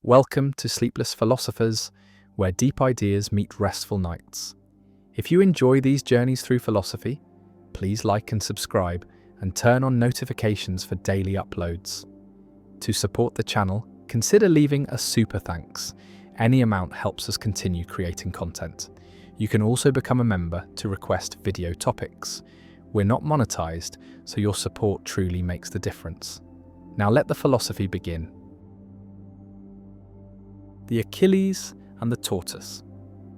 Welcome to Sleepless Philosophers, where deep ideas meet restful nights. If you enjoy these journeys through philosophy, please like and subscribe and turn on notifications for daily uploads. To support the channel, consider leaving a super thanks. Any amount helps us continue creating content. You can also become a member to request video topics. We're not monetized, so your support truly makes the difference. Now let the philosophy begin. The Achilles and the tortoise.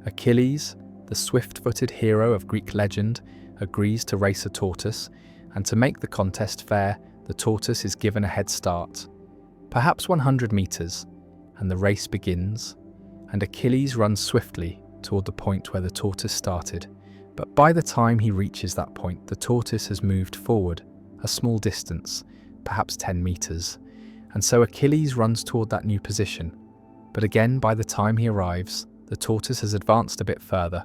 Achilles, the swift-footed hero of Greek legend, agrees to race a tortoise, and to make the contest fair, the tortoise is given a head start. Perhaps 100 meters, and the race begins, and Achilles runs swiftly toward the point where the tortoise started. But by the time he reaches that point, the tortoise has moved forward a small distance, perhaps 10 meters, and so Achilles runs toward that new position. But again, by the time he arrives, the tortoise has advanced a bit further,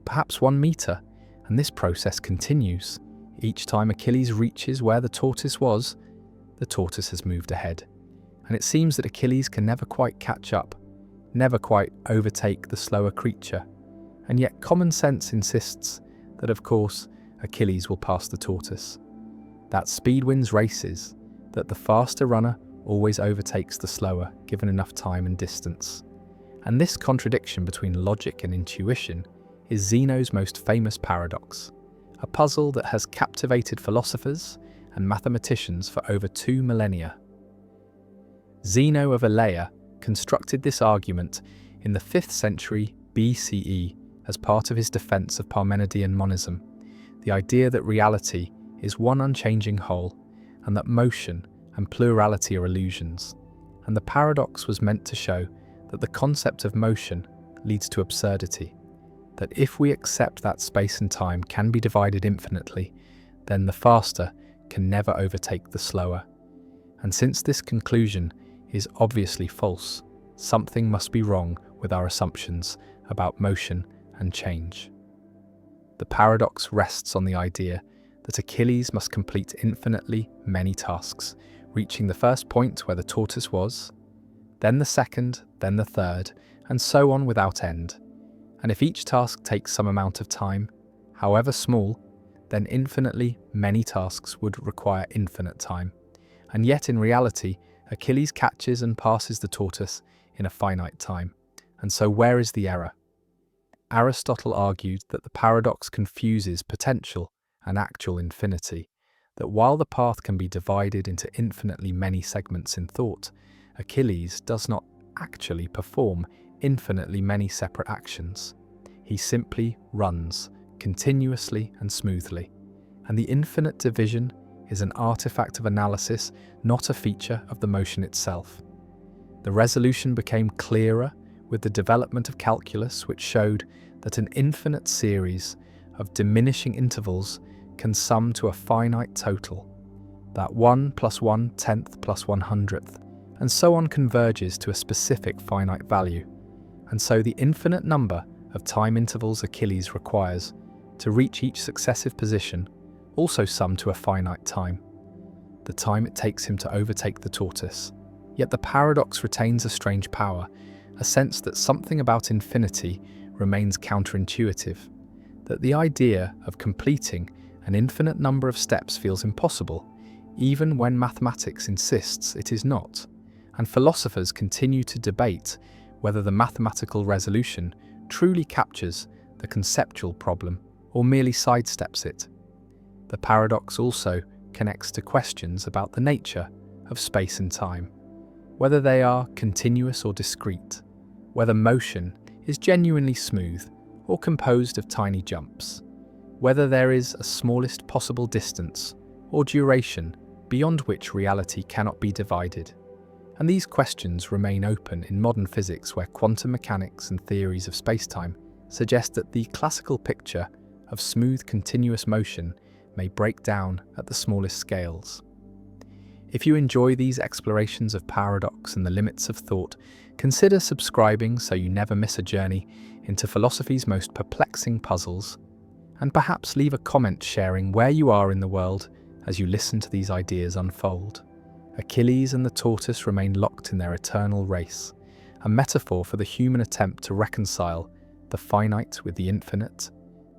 perhaps 1 meter, and this process continues. Each time Achilles reaches where the tortoise was, the tortoise has moved ahead. And it seems that Achilles can never quite catch up, never quite overtake the slower creature. And yet common sense insists that, of course, Achilles will pass the tortoise. That speed wins races, that the faster runner always overtakes the slower, given enough time and distance. And this contradiction between logic and intuition is Zeno's most famous paradox, a puzzle that has captivated philosophers and mathematicians for over 2 millennia. Zeno of Elea constructed this argument in the 5th century BCE as part of his defense of Parmenidean monism, the idea that reality is one unchanging whole and that motion and plurality are illusions. And the paradox was meant to show that the concept of motion leads to absurdity, that if we accept that space and time can be divided infinitely, then the faster can never overtake the slower. And since this conclusion is obviously false, something must be wrong with our assumptions about motion and change. The paradox rests on the idea that Achilles must complete infinitely many tasks, reaching the first point where the tortoise was, then the second, then the third, and so on without end. And if each task takes some amount of time, however small, then infinitely many tasks would require infinite time. And yet in reality, Achilles catches and passes the tortoise in a finite time. And so where is the error? Aristotle argued that the paradox confuses potential and actual infinity, that while the path can be divided into infinitely many segments in thought, Achilles does not actually perform infinitely many separate actions. He simply runs continuously and smoothly. And the infinite division is an artifact of analysis, not a feature of the motion itself. The resolution became clearer with the development of calculus, which showed that an infinite series of diminishing intervals can sum to a finite total, that 1 + 1/10 + 100th, and so on converges to a specific finite value. And so the infinite number of time intervals Achilles requires to reach each successive position also sum to a finite time, the time it takes him to overtake the tortoise. Yet the paradox retains a strange power, a sense that something about infinity remains counterintuitive, that the idea of completing an infinite number of steps feels impossible, even when mathematics insists it is not. And philosophers continue to debate whether the mathematical resolution truly captures the conceptual problem or merely sidesteps it. The paradox also connects to questions about the nature of space and time, whether they are continuous or discrete, whether motion is genuinely smooth or composed of tiny jumps, whether there is a smallest possible distance or duration beyond which reality cannot be divided. And these questions remain open in modern physics, where quantum mechanics and theories of spacetime suggest that the classical picture of smooth continuous motion may break down at the smallest scales. If you enjoy these explorations of paradox and the limits of thought, consider subscribing so you never miss a journey into philosophy's most perplexing puzzles, and perhaps leave a comment sharing where you are in the world as you listen to these ideas unfold. Achilles and the tortoise remain locked in their eternal race, a metaphor for the human attempt to reconcile the finite with the infinite,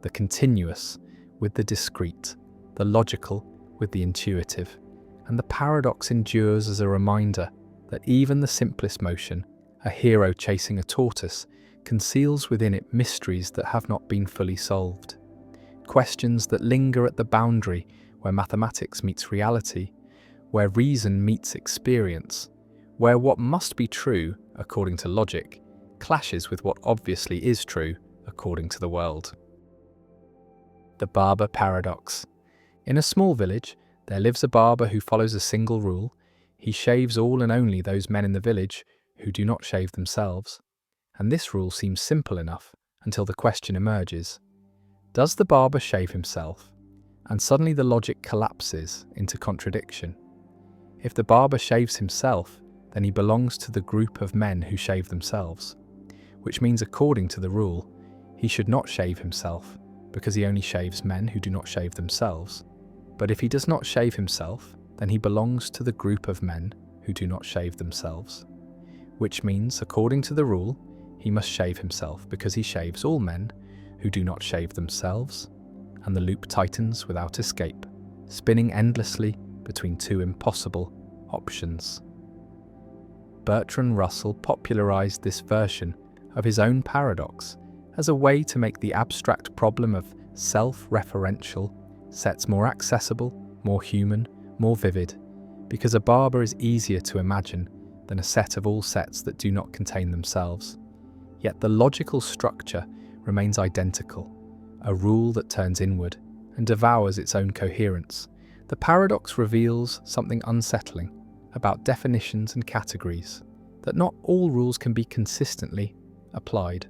the continuous with the discrete, the logical with the intuitive. And the paradox endures as a reminder that even the simplest motion, a hero chasing a tortoise, conceals within it mysteries that have not been fully solved. Questions that linger at the boundary where mathematics meets reality, where reason meets experience, where what must be true, according to logic, clashes with what obviously is true, according to the world. The barber paradox. In a small village, there lives a barber who follows a single rule. He shaves all and only those men in the village who do not shave themselves. And this rule seems simple enough until the question emerges: does the barber shave himself? And suddenly the logic collapses into contradiction. If the barber shaves himself, then he belongs to the group of men who shave themselves, which means according to the rule, he should not shave himself because he only shaves men who do not shave themselves. But if he does not shave himself, then he belongs to the group of men who do not shave themselves, which means according to the rule, he must shave himself because he shaves all men who do not shave themselves, and the loop tightens without escape, spinning endlessly between two impossible options. Bertrand Russell popularized this version of his own paradox as a way to make the abstract problem of self-referential sets more accessible, more human, more vivid, because a barber is easier to imagine than a set of all sets that do not contain themselves. Yet the logical structure remains identical, a rule that turns inward and devours its own coherence. The paradox reveals something unsettling about definitions and categories, that not all rules can be consistently applied,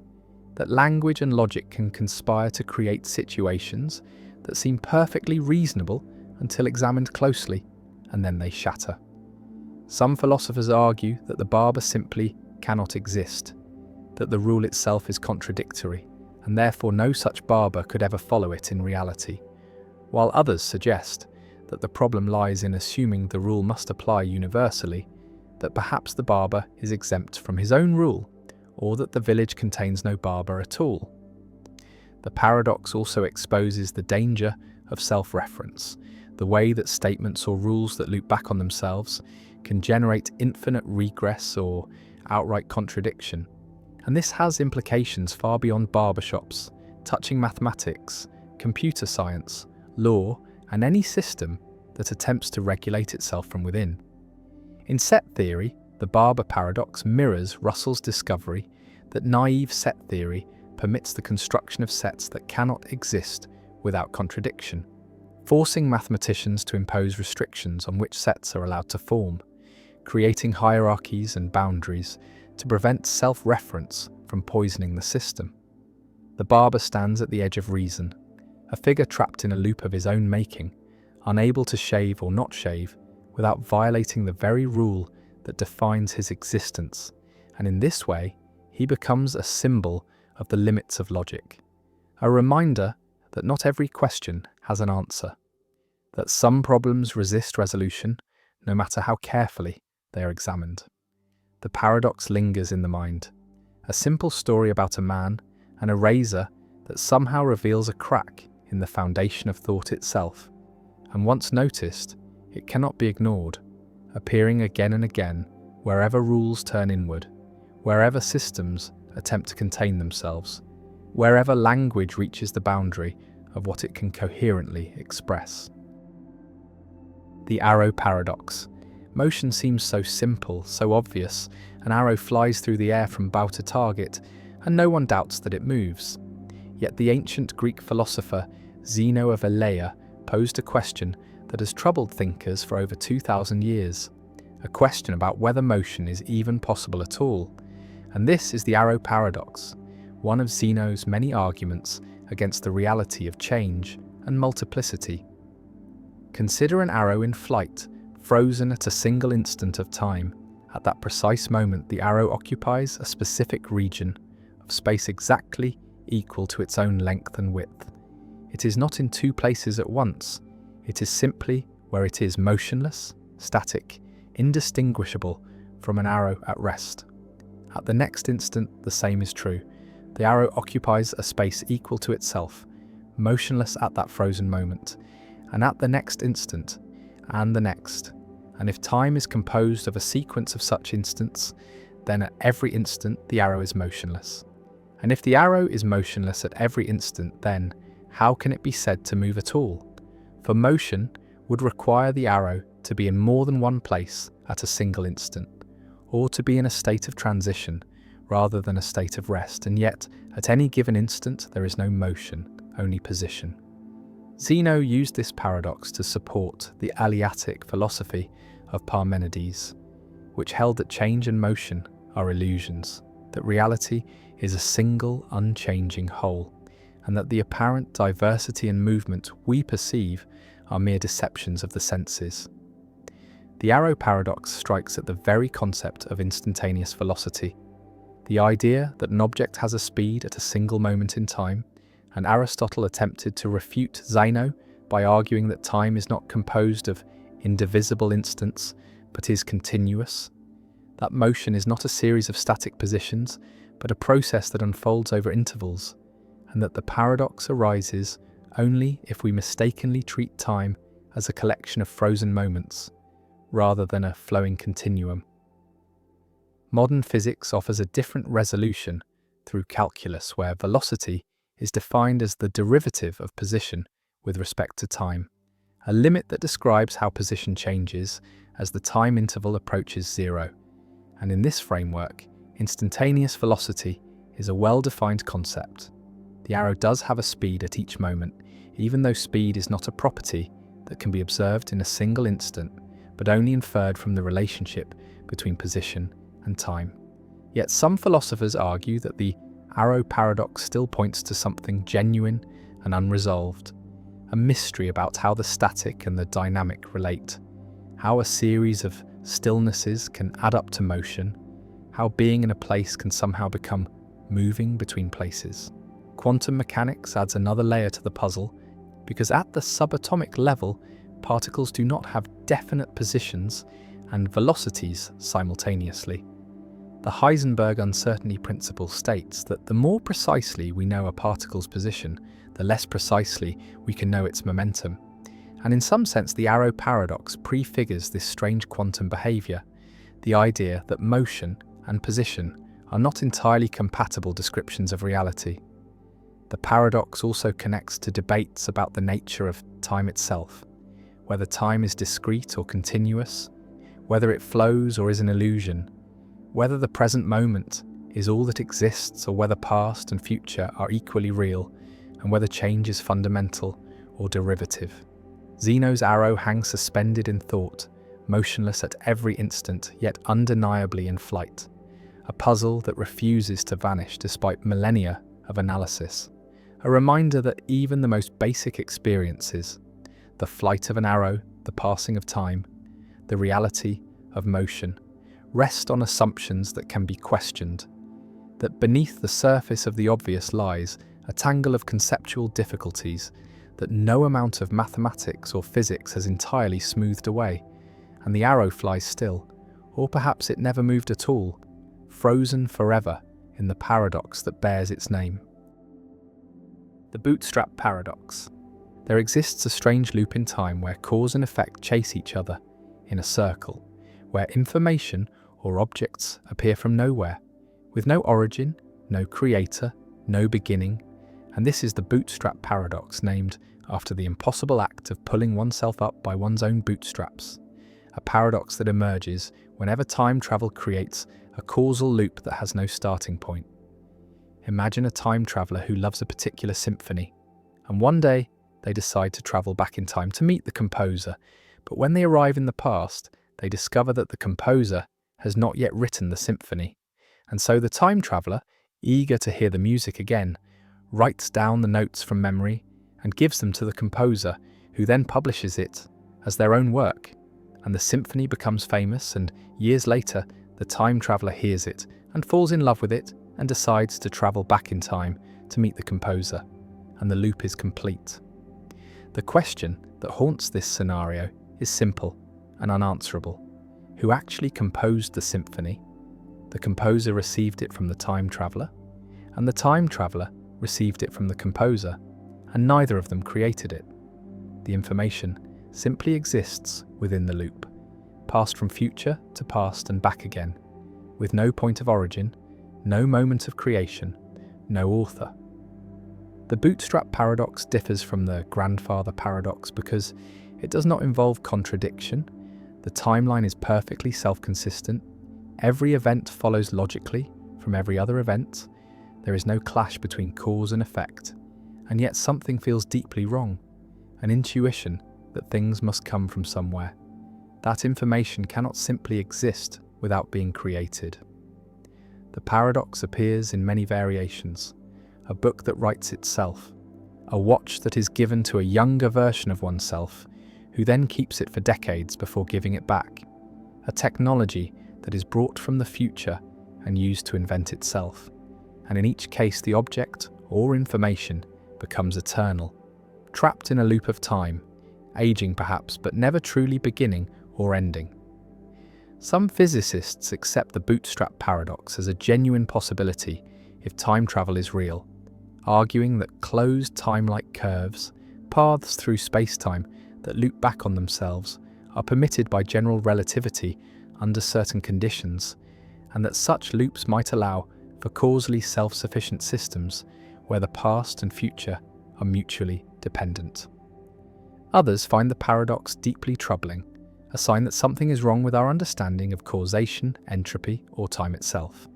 that language and logic can conspire to create situations that seem perfectly reasonable until examined closely, and then they shatter. Some philosophers argue that the barber simply cannot exist, that the rule itself is contradictory, and therefore no such barber could ever follow it in reality, while others suggest that the problem lies in assuming the rule must apply universally, that perhaps the barber is exempt from his own rule, or that the village contains no barber at all. The paradox also exposes the danger of self-reference, the way that statements or rules that loop back on themselves can generate infinite regress or outright contradiction. And this has implications far beyond barbershops, touching mathematics, computer science, law, and any system that attempts to regulate itself from within. In set theory, the barber paradox mirrors Russell's discovery that naive set theory permits the construction of sets that cannot exist without contradiction, forcing mathematicians to impose restrictions on which sets are allowed to form, creating hierarchies and boundaries to prevent self-reference from poisoning the system. The barber stands at the edge of reason, a figure trapped in a loop of his own making, unable to shave or not shave without violating the very rule that defines his existence, and in this way, he becomes a symbol of the limits of logic, a reminder that not every question has an answer, that some problems resist resolution no matter how carefully they are examined. The paradox lingers in the mind, a simple story about a man and a razor that somehow reveals a crack in the foundation of thought itself, and once noticed, it cannot be ignored, appearing again and again wherever rules turn inward, wherever systems attempt to contain themselves, wherever language reaches the boundary of what it can coherently express. The arrow paradox. Motion seems so simple, so obvious. An arrow flies through the air from bow to target, and no one doubts that it moves. Yet the ancient Greek philosopher Zeno of Elea posed a question that has troubled thinkers for over 2,000 years, a question about whether motion is even possible at all. And this is the arrow paradox, one of Zeno's many arguments against the reality of change and multiplicity. Consider an arrow in flight, frozen at a single instant of time. At that precise moment, the arrow occupies a specific region of space exactly equal to its own length and width. It is not in two places at once. It is simply where it is motionless, static, indistinguishable from an arrow at rest. At the next instant, the same is true. The arrow occupies a space equal to itself, motionless at that frozen moment, and at the next instant, and the next. And if time is composed of a sequence of such instants, then at every instant the arrow is motionless. And if the arrow is motionless at every instant, then how can it be said to move at all? For motion would require the arrow to be in more than one place at a single instant, or to be in a state of transition rather than a state of rest, and yet at any given instant there is no motion, only position. Zeno used this paradox to support the Eleatic philosophy of Parmenides, which held that change and motion are illusions, that reality is a single, unchanging whole, and that the apparent diversity and movement we perceive are mere deceptions of the senses. The arrow paradox strikes at the very concept of instantaneous velocity, the idea that an object has a speed at a single moment in time, and Aristotle attempted to refute Zeno by arguing that time is not composed of indivisible instants, but is continuous, that motion is not a series of static positions, but a process that unfolds over intervals, and that the paradox arises only if we mistakenly treat time as a collection of frozen moments, rather than a flowing continuum. Modern physics offers a different resolution through calculus, where velocity is defined as the derivative of position with respect to time, a limit that describes how position changes as the time interval approaches zero. And in this framework, instantaneous velocity is a well-defined concept. The arrow does have a speed at each moment, even though speed is not a property that can be observed in a single instant, but only inferred from the relationship between position and time. Yet some philosophers argue that the arrow paradox still points to something genuine and unresolved, a mystery about how the static and the dynamic relate, how a series of stillnesses can add up to motion, how being in a place can somehow become moving between places. Quantum mechanics adds another layer to the puzzle, because at the subatomic level, particles do not have definite positions and velocities simultaneously. The Heisenberg uncertainty principle states that the more precisely we know a particle's position, the less precisely we can know its momentum. And in some sense, the arrow paradox prefigures this strange quantum behavior, the idea that motion and position are not entirely compatible descriptions of reality. The paradox also connects to debates about the nature of time itself, whether time is discrete or continuous, whether it flows or is an illusion, whether the present moment is all that exists or whether past and future are equally real, and whether change is fundamental or derivative. Zeno's arrow hangs suspended in thought, motionless at every instant, yet undeniably in flight, a puzzle that refuses to vanish despite millennia of analysis, a reminder that even the most basic experiences, the flight of an arrow, the passing of time, the reality of motion, rest on assumptions that can be questioned, that beneath the surface of the obvious lies a tangle of conceptual difficulties that no amount of mathematics or physics has entirely smoothed away, and the arrow flies still, or perhaps it never moved at all, frozen forever in the paradox that bears its name. The bootstrap paradox. There exists a strange loop in time where cause and effect chase each other in a circle, where information or objects appear from nowhere, with no origin, no creator, no beginning, and this is the bootstrap paradox, named after the impossible act of pulling oneself up by one's own bootstraps, a paradox that emerges whenever time travel creates a causal loop that has no starting point. Imagine a time traveler who loves a particular symphony, and one day they decide to travel back in time to meet the composer, but when they arrive in the past, they discover that the composer has not yet written the symphony, and so the time traveler, eager to hear the music again, writes down the notes from memory and gives them to the composer, who then publishes it as their own work, and the symphony becomes famous, and years later the time traveler hears it and falls in love with it and decides to travel back in time to meet the composer, and the loop is complete. The question that haunts this scenario is simple and unanswerable. Who actually composed the symphony? The composer received it from the time traveler, and the time traveler received it from the composer, and neither of them created it. The information simply exists within the loop, passed from future to past and back again, with no point of origin, no moment of creation, no author. The bootstrap paradox differs from the grandfather paradox because it does not involve contradiction. The timeline is perfectly self-consistent. Every event follows logically from every other event. There is no clash between cause and effect, and yet something feels deeply wrong, an intuition that things must come from somewhere. That information cannot simply exist without being created. The paradox appears in many variations: a book that writes itself, a watch that is given to a younger version of oneself who then keeps it for decades before giving it back, a technology that is brought from the future and used to invent itself, and in each case the object or information becomes eternal, trapped in a loop of time, aging perhaps but never truly beginning or ending. Some physicists accept the bootstrap paradox as a genuine possibility if time travel is real, arguing that closed time-like curves, paths through space-time that loop back on themselves, are permitted by general relativity under certain conditions, and that such loops might allow for causally self-sufficient systems where the past and future are mutually dependent. Others find the paradox deeply troubling, a sign that something is wrong with our understanding of causation, entropy, or time itself,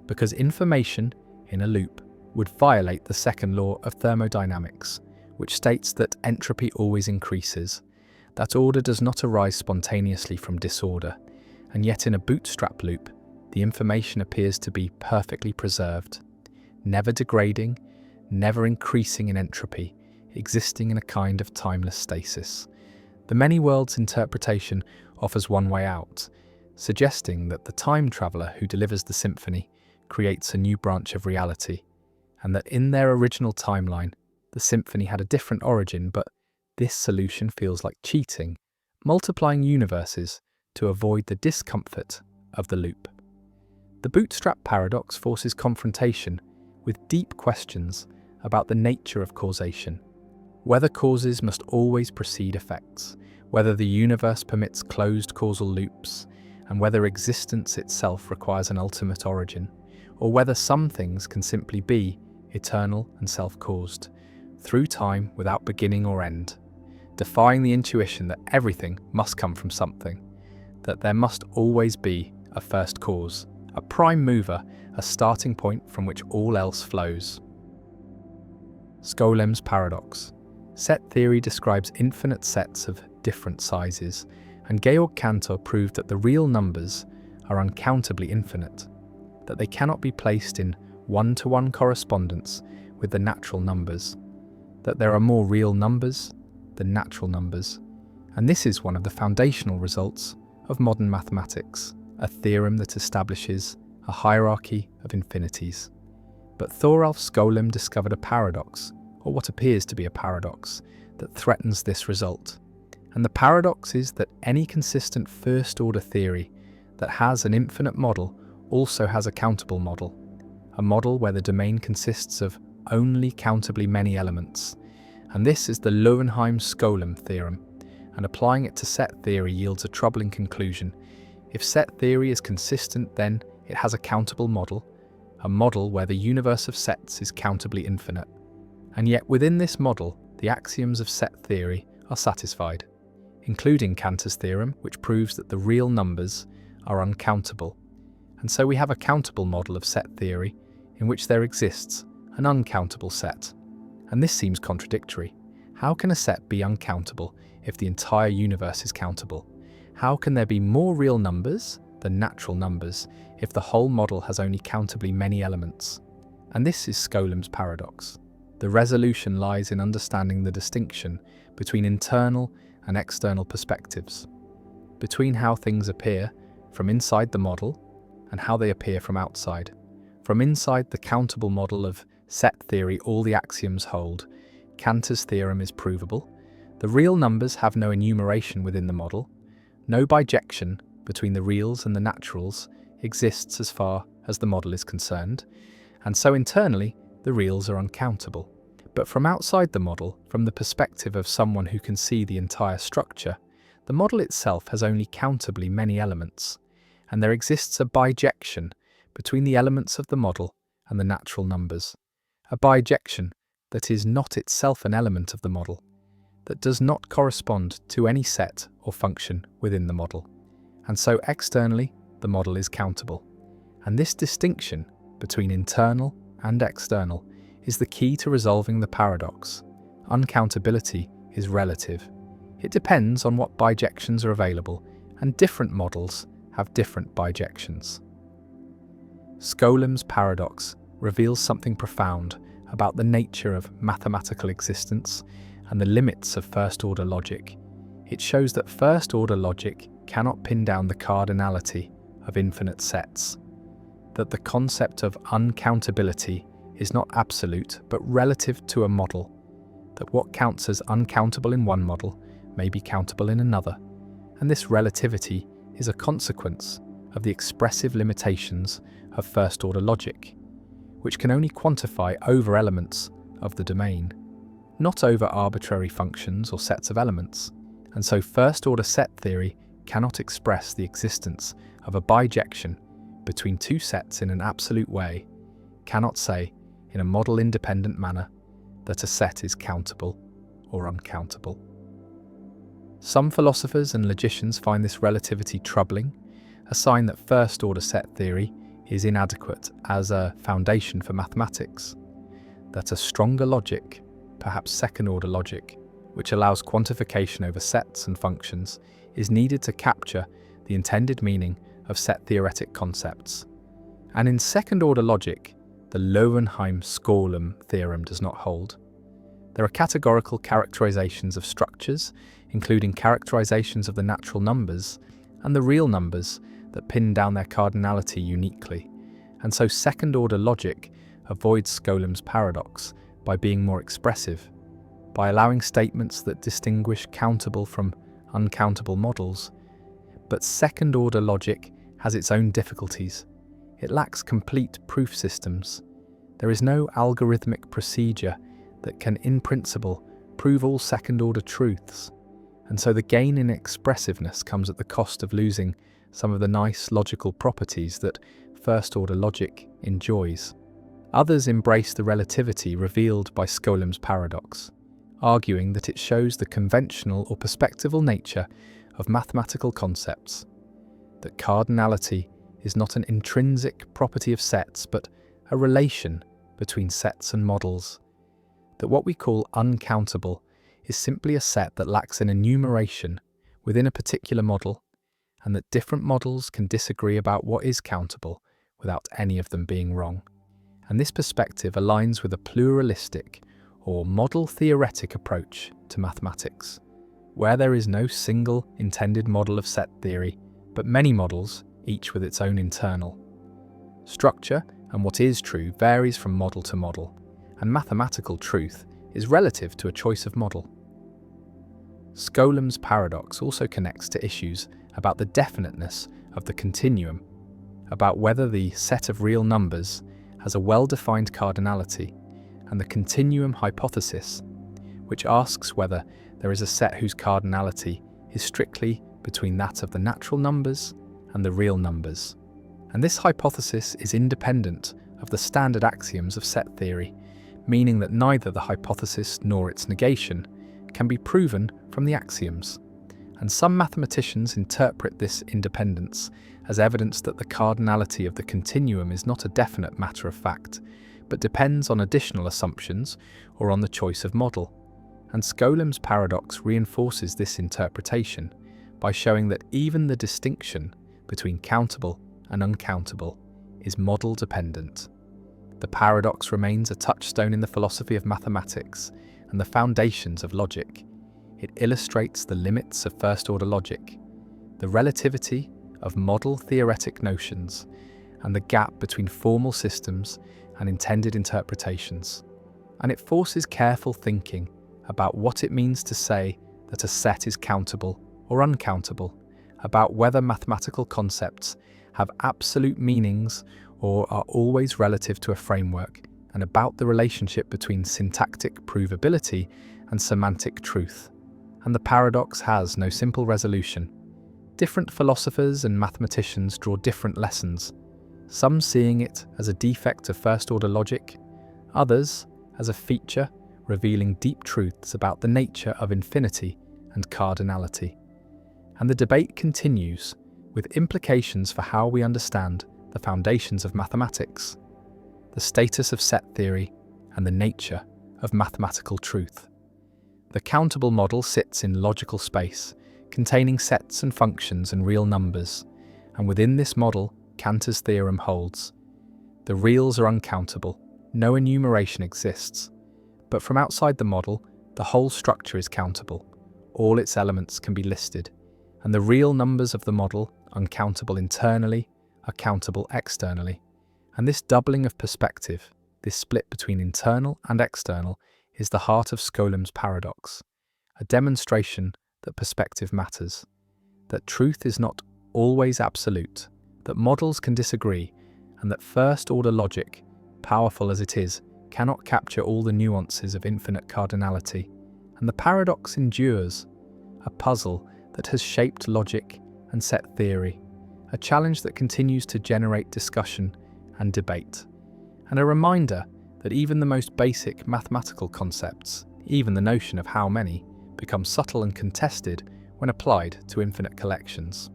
because information in a loop would violate the second law of thermodynamics, which states that entropy always increases, that order does not arise spontaneously from disorder, and yet in a bootstrap loop, the information appears to be perfectly preserved, never degrading, never increasing in entropy, existing in a kind of timeless stasis. The many worlds interpretation offers one way out, suggesting that the time traveler who delivers the symphony creates a new branch of reality, and that in their original timeline, the symphony had a different origin, but this solution feels like cheating, multiplying universes to avoid the discomfort of the loop. The bootstrap paradox forces confrontation with deep questions about the nature of causation, whether causes must always precede effects, whether the universe permits closed causal loops, and whether existence itself requires an ultimate origin, or whether some things can simply be eternal and self-caused, through time without beginning or end, defying the intuition that everything must come from something, that there must always be a first cause, a prime mover, a starting point from which all else flows. Skolem's paradox. Set theory describes infinite sets of different sizes, and Georg Cantor proved that the real numbers are uncountably infinite, that they cannot be placed in one-to-one correspondence with the natural numbers, that there are more real numbers than natural numbers, and this is one of the foundational results of modern mathematics, a theorem that establishes a hierarchy of infinities. But Thoralf Skolem discovered a paradox, or what appears to be a paradox, that threatens this result. And the paradox is that any consistent first-order theory that has an infinite model also has a countable model, a model where the domain consists of only countably many elements. And this is the Löwenheim-Skolem theorem, and applying it to set theory yields a troubling conclusion. If set theory is consistent, then it has a countable model, a model where the universe of sets is countably infinite. And yet within this model, the axioms of set theory are satisfied, including Cantor's theorem, which proves that the real numbers are uncountable. And so we have a countable model of set theory in which there exists an uncountable set. And this seems contradictory. How can a set be uncountable if the entire universe is countable? How can there be more real numbers than natural numbers if the whole model has only countably many elements? And this is Skolem's paradox. The resolution lies in understanding the distinction between internal and external perspectives, between how things appear from inside the model and how they appear from outside. From inside the countable model of set theory, all the axioms hold. Cantor's theorem is provable. The real numbers have no enumeration within the model, no bijection between the reals and the naturals exists as far as the model is concerned, and so internally the reals are uncountable. But from outside the model, from the perspective of someone who can see the entire structure, the model itself has only countably many elements, and there exists a bijection between the elements of the model and the natural numbers, a bijection that is not itself an element of the model, that does not correspond to any set or function within the model, and so externally the model is countable. And this distinction between internal and external is the key to resolving the paradox. Uncountability is relative. It depends on what bijections are available, and different models have different bijections. Skolем's paradox reveals something profound about the nature of mathematical existence and the limits of first-order logic. It shows that first-order logic cannot pin down the cardinality of infinite sets, that the concept of uncountability is not absolute but relative to a model, that what counts as uncountable in one model may be countable in another, and this relativity is a consequence of the expressive limitations of first-order logic, which can only quantify over elements of the domain, not over arbitrary functions or sets of elements, and so first-order set theory cannot express the existence of a bijection between two sets in an absolute way, cannot say, in a model-independent manner, that a set is countable or uncountable. Some philosophers and logicians find this relativity troubling, a sign that first-order set theory is inadequate as a foundation for mathematics, that a stronger logic, perhaps second-order logic, which allows quantification over sets and functions, is needed to capture the intended meaning of set-theoretic concepts. And in second-order logic, the Löwenheim-Skolem theorem does not hold. There are categorical characterizations of structures, including characterizations of the natural numbers and the real numbers that pin down their cardinality uniquely, and so second-order logic avoids Skolem's paradox by being more expressive, by allowing statements that distinguish countable from uncountable models. But second-order logic has its own difficulties. It lacks complete proof systems. There is no algorithmic procedure that can, in principle, prove all second-order truths, and so the gain in expressiveness comes at the cost of losing some of the nice logical properties that first-order logic enjoys. Others embrace the relativity revealed by Skolem's paradox, arguing that it shows the conventional or perspectival nature of mathematical concepts, that cardinality is not an intrinsic property of sets but a relation between sets and models, that what we call uncountable is simply a set that lacks an enumeration within a particular model, and that different models can disagree about what is countable without any of them being wrong. And this perspective aligns with a pluralistic or model-theoretic approach to mathematics, where there is no single intended model of set theory, but many models, each with its own internal structure, and what is true varies from model to model, and mathematical truth is relative to a choice of model. Skolem's paradox also connects to issues about the definiteness of the continuum, about whether the set of real numbers has a well-defined cardinality, and the continuum hypothesis, which asks whether there is a set whose cardinality is strictly between that of the natural numbers and the real numbers. And this hypothesis is independent of the standard axioms of set theory, meaning that neither the hypothesis nor its negation can be proven from the axioms. And some mathematicians interpret this independence as evidence that the cardinality of the continuum is not a definite matter of fact, but depends on additional assumptions or on the choice of model. And Skolem's paradox reinforces this interpretation by showing that even the distinction between countable and uncountable is model-dependent. The paradox remains a touchstone in the philosophy of mathematics and the foundations of logic. It illustrates the limits of first-order logic, the relativity of model-theoretic notions, and the gap between formal systems and intended interpretations. And it forces careful thinking about what it means to say that a set is countable or uncountable, about whether mathematical concepts have absolute meanings or are always relative to a framework, and about the relationship between syntactic provability and semantic truth. And the paradox has no simple resolution. Different philosophers and mathematicians draw different lessons, some seeing it as a defect of first-order logic, others as a feature revealing deep truths about the nature of infinity and cardinality. And the debate continues, with implications for how we understand the foundations of mathematics, the status of set theory, and the nature of mathematical truth. The countable model sits in logical space, containing sets and functions and real numbers, and within this model, Cantor's theorem holds. The reals are uncountable, no enumeration exists, but from outside the model, the whole structure is countable, all its elements can be listed, and the real numbers of the model, uncountable internally, are countable externally. And this doubling of perspective, this split between internal and external, is the heart of Skolем's paradox, a demonstration that perspective matters, that truth is not always absolute, that models can disagree, and that first-order logic, powerful as it is, cannot capture all the nuances of infinite cardinality. And the paradox endures, a puzzle that has shaped logic and set theory, a challenge that continues to generate discussion and debate, and a reminder that even the most basic mathematical concepts, even the notion of how many, become subtle and contested when applied to infinite collections.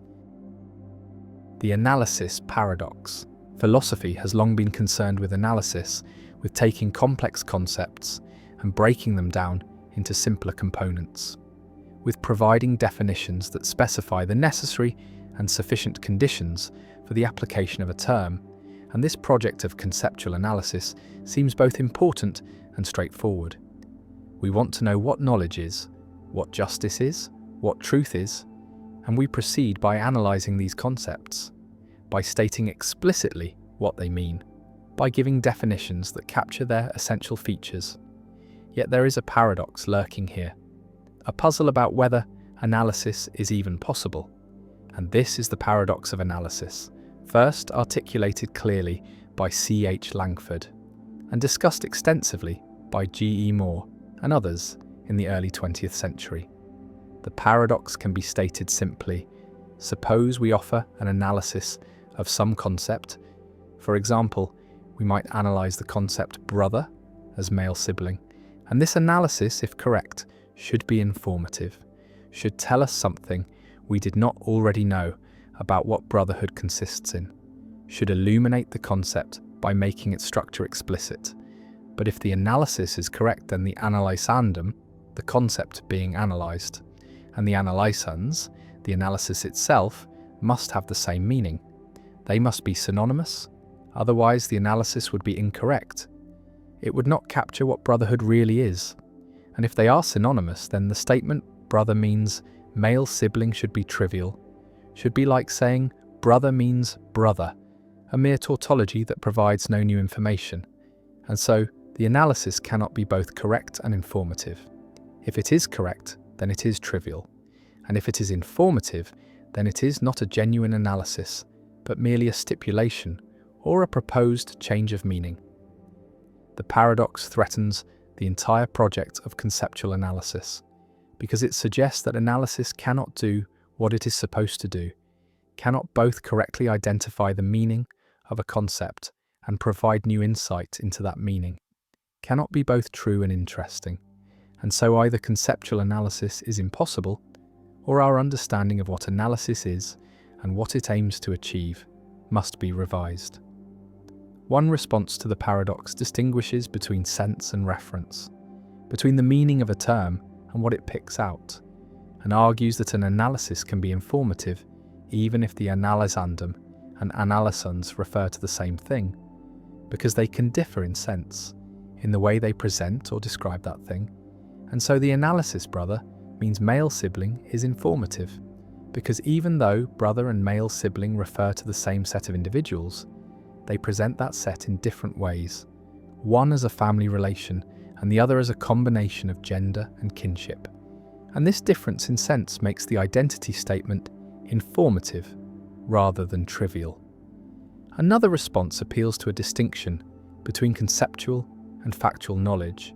The analysis paradox. Philosophy has long been concerned with analysis, with taking complex concepts and breaking them down into simpler components, with providing definitions that specify the necessary and sufficient conditions for the application of a term, and this project of conceptual analysis seems both important and straightforward. We want to know what knowledge is, what justice is, what truth is, and we proceed by analysing these concepts, by stating explicitly what they mean, by giving definitions that capture their essential features. Yet there is a paradox lurking here, a puzzle about whether analysis is even possible. And this is the paradox of analysis, first articulated clearly by C.H. Langford, and discussed extensively by G.E. Moore and others in the early 20th century. The paradox can be stated simply: suppose we offer an analysis of some concept. For example, we might analyse the concept brother as male sibling, and this analysis, if correct, should be informative, should tell us something we did not already know about what brotherhood consists in, should illuminate the concept by making its structure explicit. But if the analysis is correct, then the analysandum, the concept being analysed, and the analysans, the analysis itself, must have the same meaning. They must be synonymous, otherwise the analysis would be incorrect. It would not capture what brotherhood really is. And if they are synonymous, then the statement brother means male sibling should be trivial, should be like saying brother means brother, a mere tautology that provides no new information. And so the analysis cannot be both correct and informative. If it is correct, then it is trivial. And if it is informative, then it is not a genuine analysis, but merely a stipulation or a proposed change of meaning. The paradox threatens the entire project of conceptual analysis, because it suggests that analysis cannot do what it is supposed to do, cannot both correctly identify the meaning of a concept and provide new insight into that meaning, cannot be both true and interesting, and so either conceptual analysis is impossible, or our understanding of what analysis is and what it aims to achieve must be revised. One response to the paradox distinguishes between sense and reference, between the meaning of a term and what it picks out, and argues that an analysis can be informative even if the analysandum and analysans refer to the same thing, because they can differ in sense, in the way they present or describe that thing. And so the analysis brother means male sibling is informative, because even though brother and male sibling refer to the same set of individuals, they present that set in different ways, one as a family relation and the other as a combination of gender and kinship. And this difference in sense makes the identity statement informative rather than trivial. Another response appeals to a distinction between conceptual and factual knowledge,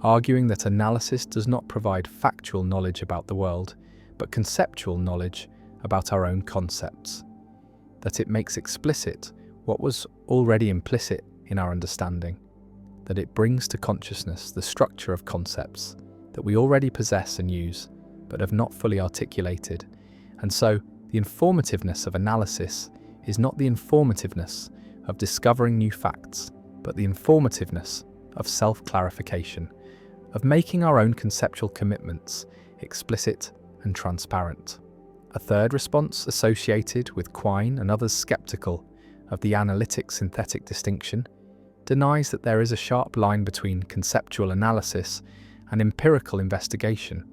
arguing that analysis does not provide factual knowledge about the world, but conceptual knowledge about our own concepts, that it makes explicit what was already implicit in our understanding, that it brings to consciousness the structure of concepts that we already possess and use, but have not fully articulated. And so, the informativeness of analysis is not the informativeness of discovering new facts, but the informativeness of self-clarification, of making our own conceptual commitments explicit and transparent. A third response associated with Quine and others skeptical of the analytic-synthetic distinction denies that there is a sharp line between conceptual analysis and empirical investigation,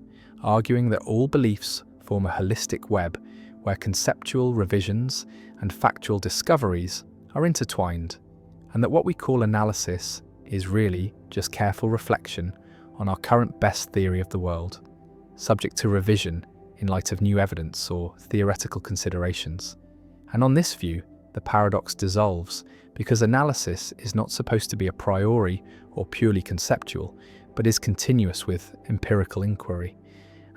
arguing that all beliefs form a holistic web where conceptual revisions and factual discoveries are intertwined, and that what we call analysis is really just careful reflection on our current best theory of the world, subject to revision in light of new evidence or theoretical considerations. And on this view, the paradox dissolves, because analysis is not supposed to be a priori or purely conceptual, but is continuous with empirical inquiry,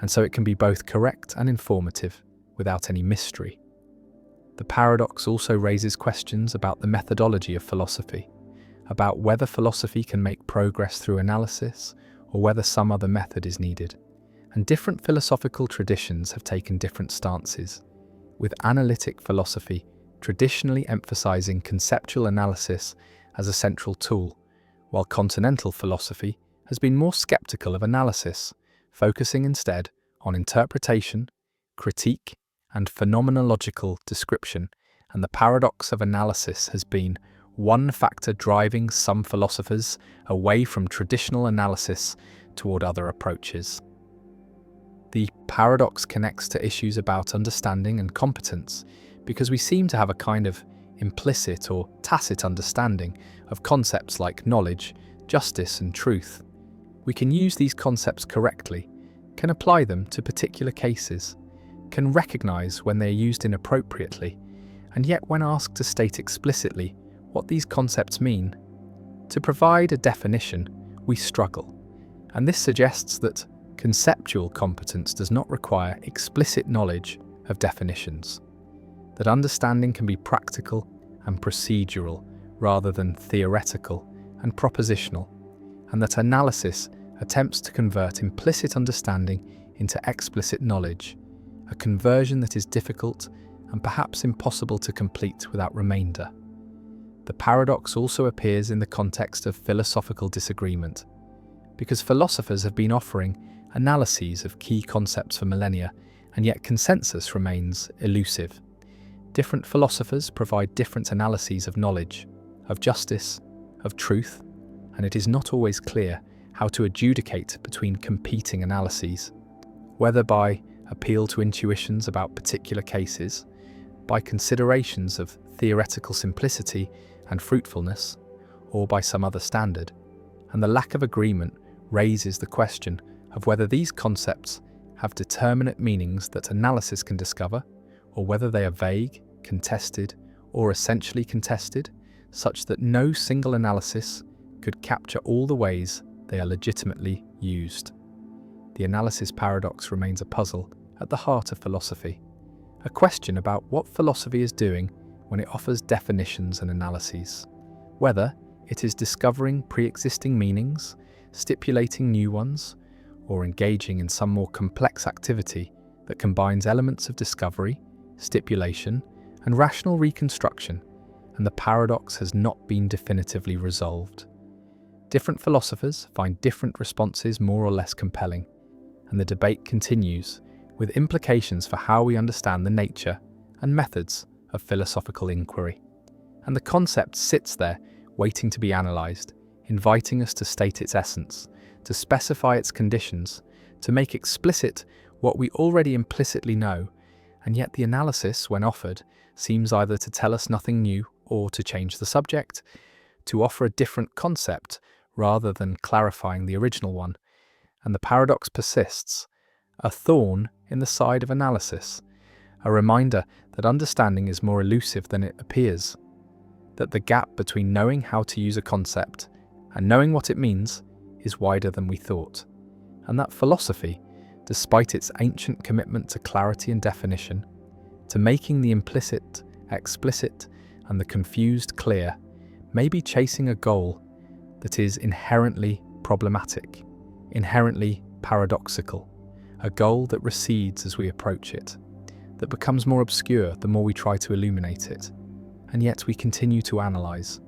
and so it can be both correct and informative without any mystery. The paradox also raises questions about the methodology of philosophy, about whether philosophy can make progress through analysis or whether some other method is needed. And different philosophical traditions have taken different stances, with analytic philosophy traditionally emphasizing conceptual analysis as a central tool, while continental philosophy has been more skeptical of analysis, focusing instead on interpretation, critique, and phenomenological description. And the paradox of analysis has been one factor driving some philosophers away from traditional analysis toward other approaches. The paradox connects to issues about understanding and competence, because we seem to have a kind of implicit or tacit understanding of concepts like knowledge, justice, and truth. We can use these concepts correctly, can apply them to particular cases, can recognize when they are used inappropriately, and yet when asked to state explicitly what these concepts mean, to provide a definition, we struggle. And this suggests that conceptual competence does not require explicit knowledge of definitions, that understanding can be practical and procedural rather than theoretical and propositional, and that analysis attempts to convert implicit understanding into explicit knowledge, a conversion that is difficult and perhaps impossible to complete without remainder. The paradox also appears in the context of philosophical disagreement, because philosophers have been offering analyses of key concepts for millennia, and yet consensus remains elusive. Different philosophers provide different analyses of knowledge, of justice, of truth, and it is not always clear how to adjudicate between competing analyses, whether by appeal to intuitions about particular cases, by considerations of theoretical simplicity and fruitfulness, or by some other standard. And the lack of agreement raises the question of whether these concepts have determinate meanings that analysis can discover, or whether they are vague, contested, or essentially contested, such that no single analysis could capture all the ways they are legitimately used. The analysis paradox remains a puzzle at the heart of philosophy, a question about what philosophy is doing when it offers definitions and analyses, whether it is discovering pre-existing meanings, stipulating new ones, or engaging in some more complex activity that combines elements of discovery, stipulation, and rational reconstruction, and the paradox has not been definitively resolved. Different philosophers find different responses more or less compelling, and the debate continues, with implications for how we understand the nature and methods of philosophical inquiry. And the concept sits there, waiting to be analysed, inviting us to state its essence, to specify its conditions, to make explicit what we already implicitly know, and yet the analysis, when offered, seems either to tell us nothing new or to change the subject, to offer a different concept rather than clarifying the original one. And the paradox persists, a thorn in the side of analysis, a reminder that understanding is more elusive than it appears. that the gap between knowing how to use a concept and knowing what it means is wider than we thought, and that philosophy, despite its ancient commitment to clarity and definition, to making the implicit explicit and the confused clear, may be chasing a goal that is inherently problematic, inherently paradoxical, a goal that recedes as we approach it, that becomes more obscure the more we try to illuminate it, and yet we continue to analyze,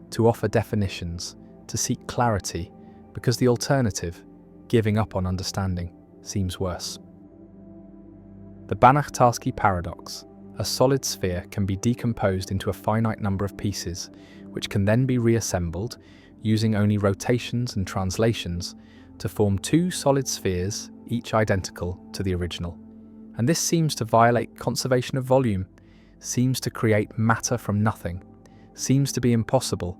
to offer definitions, to seek clarity, because the alternative, giving up on understanding, seems worse. The Banach-Tarski paradox. A solid sphere can be decomposed into a finite number of pieces, which can then be reassembled, using only rotations and translations, to form two solid spheres, each identical to the original. And this seems to violate conservation of volume, seems to create matter from nothing, seems to be impossible,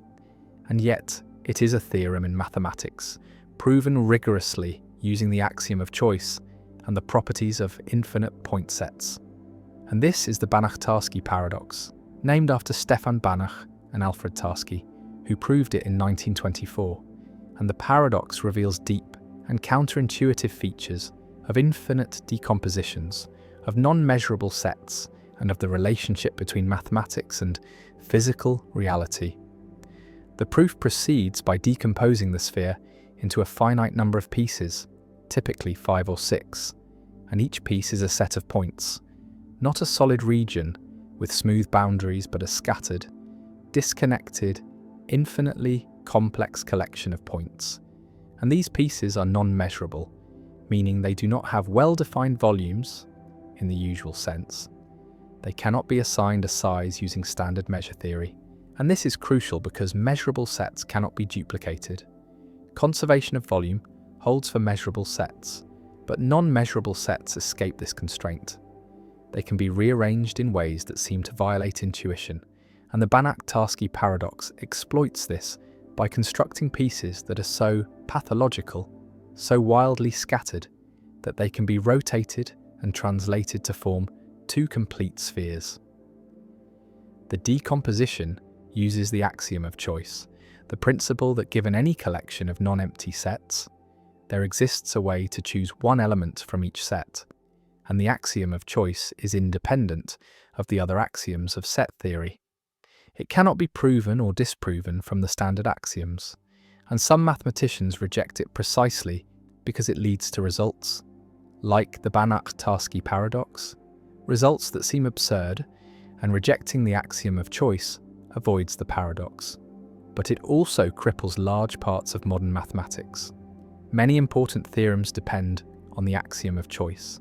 and yet it is a theorem in mathematics, proven rigorously using the axiom of choice and the properties of infinite point sets. And this is the Banach-Tarski paradox, named after Stefan Banach and Alfred Tarski, who proved it in 1924. And the paradox reveals deep and counterintuitive features of infinite decompositions, of non-measurable sets, and of the relationship between mathematics and physical reality. The proof proceeds by decomposing the sphere into a finite number of pieces, typically 5 or 6, and each piece is a set of points, not a solid region with smooth boundaries, but a scattered, disconnected, infinitely complex collection of points. And these pieces are non-measurable, meaning they do not have well-defined volumes in the usual sense. They cannot be assigned a size using standard measure theory, and this is crucial because measurable sets cannot be duplicated. Conservation of volume holds for measurable sets, but non-measurable sets escape this constraint. They can be rearranged in ways that seem to violate intuition, and the Banach-Tarski paradox exploits this by constructing pieces that are so pathological, so wildly scattered, that they can be rotated and translated to form two complete spheres. The decomposition uses the axiom of choice, the principle that given any collection of non-empty sets, there exists a way to choose one element from each set, and the axiom of choice is independent of the other axioms of set theory. It cannot be proven or disproven from the standard axioms, and some mathematicians reject it precisely because it leads to results, like the Banach-Tarski paradox, results that seem absurd, and rejecting the axiom of choice avoids the paradox. But it also cripples large parts of modern mathematics. Many important theorems depend on the axiom of choice,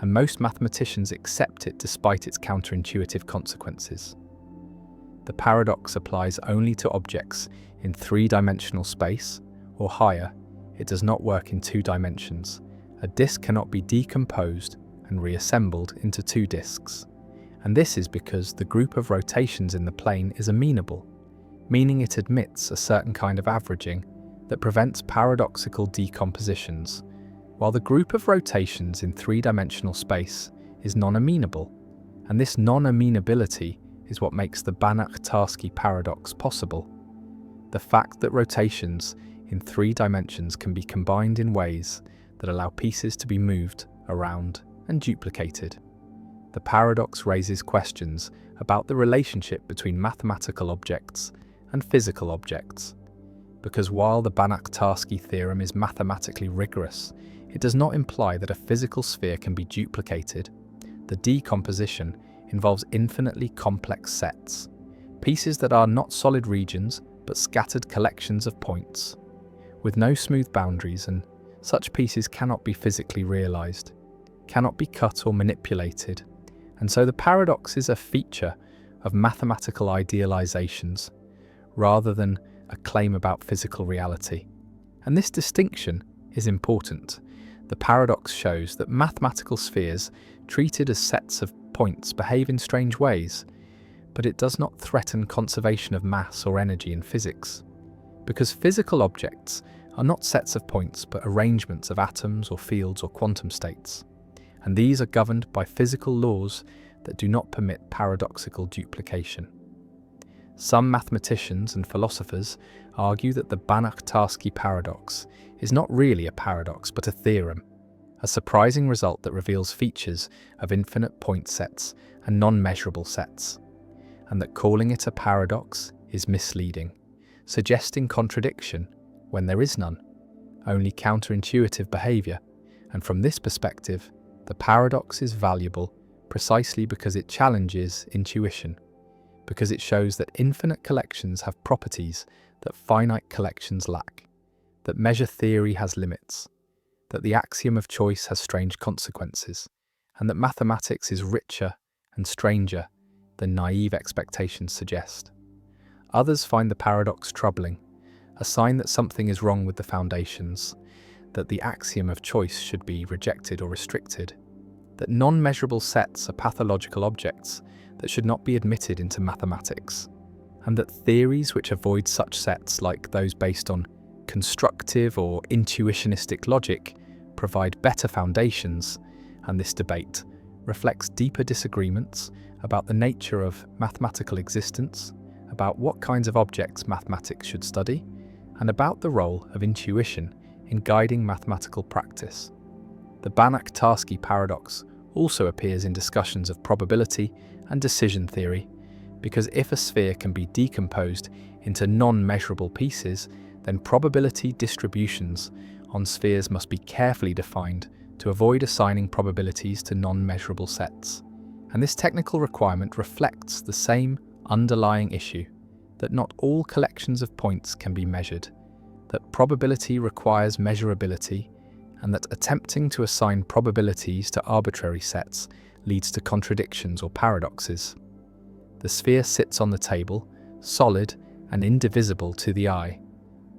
and most mathematicians accept it despite its counterintuitive consequences. The paradox applies only to objects in three-dimensional space, or higher. It does not work in 2 dimensions. A disk cannot be decomposed and reassembled into 2 disks, and this is because the group of rotations in the plane is amenable, meaning it admits a certain kind of averaging that prevents paradoxical decompositions, while the group of rotations in 3-dimensional space is non-amenable, and this non-amenability is what makes the Banach-Tarski paradox possible. The fact that rotations in 3 dimensions can be combined in ways that allow pieces to be moved around and duplicated. The paradox raises questions about the relationship between mathematical objects and physical objects, because while the Banach-Tarski theorem is mathematically rigorous, it does not imply that a physical sphere can be duplicated. The decomposition involves infinitely complex sets, pieces that are not solid regions but scattered collections of points, with no smooth boundaries, and such pieces cannot be physically realized, cannot be cut or manipulated, and so the paradox is a feature of mathematical idealizations rather than a claim about physical reality. And this distinction is important. The paradox shows that mathematical spheres treated as sets of points behave in strange ways, but it does not threaten conservation of mass or energy in physics, because physical objects are not sets of points but arrangements of atoms or fields or quantum states, and these are governed by physical laws that do not permit paradoxical duplication. Some mathematicians and philosophers argue that the Banach-Tarski paradox is not really a paradox but a theorem, a surprising result that reveals features of infinite point sets and non-measurable sets, and that calling it a paradox is misleading, suggesting contradiction when there is none, only counterintuitive behavior. And from this perspective, the paradox is valuable precisely because it challenges intuition, because it shows that infinite collections have properties that finite collections lack, that measure theory has limits, that the axiom of choice has strange consequences, and that mathematics is richer and stranger than naive expectations suggest. Others find the paradox troubling, a sign that something is wrong with the foundations, that the axiom of choice should be rejected or restricted, that non-measurable sets are pathological objects that should not be admitted into mathematics, and that theories which avoid such sets, like those based on constructive or intuitionistic logic, provide better foundations. And this debate reflects deeper disagreements about the nature of mathematical existence, about what kinds of objects mathematics should study, and about the role of intuition in guiding mathematical practice. The Banach-Tarski paradox also appears in discussions of probability and decision theory, because if a sphere can be decomposed into non-measurable pieces, then probability distributions on spheres must be carefully defined to avoid assigning probabilities to non-measurable sets. And this technical requirement reflects the same underlying issue, that not all collections of points can be measured, that probability requires measurability, and that attempting to assign probabilities to arbitrary sets leads to contradictions or paradoxes. The sphere sits on the table, solid and indivisible to the eye,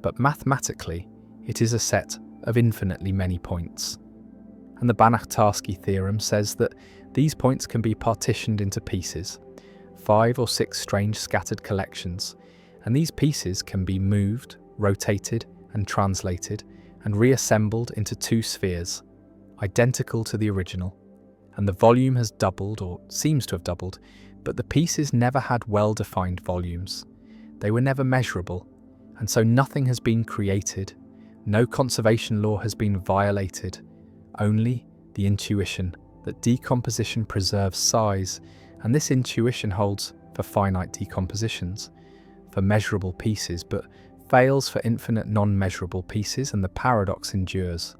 but mathematically it is a set of infinitely many points. And the Banach-Tarski theorem says that these points can be partitioned into pieces, 5 or 6 strange scattered collections, and these pieces can be moved, rotated and translated and reassembled into 2 spheres, identical to the original, and the volume has doubled or seems to have doubled, but the pieces never had well-defined volumes. They were never measurable, and so nothing has been created, no conservation law has been violated, only the intuition that decomposition preserves size, and this intuition holds for finite decompositions, for measurable pieces, but fails for infinite non-measurable pieces, and the paradox endures,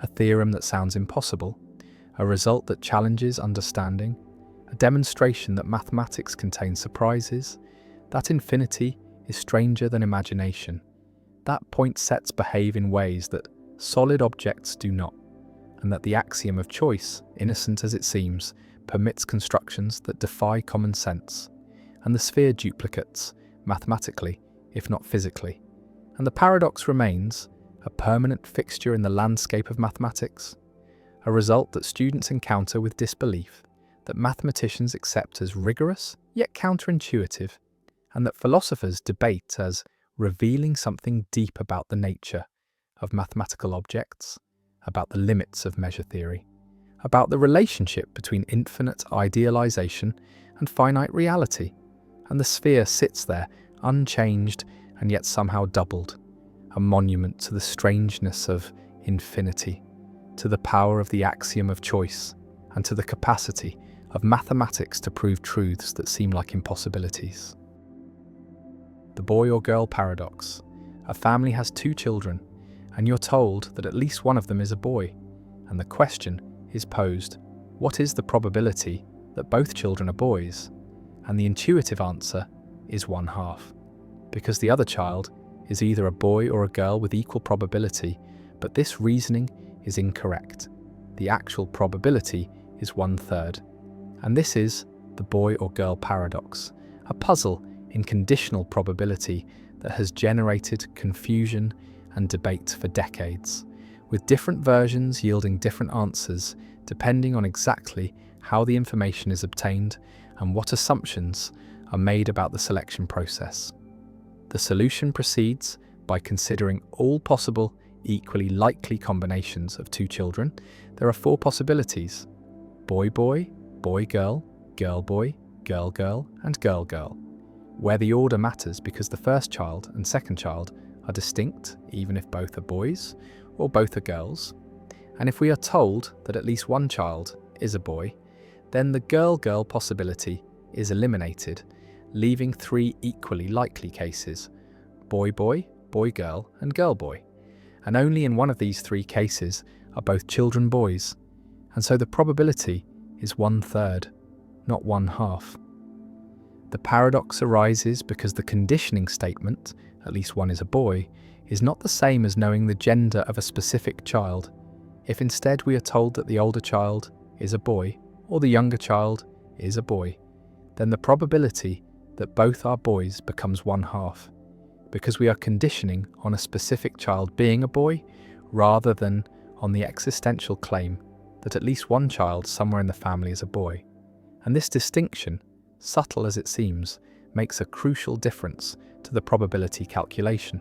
a theorem that sounds impossible, a result that challenges understanding, a demonstration that mathematics contains surprises, that infinity is stranger than imagination, that point sets behave in ways that solid objects do not, and that the axiom of choice, innocent as it seems, permits constructions that defy common sense, and the sphere duplicates, mathematically, if not physically. And the paradox remains a permanent fixture in the landscape of mathematics, a result that students encounter with disbelief, that mathematicians accept as rigorous yet counterintuitive, and that philosophers debate as revealing something deep about the nature of mathematical objects, about the limits of measure theory, about the relationship between infinite idealization and finite reality. And the sphere sits there, unchanged and yet somehow doubled, a monument to the strangeness of infinity, to the power of the axiom of choice, and to the capacity of mathematics to prove truths that seem like impossibilities. The boy or girl paradox. A family has 2 children, and you're told that at least one of them is a boy, and the question is posed, what is the probability that both children are boys? And the intuitive answer is 1/2, because the other child is either a boy or a girl with equal probability, but this reasoning is incorrect. The actual probability is 1/3, and this is the boy or girl paradox, a puzzle in conditional probability that has generated confusion and debate for decades, with different versions yielding different answers depending on exactly how the information is obtained and what assumptions are made about the selection process. The solution proceeds by considering all possible equally likely combinations of 2 children. There are 4 possibilities: boy-boy, boy-girl, girl-boy, girl-girl, and girl-girl. where the order matters because the first child and second child are distinct, even if both are boys or both are girls. And if we are told that at least one child is a boy, then the girl-girl possibility is eliminated, leaving 3 equally likely cases: boy-boy, boy-girl, and girl-boy. And only in one of these 3 cases are both children boys. And so the probability is 1/3, not 1/2. The paradox arises because the conditioning statement, at least one is a boy, is not the same as knowing the gender of a specific child. If instead we are told that the older child is a boy, or the younger child is a boy, then the probability that both are boys becomes 1/2, because we are conditioning on a specific child being a boy rather than on the existential claim that at least one child somewhere in the family is a boy. And this distinction, subtle as it seems, makes a crucial difference to the probability calculation.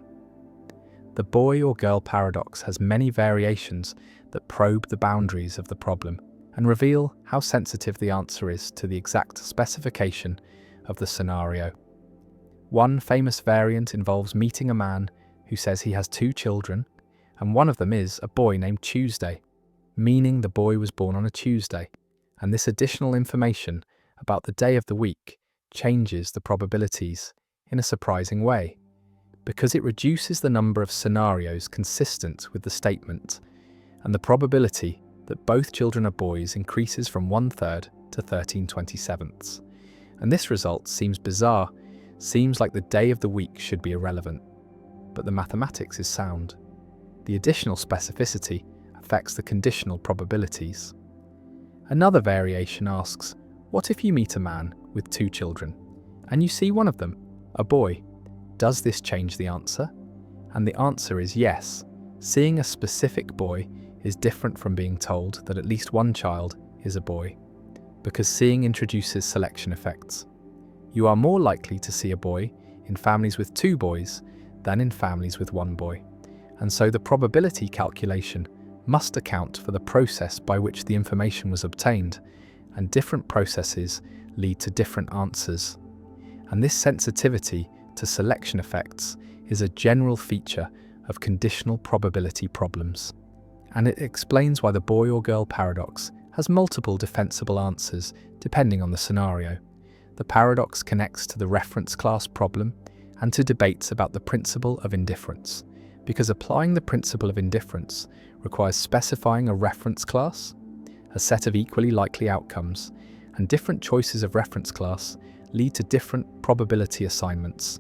The boy or girl paradox has many variations that probe the boundaries of the problem and reveal how sensitive the answer is to the exact specification of the scenario. One famous variant involves meeting a man who says he has 2 children, and one of them is a boy named Tuesday, meaning the boy was born on a Tuesday, and this additional information about the day of the week changes the probabilities in a surprising way, because it reduces the number of scenarios consistent with the statement, and the probability that both children are boys increases from 1/3 to 13/27. And this result seems bizarre, seems like the day of the week should be irrelevant, but the mathematics is sound. The additional specificity affects the conditional probabilities. Another variation asks, what if you meet a man with 2 children, and you see one of them, a boy? Does this change the answer? And the answer is yes. Seeing a specific boy is different from being told that at least one child is a boy, because seeing introduces selection effects. You are more likely to see a boy in families with 2 boys than in families with 1 boy, and so the probability calculation must account for the process by which the information was obtained, and different processes lead to different answers. And this sensitivity to selection effects is a general feature of conditional probability problems. And it explains why the boy or girl paradox has multiple defensible answers depending on the scenario. The paradox connects to the reference class problem and to debates about the principle of indifference, because applying the principle of indifference requires specifying a reference class, a set of equally likely outcomes, and different choices of reference class lead to different probability assignments.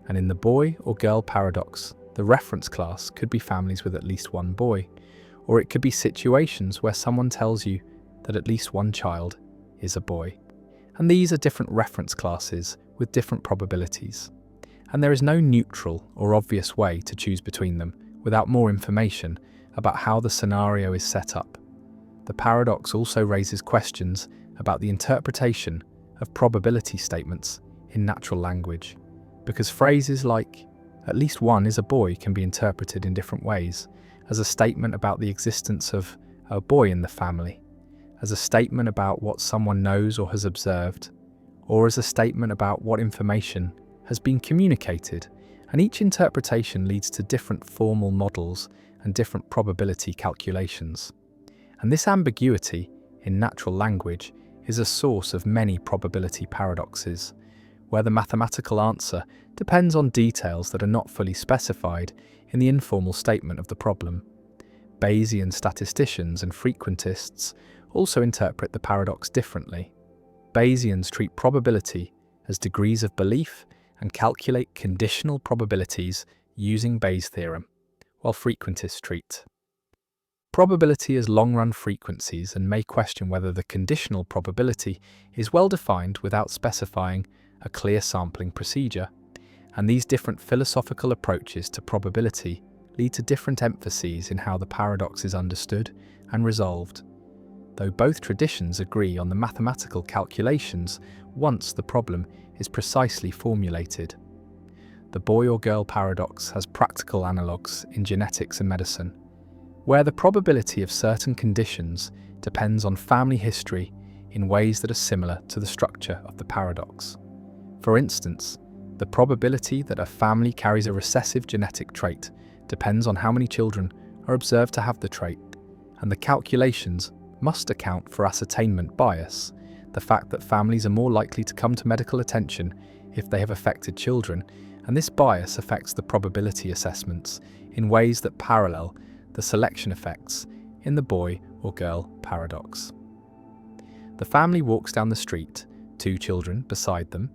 And in the boy or girl paradox, the reference class could be families with at least 1 boy, or it could be situations where someone tells you that at least one child is a boy. And these are different reference classes with different probabilities. And there is no neutral or obvious way to choose between them without more information about how the scenario is set up. The paradox also raises questions about the interpretation of probability statements in natural language, because phrases like "at least one is a boy" can be interpreted in different ways, as a statement about the existence of a boy in the family, as a statement about what someone knows or has observed, or as a statement about what information has been communicated, and each interpretation leads to different formal models and different probability calculations. And this ambiguity in natural language is a source of many probability paradoxes, where the mathematical answer depends on details that are not fully specified in the informal statement of the problem. Bayesian statisticians and frequentists also interpret the paradox differently. Bayesians treat probability as degrees of belief and calculate conditional probabilities using Bayes' theorem, while frequentists treat probability as long-run frequencies and may question whether the conditional probability is well defined without specifying a clear sampling procedure. And these different philosophical approaches to probability lead to different emphases in how the paradox is understood and resolved, though both traditions agree on the mathematical calculations once the problem is precisely formulated. The boy or girl paradox has practical analogues in genetics and medicine, where the probability of certain conditions depends on family history in ways that are similar to the structure of the paradox. For instance, the probability that a family carries a recessive genetic trait depends on how many children are observed to have the trait, and the calculations must account for ascertainment bias, the fact that families are more likely to come to medical attention if they have affected children, and this bias affects the probability assessments in ways that parallel the selection effects in the boy or girl paradox. The family walks down the street, 2 children beside them,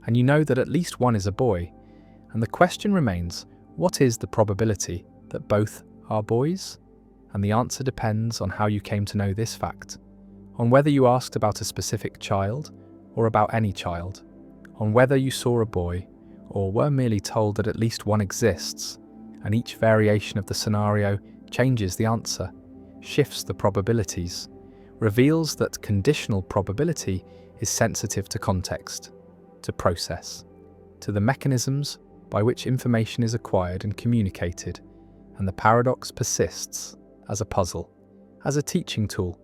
and you know that at least one is a boy, and the question remains, what is the probability that both are boys? And the answer depends on how you came to know this fact, on whether you asked about a specific child or about any child, on whether you saw a boy or were merely told that at least one exists, and each variation of the scenario changes the answer, shifts the probabilities, reveals that conditional probability is sensitive to context, to process, to the mechanisms by which information is acquired and communicated, and the paradox persists as a puzzle, as a teaching tool,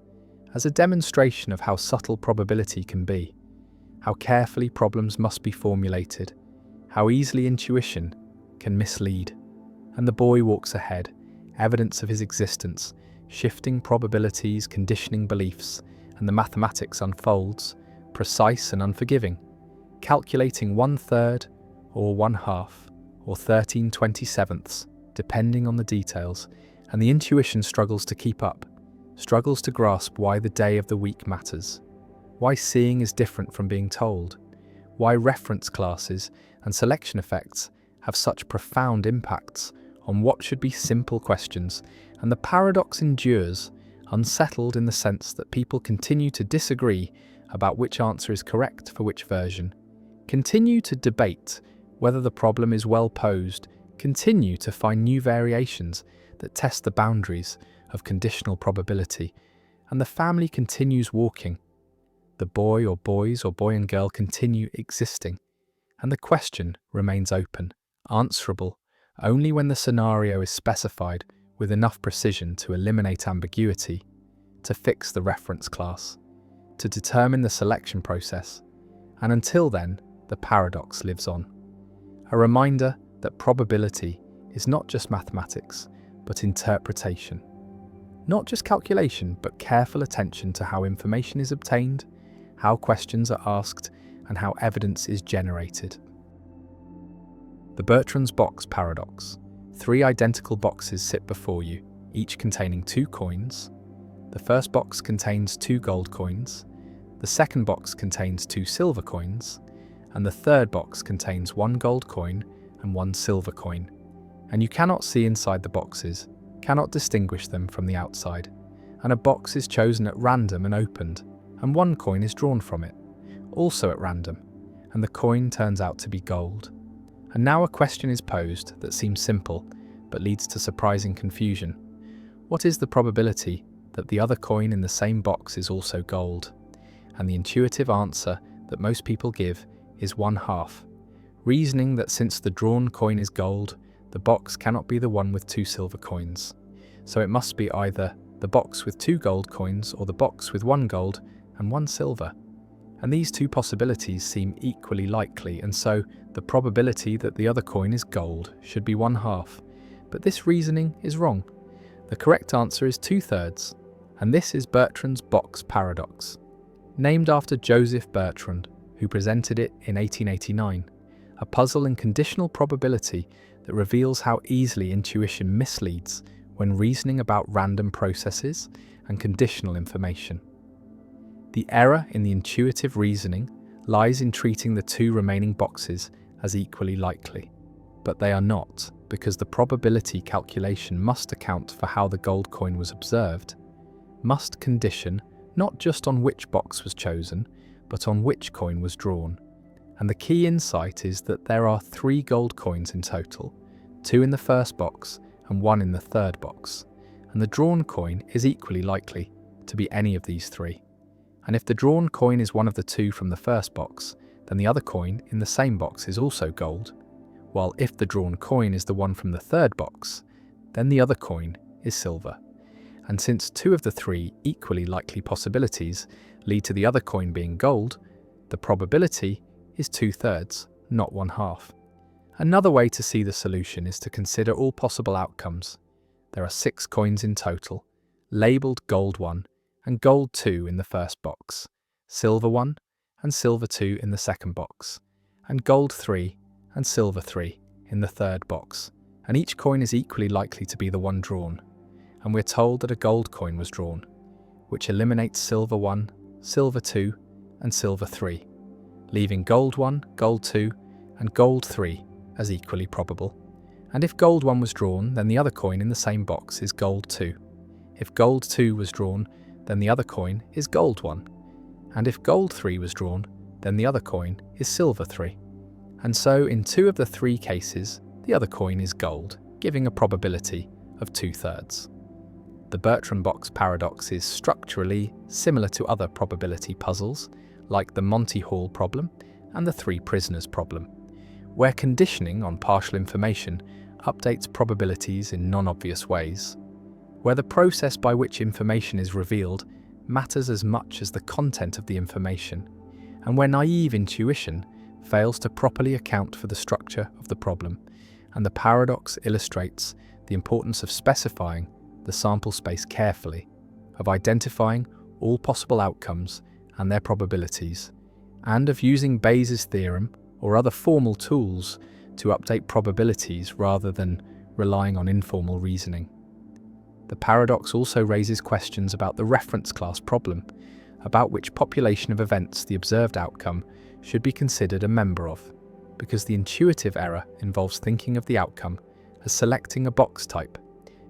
as a demonstration of how subtle probability can be, how carefully problems must be formulated, how easily intuition can mislead. And the boy walks ahead, evidence of his existence, shifting probabilities, conditioning beliefs, and the mathematics unfolds, precise and unforgiving, calculating 1/3 or 1/2 or 13/27, depending on the details, and the intuition struggles to keep up, struggles to grasp why the day of the week matters, why seeing is different from being told, why reference classes and selection effects have such profound impacts on what should be simple questions, and the paradox endures, unsettled in the sense that people continue to disagree about which answer is correct for which version, continue to debate whether the problem is well posed, continue to find new variations that test the boundaries of conditional probability, and the family continues walking. The boy or boys or boy and girl continue existing, and the question remains open, answerable only when the scenario is specified with enough precision to eliminate ambiguity, to fix the reference class, to determine the selection process, and until then, the paradox lives on. A reminder that probability is not just mathematics, but interpretation. Not just calculation, but careful attention to how information is obtained, how questions are asked, and how evidence is generated. The Bertrand's box paradox. 3 identical boxes sit before you, each containing 2 coins. The first box contains 2 gold coins, the second box contains 2 silver coins, and the third box contains 1 gold coin and 1 silver coin. And you cannot see inside the boxes, cannot distinguish them from the outside, and a box is chosen at random and opened, and 1 coin is drawn from it, also at random, and the coin turns out to be gold. And now a question is posed that seems simple, but leads to surprising confusion. What is the probability that the other coin in the same box is also gold? And the intuitive answer that most people give is 1/2, reasoning that since the drawn coin is gold, the box cannot be the one with 2 silver coins. So it must be either the box with 2 gold coins or the box with 1 gold and 1 silver. And these 2 possibilities seem equally likely, and so the probability that the other coin is gold should be 1/2. But this reasoning is wrong. The correct answer is 2/3, and this is Bertrand's box paradox, named after Joseph Bertrand, who presented it in 1889, a puzzle in conditional probability that reveals how easily intuition misleads when reasoning about random processes and conditional information. The error in the intuitive reasoning lies in treating the 2 remaining boxes as equally likely, but they are not, because the probability calculation must account for how the gold coin was observed, must condition not just on which box was chosen, but on which coin was drawn. And the key insight is that there are 3 gold coins in total, 2 in the first box and 1 in the third box, and the drawn coin is equally likely to be any of these 3. And if the drawn coin is one of the 2 from the first box, then the other coin in the same box is also gold, while if the drawn coin is the one from the third box, then the other coin is silver. And since 2 of the 3 equally likely possibilities lead to the other coin being gold, the probability is 2/3, not 1/2. Another way to see the solution is to consider all possible outcomes. There are 6 coins in total, labelled gold 1 and gold 2 in the first box, silver 1 and silver 2 in the second box, and gold 3 and silver 3 in the third box, and each coin is equally likely to be the one drawn, and we're told that a gold coin was drawn, which eliminates silver 1, silver 2 and silver 3, leaving gold 1, gold 2 and gold 3 as equally probable. And if gold 1 was drawn, then the other coin in the same box is gold 2. If gold 2 was drawn, then the other coin is gold 1. And if gold 3 was drawn, then the other coin is silver 3. And so in 2 of the 3 cases, the other coin is gold, giving a probability of 2/3. The Bertrand box paradox is structurally similar to other probability puzzles, like the Monty Hall problem and the 3 prisoners problem, where conditioning on partial information updates probabilities in non-obvious ways, where the process by which information is revealed matters as much as the content of the information, and where naive intuition fails to properly account for the structure of the problem, and the paradox illustrates the importance of specifying the sample space carefully, of identifying all possible outcomes and their probabilities, and of using Bayes' theorem or other formal tools to update probabilities rather than relying on informal reasoning. The paradox also raises questions about the reference class problem, about which population of events the observed outcome should be considered a member of, because the intuitive error involves thinking of the outcome as selecting a box type,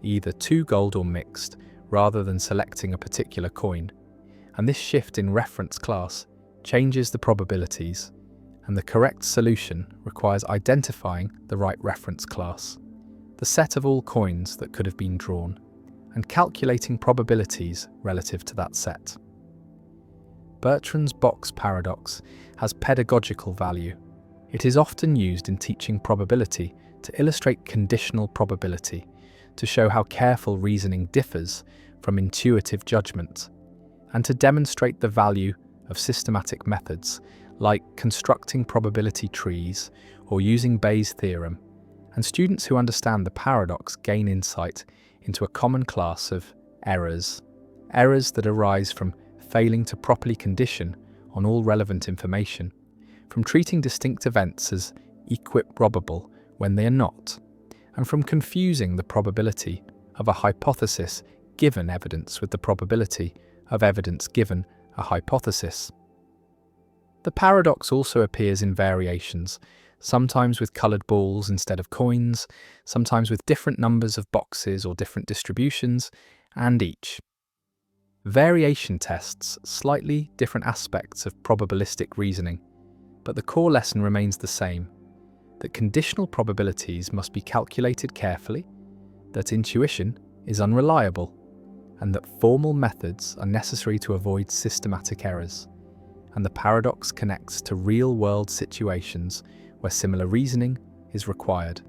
either 2 gold or mixed, rather than selecting a particular coin. And this shift in reference class changes the probabilities, and the correct solution requires identifying the right reference class, the set of all coins that could have been drawn, and calculating probabilities relative to that set. Bertrand's box paradox has pedagogical value. It is often used in teaching probability to illustrate conditional probability, to show how careful reasoning differs from intuitive judgment, and to demonstrate the value of systematic methods like constructing probability trees or using Bayes' theorem, and students who understand the paradox gain insight into a common class of errors that arise from failing to properly condition on all relevant information, from treating distinct events as equiprobable when they are not, and from confusing the probability of a hypothesis given evidence with the probability of evidence given a hypothesis. The paradox also appears in variations, sometimes with coloured balls instead of coins, sometimes with different numbers of boxes or different distributions, and each. Variation tests slightly different aspects of probabilistic reasoning, but the core lesson remains the same, that conditional probabilities must be calculated carefully, that intuition is unreliable, and that formal methods are necessary to avoid systematic errors. And the paradox connects to real-world situations where similar reasoning is required.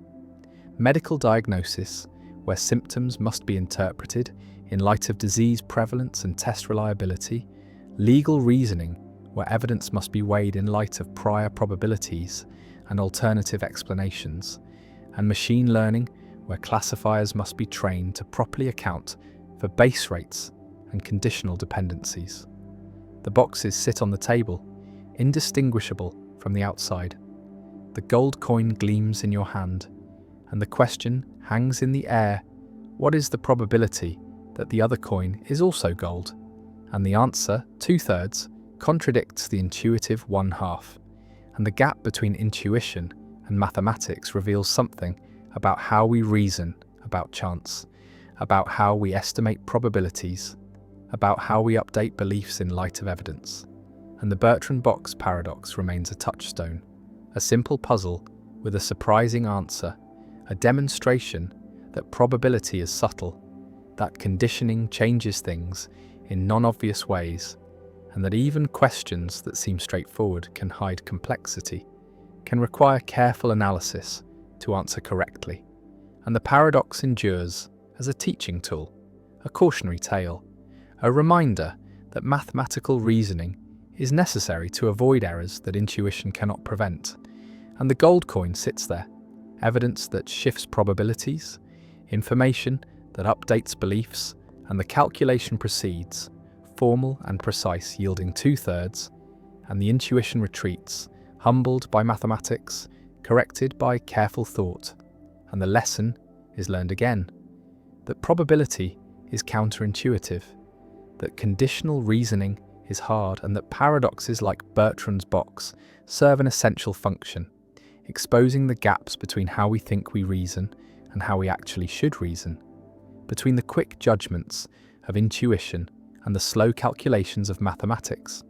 Medical diagnosis, where symptoms must be interpreted in light of disease prevalence and test reliability. Legal reasoning, where evidence must be weighed in light of prior probabilities and alternative explanations. And machine learning, where classifiers must be trained to properly account for base rates and conditional dependencies. The boxes sit on the table, indistinguishable from the outside. The gold coin gleams in your hand, and the question hangs in the air: what is the probability that the other coin is also gold? And the answer, 2/3, contradicts the intuitive 1/2. And the gap between intuition and mathematics reveals something about how we reason about chance, about how we estimate probabilities, about how we update beliefs in light of evidence. And the Bertrand box paradox remains a touchstone, a simple puzzle with a surprising answer, a demonstration that probability is subtle, that conditioning changes things in non-obvious ways, and that even questions that seem straightforward can hide complexity, can require careful analysis to answer correctly. And the paradox endures as a teaching tool, a cautionary tale, a reminder that mathematical reasoning is necessary to avoid errors that intuition cannot prevent, and the gold coin sits there, evidence that shifts probabilities, information that updates beliefs, and the calculation proceeds, formal and precise, yielding 2/3, and the intuition retreats, humbled by mathematics, corrected by careful thought, and the lesson is learned again, that probability is counterintuitive, that conditional reasoning is hard, and that paradoxes like Bertrand's box serve an essential function, exposing the gaps between how we think we reason and how we actually should reason, between the quick judgments of intuition and the slow calculations of mathematics.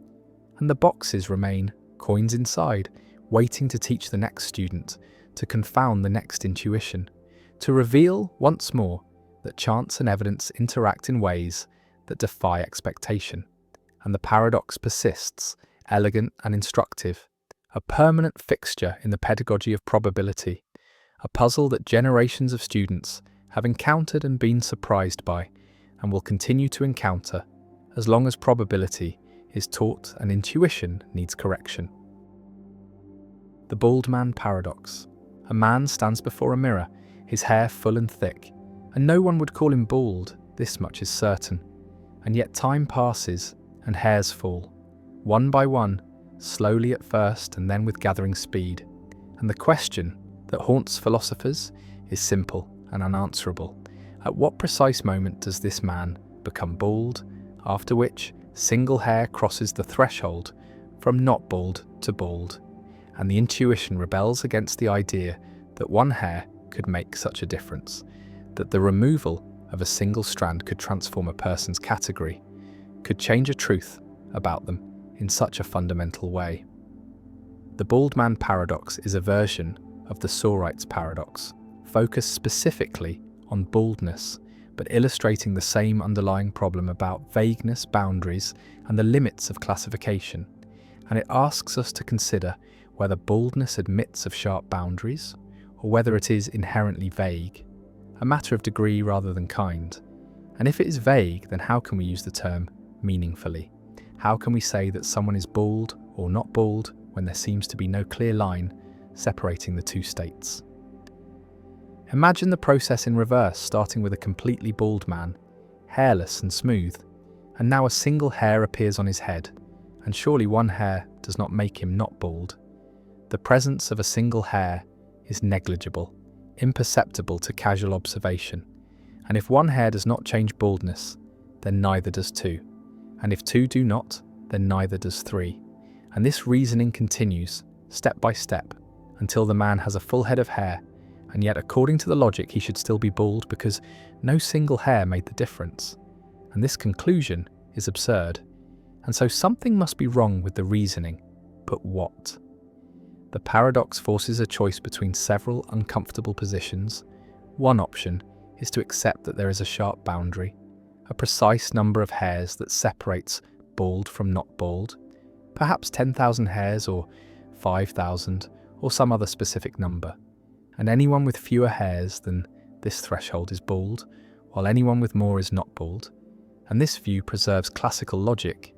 And the boxes remain coins inside, waiting to teach the next student, to confound the next intuition, to reveal once more that chance and evidence interact in ways that defy expectation. And the paradox persists, elegant and instructive, a permanent fixture in the pedagogy of probability, a puzzle that generations of students have encountered and been surprised by, and will continue to encounter as long as probability is taught and intuition needs correction. The bald man paradox. A man stands before a mirror, his hair full and thick, and no one would call him bald, this much is certain. And yet time passes and hairs fall, one by one, slowly at first and then with gathering speed. And the question that haunts philosophers is simple and unanswerable. At what precise moment does this man become bald, after which single hair crosses the threshold from not bald to bald, and the intuition rebels against the idea that one hair could make such a difference, that the removal of a single strand could transform a person's category, could change a truth about them in such a fundamental way. The bald man paradox is a version of the Sorites paradox, focused specifically on baldness, but illustrating the same underlying problem about vagueness, boundaries, and the limits of classification. And it asks us to consider whether baldness admits of sharp boundaries, or whether it is inherently vague, a matter of degree rather than kind. And if it is vague, then how can we use the term meaningfully? How can we say that someone is bald or not bald when there seems to be no clear line separating the two states? Imagine the process in reverse, starting with a completely bald man, hairless and smooth, and now a single hair appears on his head, and surely one hair does not make him not bald. The presence of a single hair is negligible, imperceptible to casual observation, and if one hair does not change baldness, then neither does two, and if two do not, then neither does three, and this reasoning continues, step by step, until the man has a full head of hair, and yet according to the logic he should still be bald because no single hair made the difference, and this conclusion is absurd, and so something must be wrong with the reasoning, but what? The paradox forces a choice between several uncomfortable positions. One option is to accept that there is a sharp boundary, a precise number of hairs that separates bald from not bald, perhaps 10,000 hairs or 5,000 or some other specific number, and anyone with fewer hairs than this threshold is bald, while anyone with more is not bald. And this view preserves classical logic,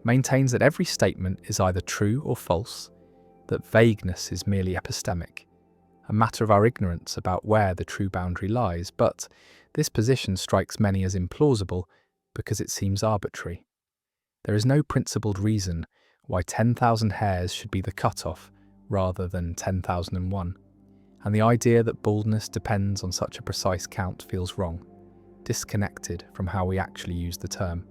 maintains that every statement is either true or false, that vagueness is merely epistemic, a matter of our ignorance about where the true boundary lies, but this position strikes many as implausible because it seems arbitrary. There is no principled reason why 10,000 hairs should be the cutoff rather than 10,001, and the idea that baldness depends on such a precise count feels wrong, disconnected from how we actually use the term.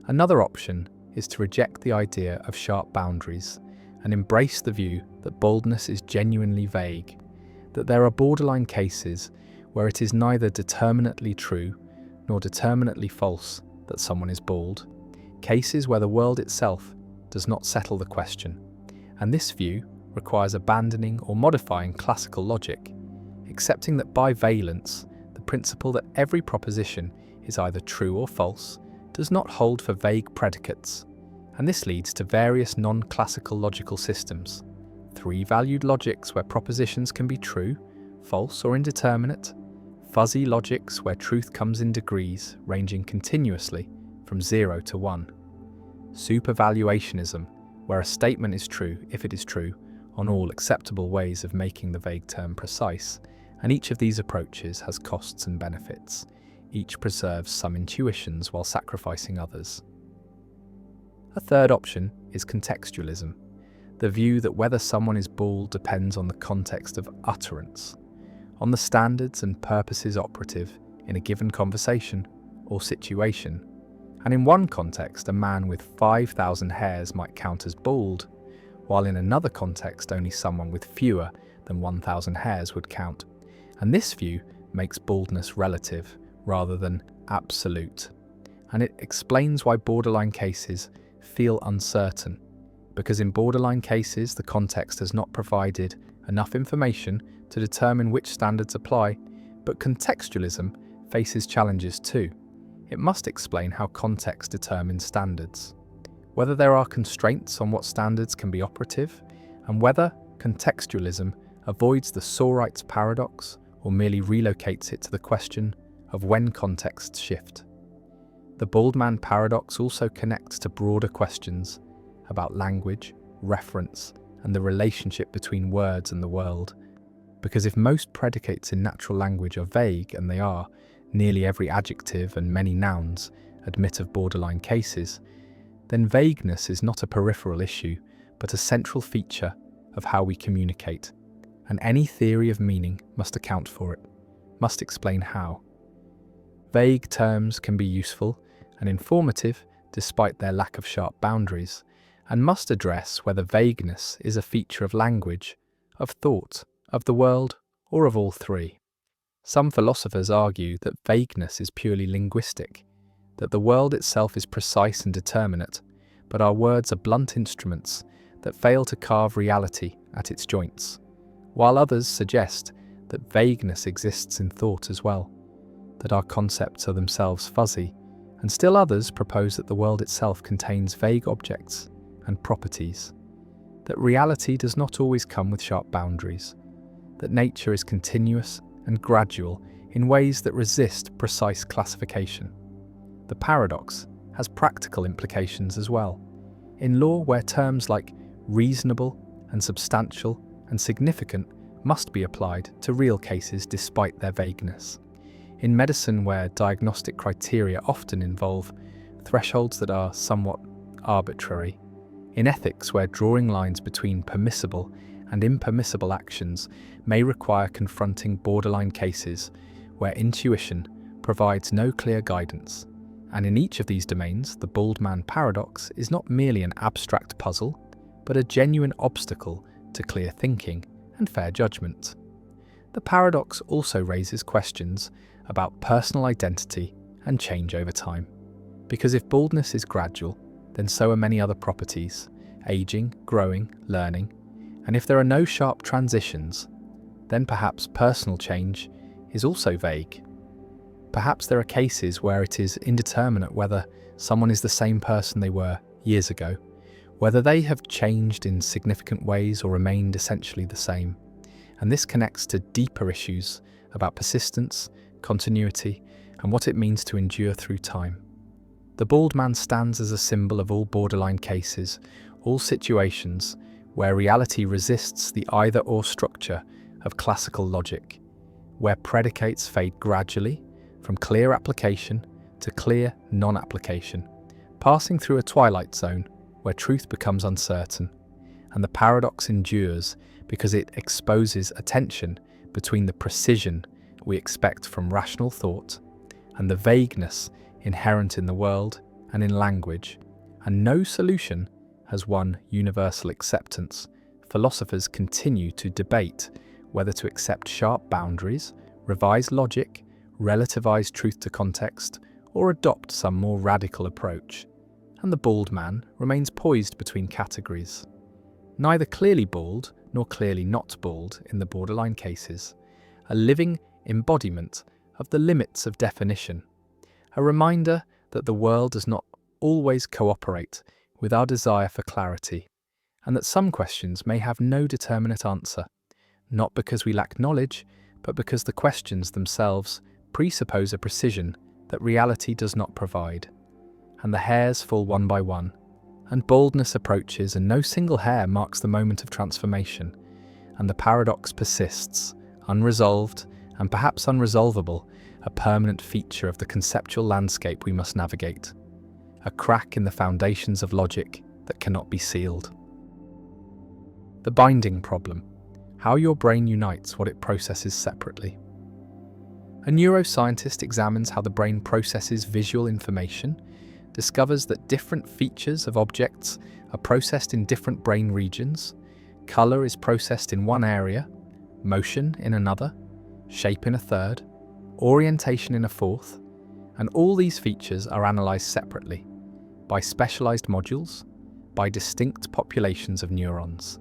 Another option is to reject the idea of sharp boundaries and embrace the view that baldness is genuinely vague, that there are borderline cases where it is neither determinately true nor determinately false that someone is bald, cases where the world itself does not settle the question, and this view requires abandoning or modifying classical logic, accepting that by valence, the principle that every proposition is either true or false does not hold for vague predicates, and this leads to various non-classical logical systems, three-valued logics where propositions can be true, false or indeterminate, fuzzy logics where truth comes in degrees ranging continuously from 0 to 1. supervaluationism, where a statement is true if it is true on all acceptable ways of making the vague term precise, and each of these approaches has costs and benefits. Each preserves some intuitions while sacrificing others. A third option is contextualism, the view that whether someone is bald depends on the context of utterance, on the standards and purposes operative in a given conversation or situation. And in one context, a man with 5,000 hairs might count as bald, while in another context only someone with fewer than 1,000 hairs would count. And this view makes baldness relative rather than absolute. And it explains why borderline cases feel uncertain, because in borderline cases the context has not provided enough information to determine which standards apply, but contextualism faces challenges too. It must explain how context determines standards, whether there are constraints on what standards can be operative, and whether contextualism avoids the Sorites paradox or merely relocates it to the question of when contexts shift. The bald man paradox also connects to broader questions about language, reference, and the relationship between words and the world, because if most predicates in natural language are vague, and they are, nearly every adjective and many nouns admit of borderline cases, then vagueness is not a peripheral issue, but a central feature of how we communicate, and any theory of meaning must account for it, must explain how. Vague terms can be useful and informative despite their lack of sharp boundaries, and must address whether vagueness is a feature of language, of thought, of the world, or of all three. Some philosophers argue that vagueness is purely linguistic, that the world itself is precise and determinate, but our words are blunt instruments that fail to carve reality at its joints, while others suggest that vagueness exists in thought as well, that our concepts are themselves fuzzy, and still others propose that the world itself contains vague objects and properties, that reality does not always come with sharp boundaries, that nature is continuous and gradual in ways that resist precise classification. The paradox has practical implications as well. In law, where terms like reasonable and substantial and significant must be applied to real cases despite their vagueness. In medicine, where diagnostic criteria often involve thresholds that are somewhat arbitrary. In ethics, where drawing lines between permissible and impermissible actions may require confronting borderline cases where intuition provides no clear guidance. And in each of these domains, the bald man paradox is not merely an abstract puzzle, but a genuine obstacle to clear thinking and fair judgment. The paradox also raises questions about personal identity and change over time. Because if baldness is gradual, then so are many other properties, aging, growing, learning. And if there are no sharp transitions, then perhaps personal change is also vague. Perhaps there are cases where it is indeterminate whether someone is the same person they were years ago, whether they have changed in significant ways or remained essentially the same. And this connects to deeper issues about persistence, continuity, and what it means to endure through time. The bald man stands as a symbol of all borderline cases, all situations where reality resists the either-or structure of classical logic, where predicates fade gradually from clear application to clear non-application, passing through a twilight zone where truth becomes uncertain. And the paradox endures because it exposes a tension between the precision we expect from rational thought and the vagueness inherent in the world and in language, and no solution has won universal acceptance. Philosophers continue to debate whether to accept sharp boundaries, revise logic, relativize truth to context, or adopt some more radical approach. And the bald man remains poised between categories. Neither clearly bald nor clearly not bald in the borderline cases, a living embodiment of the limits of definition, a reminder that the world does not always cooperate with our desire for clarity, and that some questions may have no determinate answer, not because we lack knowledge, but because the questions themselves presuppose a precision that reality does not provide. And the hairs fall one by one, and baldness approaches, and no single hair marks the moment of transformation, and the paradox persists, unresolved and perhaps unresolvable, a permanent feature of the conceptual landscape we must navigate, a crack in the foundations of logic that cannot be sealed. The binding problem: how your brain unites what it processes separately. A neuroscientist examines how the brain processes visual information, discovers that different features of objects are processed in different brain regions. Color is processed in one area, motion in another, shape in a third, orientation in a fourth, and all these features are analyzed separately, by specialized modules, by distinct populations of neurons.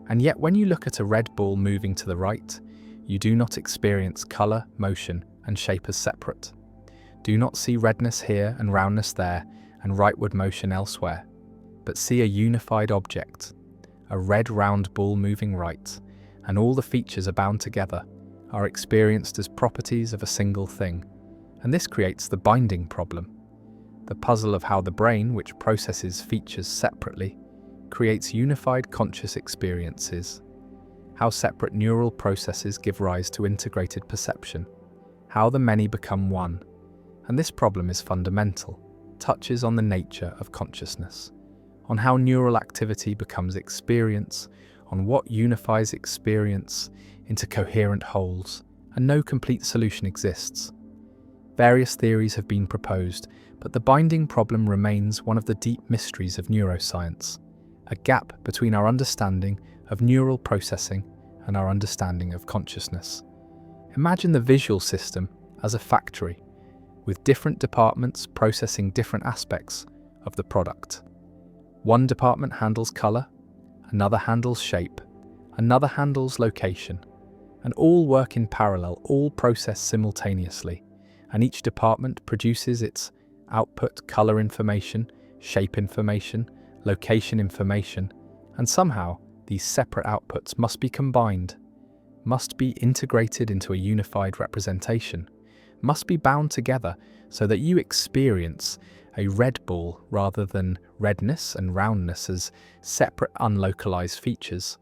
And yet when you look at a red ball moving to the right, you do not experience color, motion, and shape as separate. Do not see redness here and roundness there and rightward motion elsewhere, but see a unified object, a red round ball moving right, and all the features are bound together, are experienced as properties of a single thing. And this creates the binding problem, the puzzle of how the brain, which processes features separately, creates unified conscious experiences. How separate neural processes give rise to integrated perception, how the many become one. And this problem is fundamental, touches on the nature of consciousness, on how neural activity becomes experience, on what unifies experience into coherent wholes, and no complete solution exists. Various theories have been proposed, but the binding problem remains one of the deep mysteries of neuroscience, a gap between our understanding of neural processing and our understanding of consciousness. Imagine the visual system as a factory, with different departments processing different aspects of the product. One department handles color, another handles shape, another handles location, and all work in parallel, all process simultaneously, and each department produces its output: color information, shape information, location information, and somehow these separate outputs must be combined, must be integrated into a unified representation, must be bound together so that you experience a red ball rather than redness and roundness as separate unlocalized features.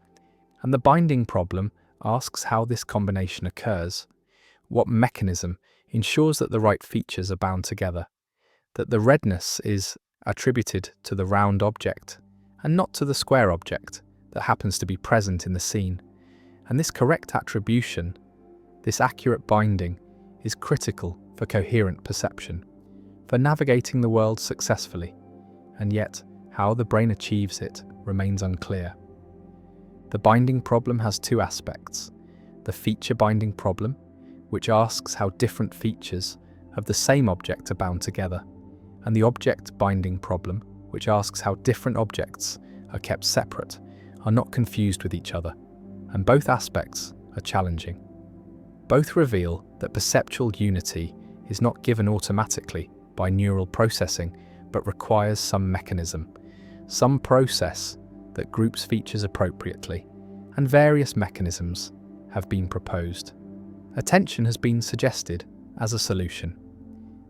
And the binding problem asks how this combination occurs. What mechanism ensures that the right features are bound together, that the redness is attributed to the round object and not to the square object that happens to be present in the scene. And this correct attribution, this accurate binding, is critical for coherent perception, for navigating the world successfully, and yet how the brain achieves it remains unclear. The binding problem has two aspects: the feature binding problem, which asks how different features of the same object are bound together, and the object binding problem, which asks how different objects are kept separate, are not confused with each other, and both aspects are challenging. Both reveal that perceptual unity is not given automatically by neural processing, but requires some mechanism, some process that groups features appropriately, and various mechanisms have been proposed. Attention has been suggested as a solution.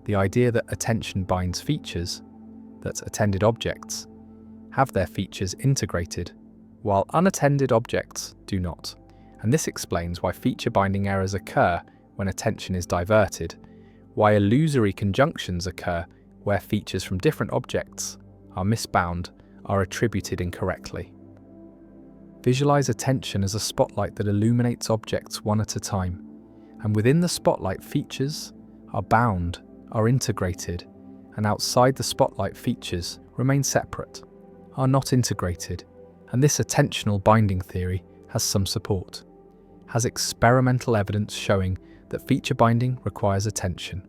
The idea that attention binds features, that attended objects have their features integrated, while unattended objects do not. And this explains why feature binding errors occur when attention is diverted, why illusory conjunctions occur where features from different objects are misbound, are attributed incorrectly. Visualize attention as a spotlight that illuminates objects one at a time, and within the spotlight features are bound, are integrated, and outside the spotlight features remain separate, are not integrated. And this attentional binding theory has some support, has experimental evidence showing that feature binding requires attention,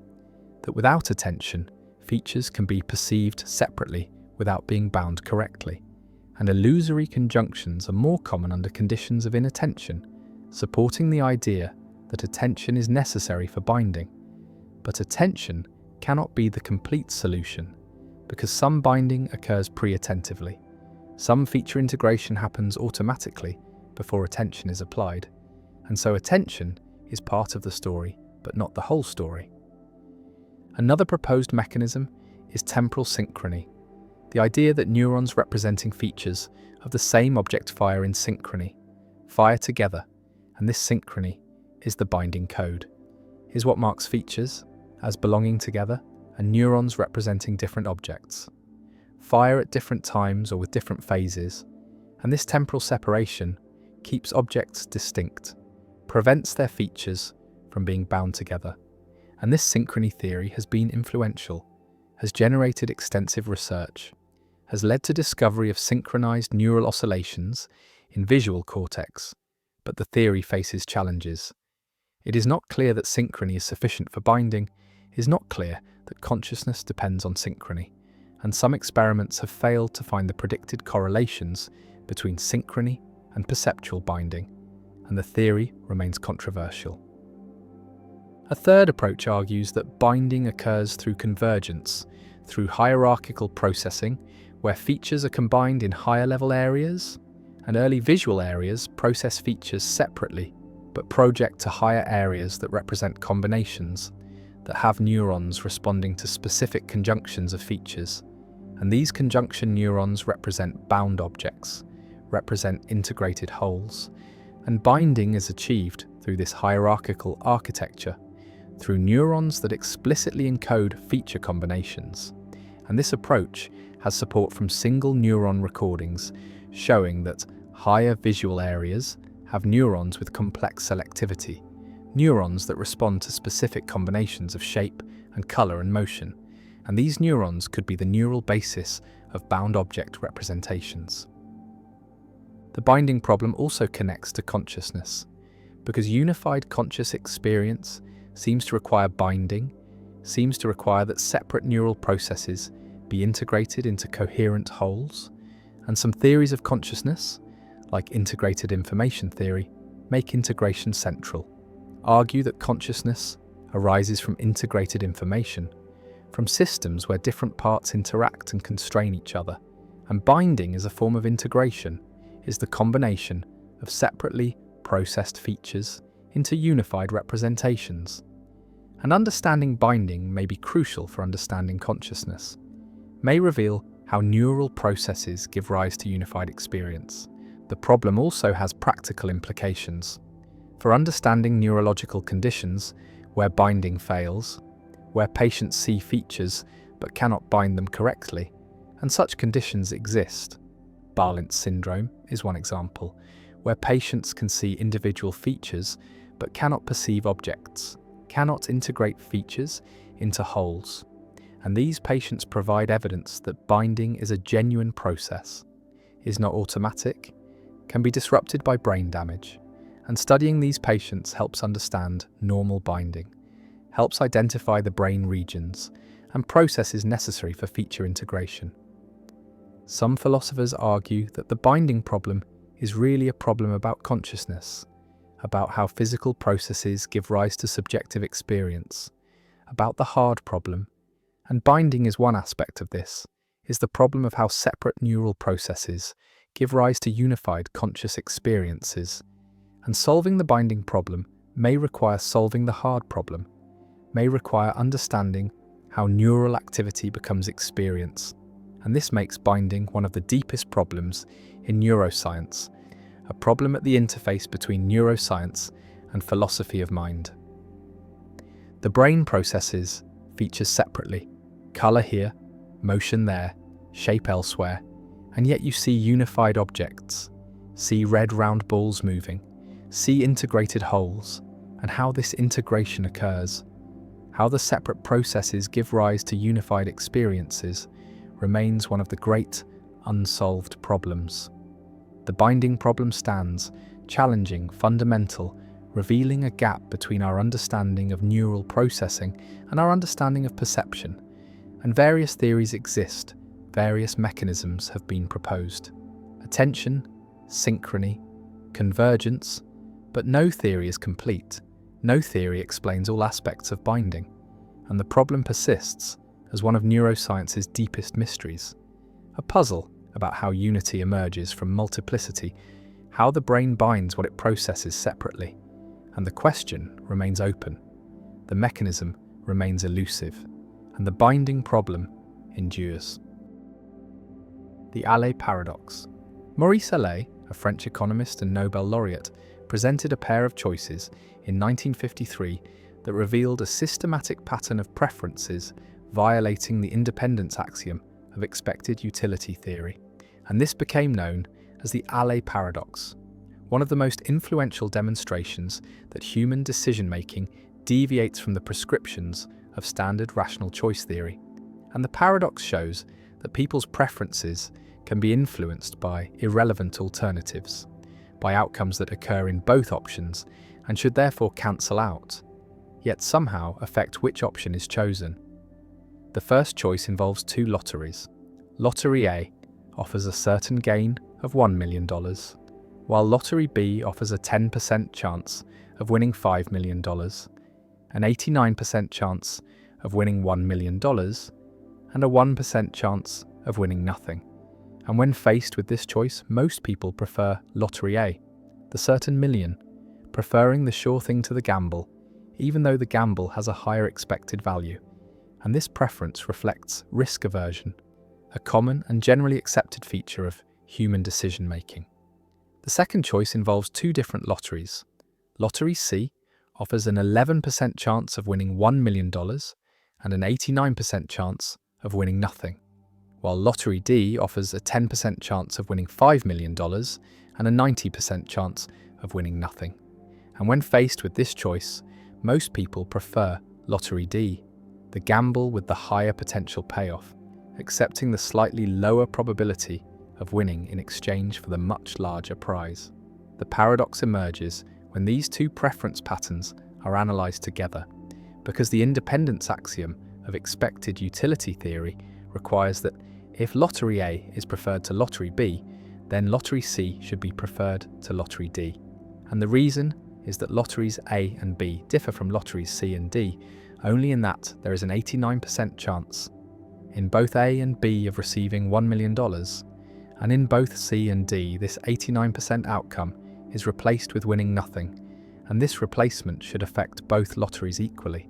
that without attention, features can be perceived separately without being bound correctly, and illusory conjunctions are more common under conditions of inattention, supporting the idea that attention is necessary for binding. But attention cannot be the complete solution, because some binding occurs pre-attentively. Some feature integration happens automatically before attention is applied, and so attention is part of the story, but not the whole story. Another proposed mechanism is temporal synchrony, the idea that neurons representing features of the same object fire in synchrony, fire together, and this synchrony is the binding code, is what marks features as belonging together and neurons representing different objects. Fire at different times or with different phases, and this temporal separation keeps objects distinct, prevents their features from being bound together. And this synchrony theory has been influential, has generated extensive research, has led to discovery of synchronized neural oscillations in visual cortex, but the theory faces challenges. It is not clear that synchrony is sufficient for binding, it is not clear that consciousness depends on synchrony, and some experiments have failed to find the predicted correlations between synchrony and perceptual binding, and the theory remains controversial. A third approach argues that binding occurs through convergence, through hierarchical processing, where features are combined in higher-level areas, and early visual areas process features separately, but project to higher areas that represent combinations, that have neurons responding to specific conjunctions of features. And these conjunction neurons represent bound objects, represent integrated wholes, and binding is achieved through this hierarchical architecture, through neurons that explicitly encode feature combinations. And this approach has support from single neuron recordings showing that higher visual areas have neurons with complex selectivity, neurons that respond to specific combinations of shape and color and motion, and these neurons could be the neural basis of bound object representations. The binding problem also connects to consciousness, because unified conscious experience seems to require binding, seems to require that separate neural processes be integrated into coherent wholes, and some theories of consciousness, like integrated information theory, make integration central, argue that consciousness arises from integrated information, from systems where different parts interact and constrain each other, and binding as a form of integration is the combination of separately processed features into unified representations. And understanding binding may be crucial for understanding consciousness, may reveal how neural processes give rise to unified experience. The problem also has practical implications. For understanding neurological conditions where binding fails, where patients see features but cannot bind them correctly, and such conditions exist. Barlin's syndrome is one example, where patients can see individual features but cannot perceive objects, cannot integrate features into wholes. And these patients provide evidence that binding is a genuine process, is not automatic, can be disrupted by brain damage. And studying these patients helps understand normal binding, helps identify the brain regions and processes necessary for feature integration. Some philosophers argue that the binding problem is really a problem about consciousness, about how physical processes give rise to subjective experience, about the hard problem, and binding is one aspect of this, is the problem of how separate neural processes give rise to unified conscious experiences. And solving the binding problem may require solving the hard problem, may require understanding how neural activity becomes experience. And this makes binding one of the deepest problems in neuroscience, a problem at the interface between neuroscience and philosophy of mind. The brain processes features separately, color here, motion there, shape elsewhere, and yet you see unified objects, see red round balls moving, see integrated wholes, and how this integration occurs, how the separate processes give rise to unified experiences, remains one of the great unsolved problems. The binding problem stands, challenging, fundamental, revealing a gap between our understanding of neural processing and our understanding of perception. And various theories exist, various mechanisms have been proposed. Attention, synchrony, convergence, but no theory is complete. No theory explains all aspects of binding, and the problem persists as one of neuroscience's deepest mysteries. A puzzle about how unity emerges from multiplicity, how the brain binds what it processes separately, and the question remains open. The mechanism remains elusive, and the binding problem endures. the Allais paradox. Maurice Allais, a French economist and Nobel laureate, presented a pair of choices in 1953 that revealed a systematic pattern of preferences violating the independence axiom of expected utility theory, and this became known as the Allais paradox, one of the most influential demonstrations that human decision-making deviates from the prescriptions of standard rational choice theory. And the paradox shows that people's preferences can be influenced by irrelevant alternatives, by outcomes that occur in both options and should therefore cancel out, yet somehow affect which option is chosen. The first choice involves two lotteries. Lottery A offers a certain gain of $1 million, while Lottery B offers a 10% chance of winning $5 million, an 89% chance of winning $1 million, and a 1% chance of winning nothing. And when faced with this choice, most people prefer Lottery A, the certain million, preferring the sure thing to the gamble, even though the gamble has a higher expected value. And this preference reflects risk aversion, a common and generally accepted feature of human decision-making. The second choice involves two different lotteries. Lottery C offers an 11% chance of winning $1 million and an 89% chance of winning nothing, while Lottery D offers a 10% chance of winning $5 million and a 90% chance of winning nothing. And when faced with this choice, most people prefer Lottery D, the gamble with the higher potential payoff, accepting the slightly lower probability of winning in exchange for the much larger prize. The paradox emerges when these two preference patterns are analysed together, because the independence axiom of expected utility theory requires that if Lottery A is preferred to Lottery B, then Lottery C should be preferred to Lottery D. And the reason is that Lotteries A and B differ from Lotteries C and D only in that there is an 89% chance in both A and B of receiving $1 million, and in both C and D this 89% outcome is replaced with winning nothing, and this replacement should affect both lotteries equally,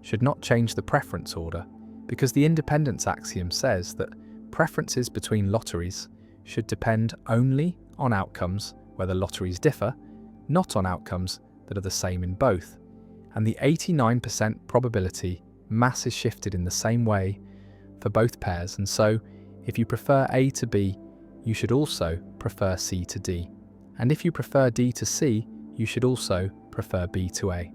should not change the preference order, because the independence axiom says that preferences between lotteries should depend only on outcomes where the lotteries differ, not on outcomes that are the same in both. And the 89% probability mass is shifted in the same way for both pairs, and so if you prefer A to B, you should also prefer C to D. And if you prefer D to C, you should also prefer B to A.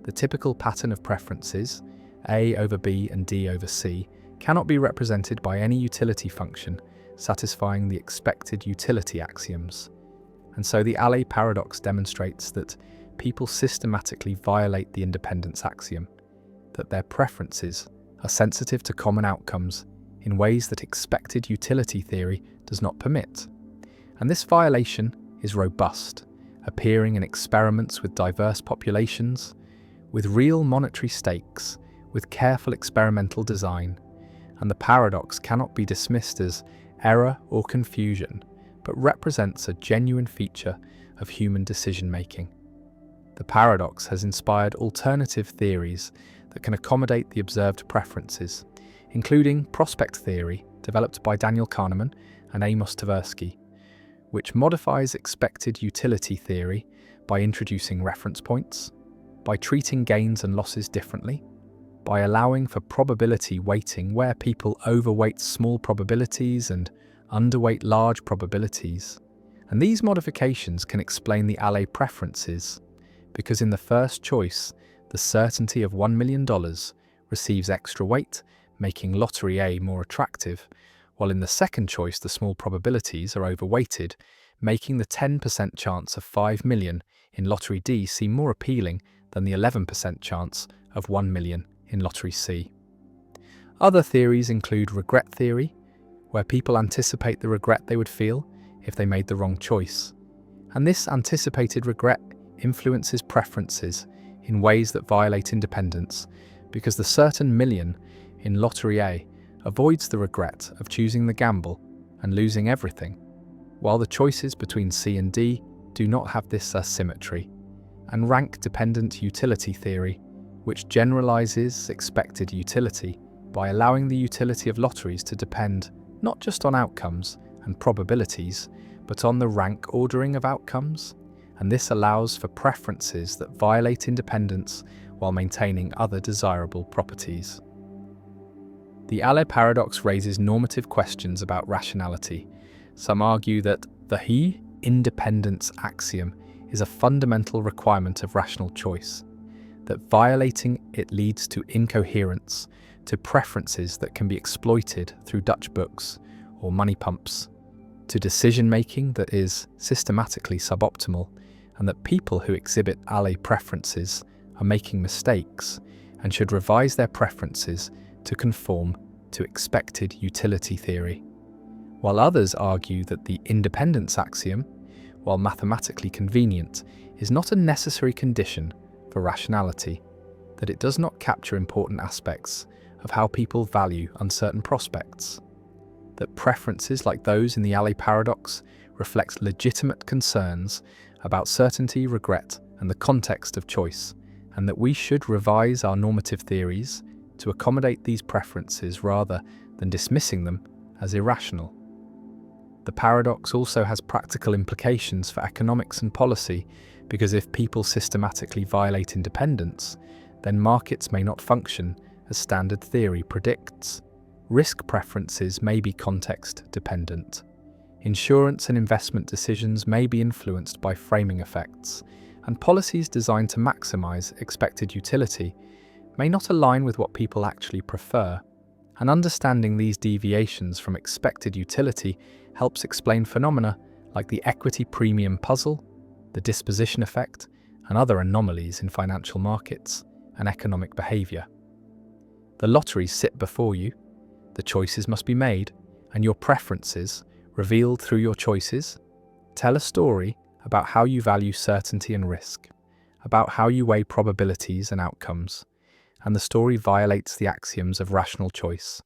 The typical pattern of preferences, A over B and D over C, cannot be represented by any utility function satisfying the expected utility axioms. And so the Allais paradox demonstrates that people systematically violate the independence axiom, that their preferences are sensitive to common outcomes in ways that expected utility theory does not permit. And this violation is robust, appearing in experiments with diverse populations, with real monetary stakes, with careful experimental design, and the paradox cannot be dismissed as error or confusion, but represents a genuine feature of human decision-making. The paradox has inspired alternative theories that can accommodate the observed preferences, including prospect theory, developed by Daniel Kahneman and Amos Tversky, which modifies expected utility theory by introducing reference points, by treating gains and losses differently, by allowing for probability weighting where people overweight small probabilities and underweight large probabilities. And these modifications can explain the Allais preferences, because in the first choice, the certainty of $1 million receives extra weight, making Lottery A more attractive, while in the second choice the small probabilities are overweighted, making the 10% chance of $5 million in Lottery D seem more appealing than the 11% chance of $1 million in Lottery C. Other theories include regret theory, where people anticipate the regret they would feel if they made the wrong choice. And this anticipated regret influences preferences in ways that violate independence, because the certain million in Lottery A avoids the regret of choosing the gamble and losing everything, while the choices between C and D do not have this asymmetry. And rank-dependent utility theory, which generalizes expected utility by allowing the utility of lotteries to depend not just on outcomes and probabilities, but on the rank ordering of outcomes, and this allows for preferences that violate independence while maintaining other desirable properties. The Allais paradox raises normative questions about rationality. Some argue that the independence axiom is a fundamental requirement of rational choice, that violating it leads to incoherence, to preferences that can be exploited through Dutch books or money pumps, to decision-making that is systematically suboptimal, and that people who exhibit Allais preferences are making mistakes and should revise their preferences to conform to expected utility theory. While others argue that the independence axiom, while mathematically convenient, is not a necessary condition for rationality, that it does not capture important aspects of how people value uncertain prospects, that preferences like those in the Allais paradox reflect legitimate concerns about certainty, regret, and the context of choice, and that we should revise our normative theories to accommodate these preferences rather than dismissing them as irrational. The paradox also has practical implications for economics and policy, because if people systematically violate independence, then markets may not function as standard theory predicts. Risk preferences may be context-dependent. Insurance and investment decisions may be influenced by framing effects, and policies designed to maximize expected utility may not align with what people actually prefer. And understanding these deviations from expected utility helps explain phenomena like the equity premium puzzle, the disposition effect, and other anomalies in financial markets and economic behavior. The lotteries sit before you, the choices must be made, and your preferences, revealed through your choices, tell a story about how you value certainty and risk, about how you weigh probabilities and outcomes, and the story violates the axioms of rational choice,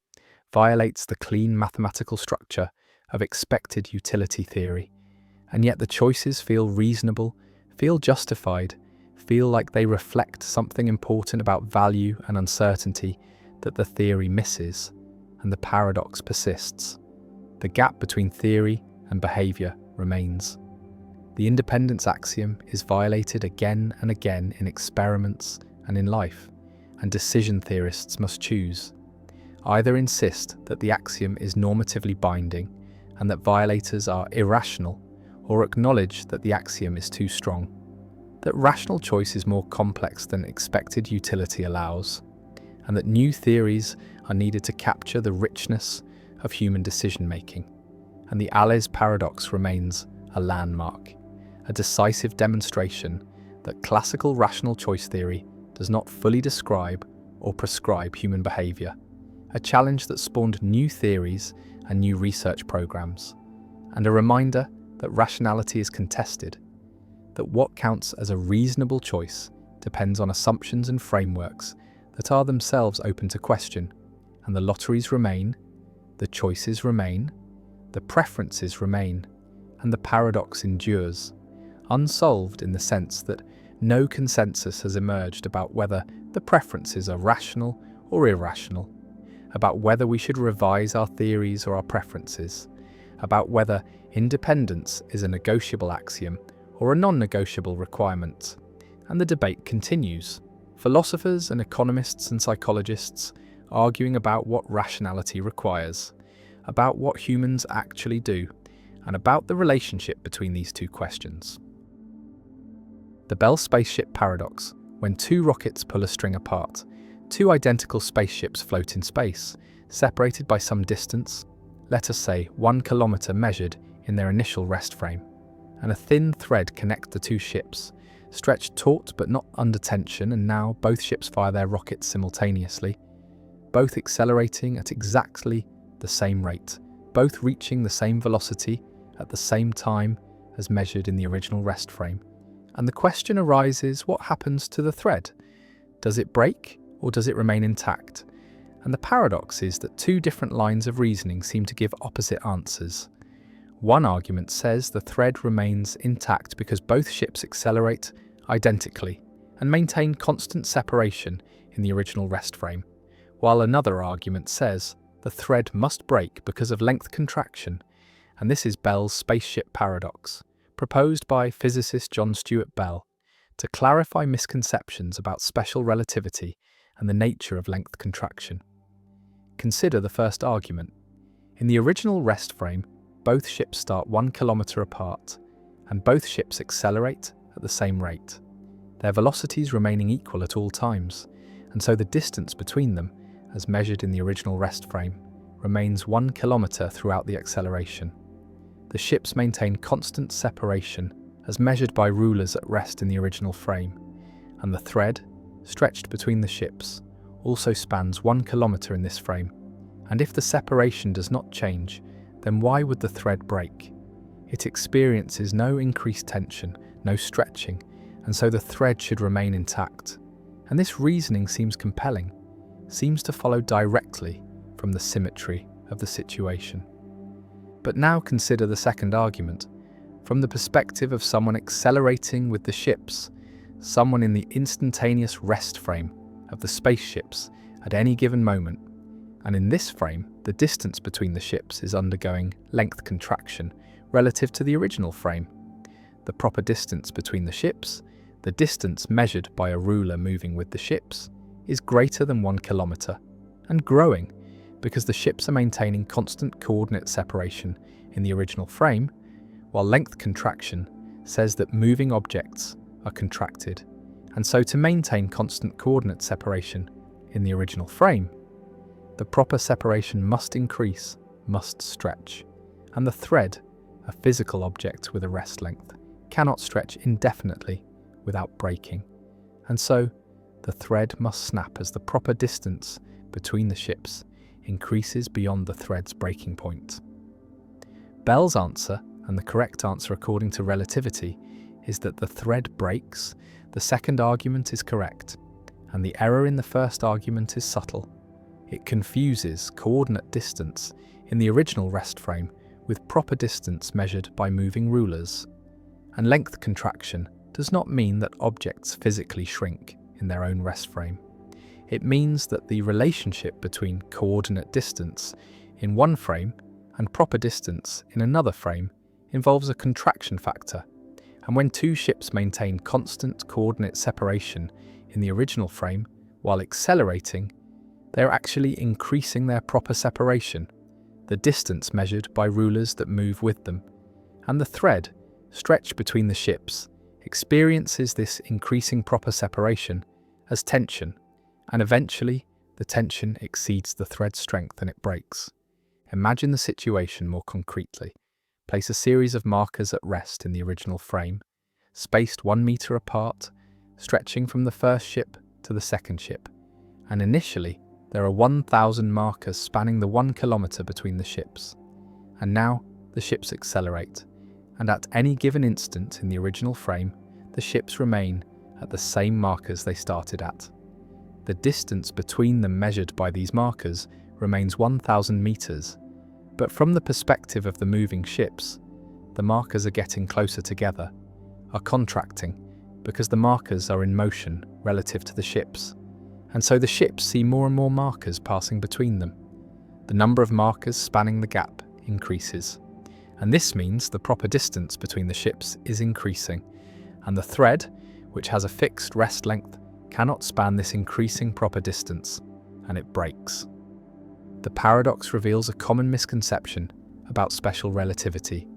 violates the clean mathematical structure of expected utility theory, and yet the choices feel reasonable, feel justified, feel like they reflect something important about value and uncertainty that the theory misses, and the paradox persists. The gap between theory and behavior remains. The independence axiom is violated again and again in experiments and in life, and decision theorists must choose. Either insist that the axiom is normatively binding and that violators are irrational, or acknowledge that the axiom is too strong, that rational choice is more complex than expected utility allows, and that new theories are needed to capture the richness of human decision-making. And the Allais paradox remains a landmark, a decisive demonstration that classical rational choice theory does not fully describe or prescribe human behavior, a challenge that spawned new theories and new research programs, and a reminder that rationality is contested, that what counts as a reasonable choice depends on assumptions and frameworks that are themselves open to question, and the lotteries remain, the choices remain, the preferences remain, and the paradox endures, unsolved in the sense that no consensus has emerged about whether the preferences are rational or irrational, about whether we should revise our theories or our preferences, about whether independence is a negotiable axiom or a non-negotiable requirement. And the debate continues. Philosophers and economists and psychologists arguing about what rationality requires, about what humans actually do, and about the relationship between these two questions. The Bell spaceship paradox: when two rockets pull a string apart, two identical spaceships float in space, separated by some distance, let us say 1 kilometer measured in their initial rest frame, and a thin thread connects the two ships, stretched taut but not under tension, and now both ships fire their rockets simultaneously, both accelerating at exactly the same rate, both reaching the same velocity at the same time as measured in the original rest frame. And the question arises, what happens to the thread? Does it break or does it remain intact? And the paradox is that two different lines of reasoning seem to give opposite answers. One argument says the thread remains intact because both ships accelerate identically and maintain constant separation in the original rest frame, while another argument says the thread must break because of length contraction, and this is Bell's spaceship paradox, proposed by physicist John Stuart Bell to clarify misconceptions about special relativity and the nature of length contraction. Consider the first argument. In the original rest frame, both ships start 1 kilometer apart, and both ships accelerate at the same rate, their velocities remaining equal at all times, and so the distance between them, as measured in the original rest frame, remains 1 kilometer throughout the acceleration. The ships maintain constant separation as measured by rulers at rest in the original frame, and the thread, stretched between the ships, also spans 1 kilometer in this frame. And if the separation does not change, then why would the thread break? It experiences no increased tension, no stretching, and so the thread should remain intact. And this reasoning seems compelling, seems to follow directly from the symmetry of the situation. But now consider the second argument, from the perspective of someone accelerating with the ships, someone in the instantaneous rest frame of the spaceships at any given moment. And in this frame, the distance between the ships is undergoing length contraction relative to the original frame. The proper distance between the ships, the distance measured by a ruler moving with the ships, is greater than 1 kilometer and growing because the ships are maintaining constant coordinate separation in the original frame, while length contraction says that moving objects are contracted, and so to maintain constant coordinate separation in the original frame, the proper separation must increase, must stretch, and the thread, a physical object with a rest length, cannot stretch indefinitely without breaking, and so the thread must snap as the proper distance between the ships increases beyond the thread's breaking point. Bell's answer, and the correct answer according to relativity, is that the thread breaks. The second argument is correct, and the error in the first argument is subtle. It confuses coordinate distance in the original rest frame with proper distance measured by moving rulers. And length contraction does not mean that objects physically shrink in their own rest frame. It means that the relationship between coordinate distance in one frame and proper distance in another frame involves a contraction factor, and when two ships maintain constant coordinate separation in the original frame while accelerating, they are actually increasing their proper separation, the distance measured by rulers that move with them, and the thread, stretched between the ships, experiences this increasing proper separation as tension, and eventually the tension exceeds the thread strength and it breaks. Imagine the situation more concretely. Place a series of markers at rest in the original frame, spaced 1 meter apart, stretching from the first ship to the second ship, and initially there are 1,000 markers spanning the 1 kilometer between the ships. And now the ships accelerate, and at any given instant in the original frame, the ships remain at the same markers they started at. The distance between them measured by these markers remains 1,000 meters, but from the perspective of the moving ships, the markers are getting closer together, are contracting, because the markers are in motion relative to the ships. And so the ships see more and more markers passing between them. The number of markers spanning the gap increases, and this means the proper distance between the ships is increasing, and the thread, which has a fixed rest length, cannot span this increasing proper distance, and it breaks. The paradox reveals a common misconception about special relativity,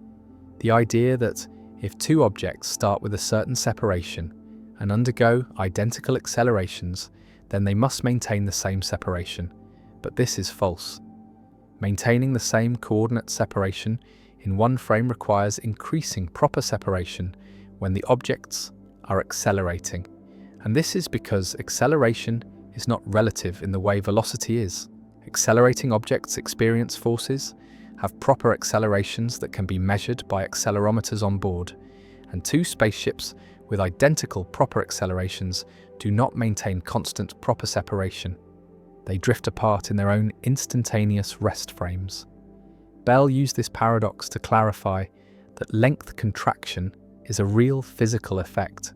the idea that if two objects start with a certain separation and undergo identical accelerations, then they must maintain the same separation, but this is false. Maintaining the same coordinate separation in one frame requires increasing proper separation when the objects are accelerating, and this is because acceleration is not relative in the way velocity is. Accelerating objects experience forces, have proper accelerations that can be measured by accelerometers on board, and two spaceships with identical proper accelerations do not maintain constant proper separation. They drift apart in their own instantaneous rest frames. Bell used this paradox to clarify that length contraction is a real physical effect,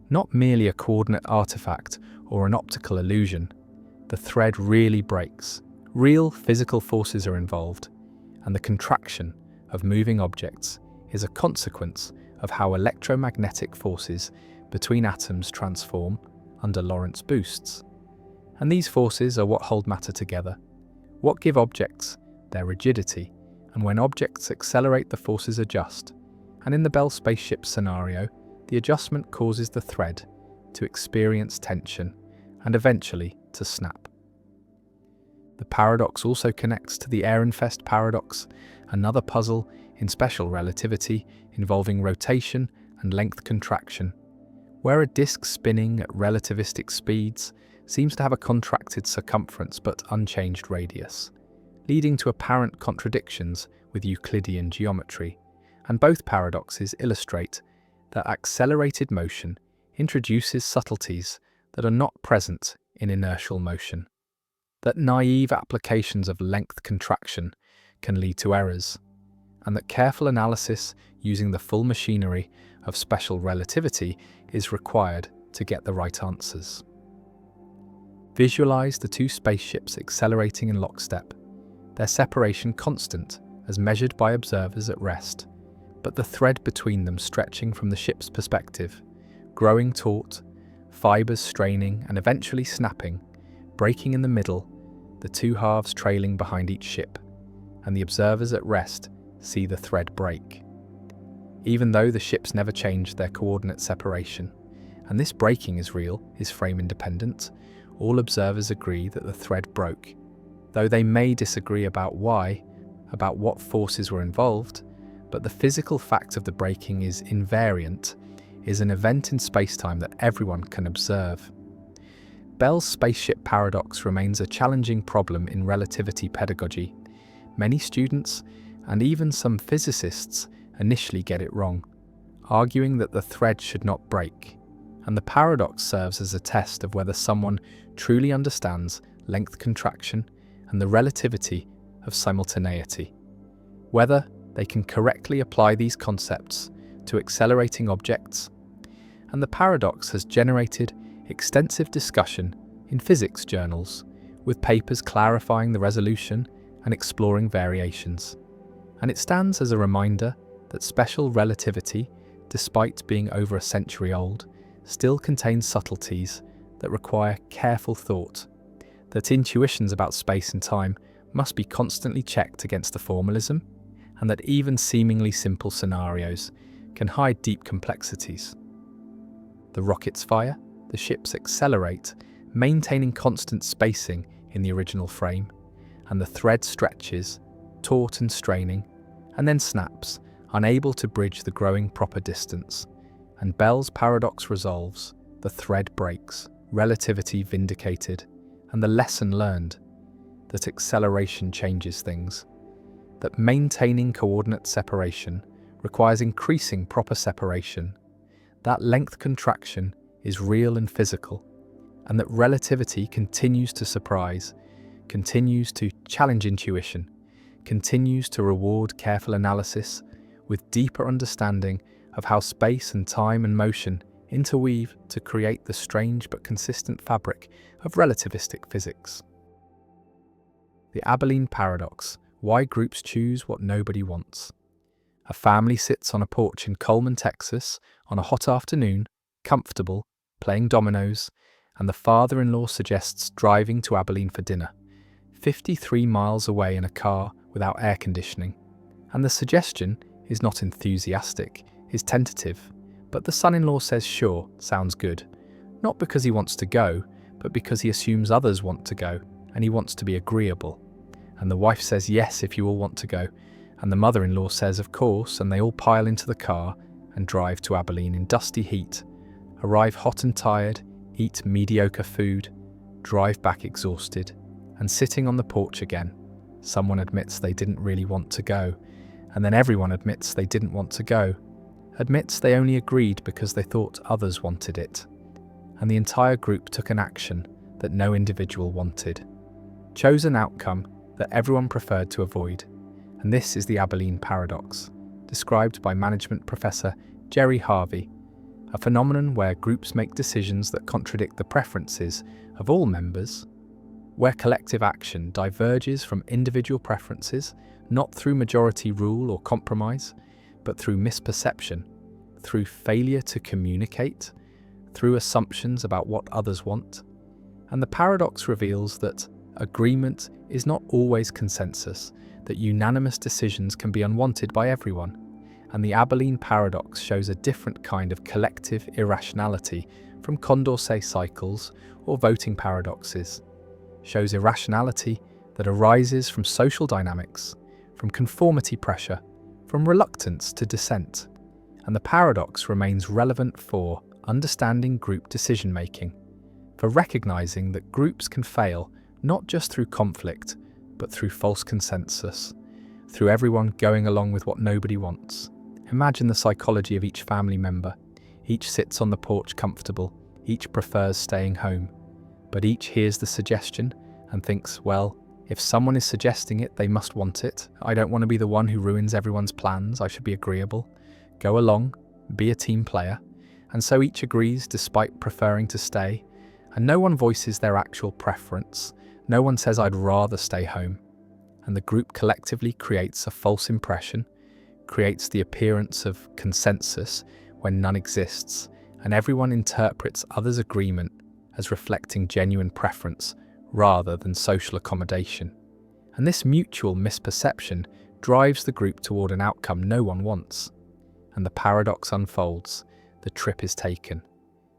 not merely a coordinate artifact or an optical illusion. The thread really breaks, Real physical forces are involved, and the contraction of moving objects is a consequence of how electromagnetic forces between atoms transform under Lorentz boosts. And these forces are what hold matter together, what give objects their rigidity, and when objects accelerate, the forces adjust. And in the Bell spaceship scenario, the adjustment causes the thread to experience tension and eventually to snap. The paradox also connects to the Ehrenfest paradox, another puzzle in special relativity involving rotation and length contraction, where a disk spinning at relativistic speeds seems to have a contracted circumference but unchanged radius, leading to apparent contradictions with Euclidean geometry. And both paradoxes illustrate that accelerated motion introduces subtleties that are not present in inertial motion, that naive applications of length contraction can lead to errors, and that careful analysis using the full machinery of special relativity is required to get the right answers. Visualize the two spaceships accelerating in lockstep, their separation constant as measured by observers at rest, but the thread between them stretching from the ship's perspective, growing taut, fibers straining and eventually snapping, breaking in the middle, the two halves trailing behind each ship, and the observers at rest see the thread break. Even though the ships never changed their coordinate separation, and this breaking is real, is frame independent, all observers agree that the thread broke. Though they may disagree about why, about what forces were involved, but the physical fact of the breaking is invariant, is an event in spacetime that everyone can observe. Bell's spaceship paradox remains a challenging problem in relativity pedagogy. Many students, and even some physicists, initially get it wrong, arguing that the thread should not break, and the paradox serves as a test of whether someone truly understands length contraction and the relativity of simultaneity, whether they can correctly apply these concepts to accelerating objects. And the paradox has generated extensive discussion in physics journals, with papers clarifying the resolution and exploring variations. And it stands as a reminder that special relativity, despite being over a century old, still contains subtleties that require careful thought, that intuitions about space and time must be constantly checked against the formalism, and that even seemingly simple scenarios can hide deep complexities. The rockets fire, the ships accelerate, maintaining constant spacing in the original frame, and the thread stretches, taut and straining, and then snaps, unable to bridge the growing proper distance. And Bell's paradox resolves, the thread breaks, relativity vindicated, and the lesson learned, that acceleration changes things, that maintaining coordinate separation requires increasing proper separation, that length contraction is real and physical, and that relativity continues to surprise, continues to challenge intuition, continues to reward careful analysis with deeper understanding of how space and time and motion interweave to create the strange but consistent fabric of relativistic physics. The Abilene paradox: why groups choose what nobody wants. A family sits on a porch in Coleman, Texas, on a hot afternoon, comfortable, playing dominoes, and the father-in-law suggests driving to Abilene for dinner, 53 miles away in a car without air conditioning. And the suggestion is not enthusiastic, is tentative, but the son-in-law says sure, sounds good, not because he wants to go, but because he assumes others want to go, and he wants to be agreeable. And the wife says yes if you all want to go, and the mother-in-law says of course, and they all pile into the car and drive to Abilene in dusty heat, arrive hot and tired, eat mediocre food, drive back exhausted, and sitting on the porch again, someone admits they didn't really want to go, and then everyone admits they didn't want to go, admits they only agreed because they thought others wanted it, and the entire group took an action that no individual wanted, chose an outcome that everyone preferred to avoid. And this is the Abilene paradox, described by management professor Jerry Harvey, a phenomenon where groups make decisions that contradict the preferences of all members. where collective action diverges from individual preferences, not through majority rule or compromise, but through misperception, through failure to communicate, through assumptions about what others want. And the paradox reveals that agreement is not always consensus, that unanimous decisions can be unwanted by everyone. And the Abilene paradox shows a different kind of collective irrationality from Condorcet cycles or voting paradoxes. Shows irrationality that arises from social dynamics, from conformity pressure, from reluctance to dissent. And the paradox remains relevant for understanding group decision-making, for recognizing that groups can fail not just through conflict, but through false consensus, through everyone going along with what nobody wants. Imagine the psychology of each family member. Each sits on the porch comfortable, each prefers staying home, but each hears the suggestion and thinks, well, if someone is suggesting it, they must want it. I don't want to be the one who ruins everyone's plans. I should be agreeable. Go along, be a team player. And so each agrees despite preferring to stay, and no one voices their actual preference. No one says, I'd rather stay home. And the group collectively creates a false impression, creates the appearance of consensus when none exists, and everyone interprets others' agreement as reflecting genuine preference rather than social accommodation. And this mutual misperception drives the group toward an outcome no one wants. And the paradox unfolds. The trip is taken,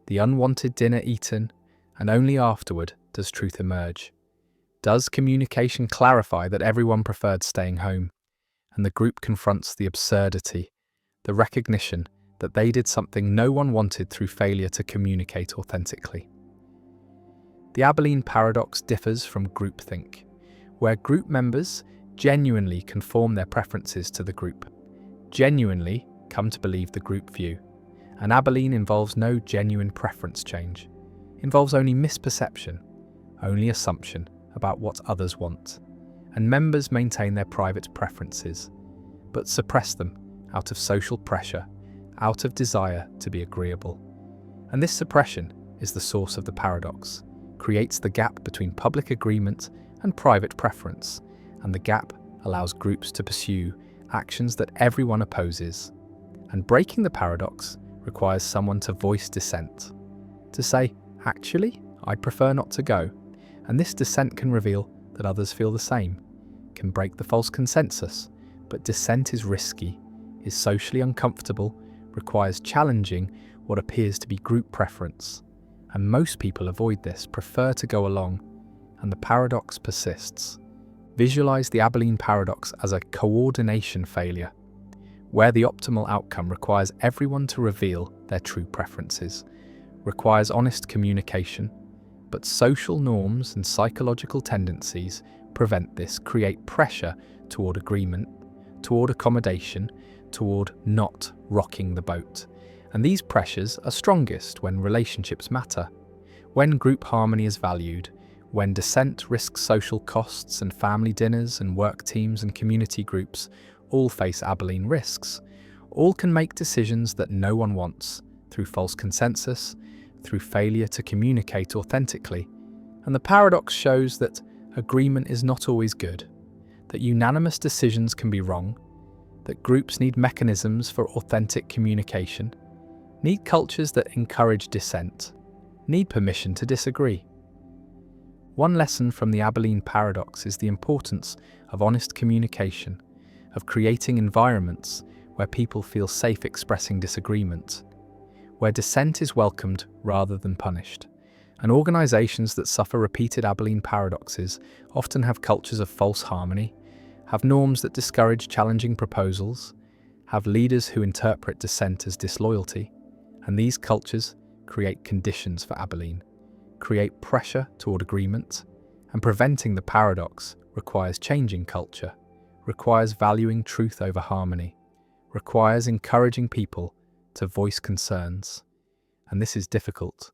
the unwanted dinner eaten, and only afterward does truth emerge. Does communication clarify that everyone preferred staying home? And the group confronts the absurdity, the recognition that they did something no one wanted through failure to communicate authentically. The Abilene paradox differs from groupthink, where group members genuinely conform their preferences to the group, genuinely come to believe the group view. And Abilene involves no genuine preference change, involves only misperception, only assumption about what others want. And members maintain their private preferences, but suppress them out of social pressure, out of desire to be agreeable. And this suppression is the source of the paradox, creates the gap between public agreement and private preference, and the gap allows groups to pursue actions that everyone opposes. And breaking the paradox requires someone to voice dissent, to say, actually, I'd prefer not to go. And this dissent can reveal that others feel the same, can break the false consensus, but dissent is risky, is socially uncomfortable, requires challenging what appears to be group preference. And most people avoid this, prefer to go along, and the paradox persists. Visualize the Abilene paradox as a coordination failure, where the optimal outcome requires everyone to reveal their true preferences, requires honest communication, but social norms and psychological tendencies prevent this, create pressure toward agreement, toward accommodation, toward not rocking the boat. And these pressures are strongest when relationships matter, when group harmony is valued, when dissent risks social costs and family dinners and work teams and community groups all face Abilene risks. All can make decisions that no one wants, through false consensus, through failure to communicate authentically. And the paradox shows that agreement is not always good, that unanimous decisions can be wrong, that groups need mechanisms for authentic communication, need cultures that encourage dissent, need permission to disagree. One lesson from the Abilene paradox is the importance of honest communication, of creating environments where people feel safe expressing disagreement, where dissent is welcomed rather than punished. And organizations that suffer repeated Abilene paradoxes often have cultures of false harmony, have norms that discourage challenging proposals, have leaders who interpret dissent as disloyalty, and these cultures create conditions for Abilene, create pressure toward agreement, and preventing the paradox requires changing culture, requires valuing truth over harmony, requires encouraging people to voice concerns. And this is difficult,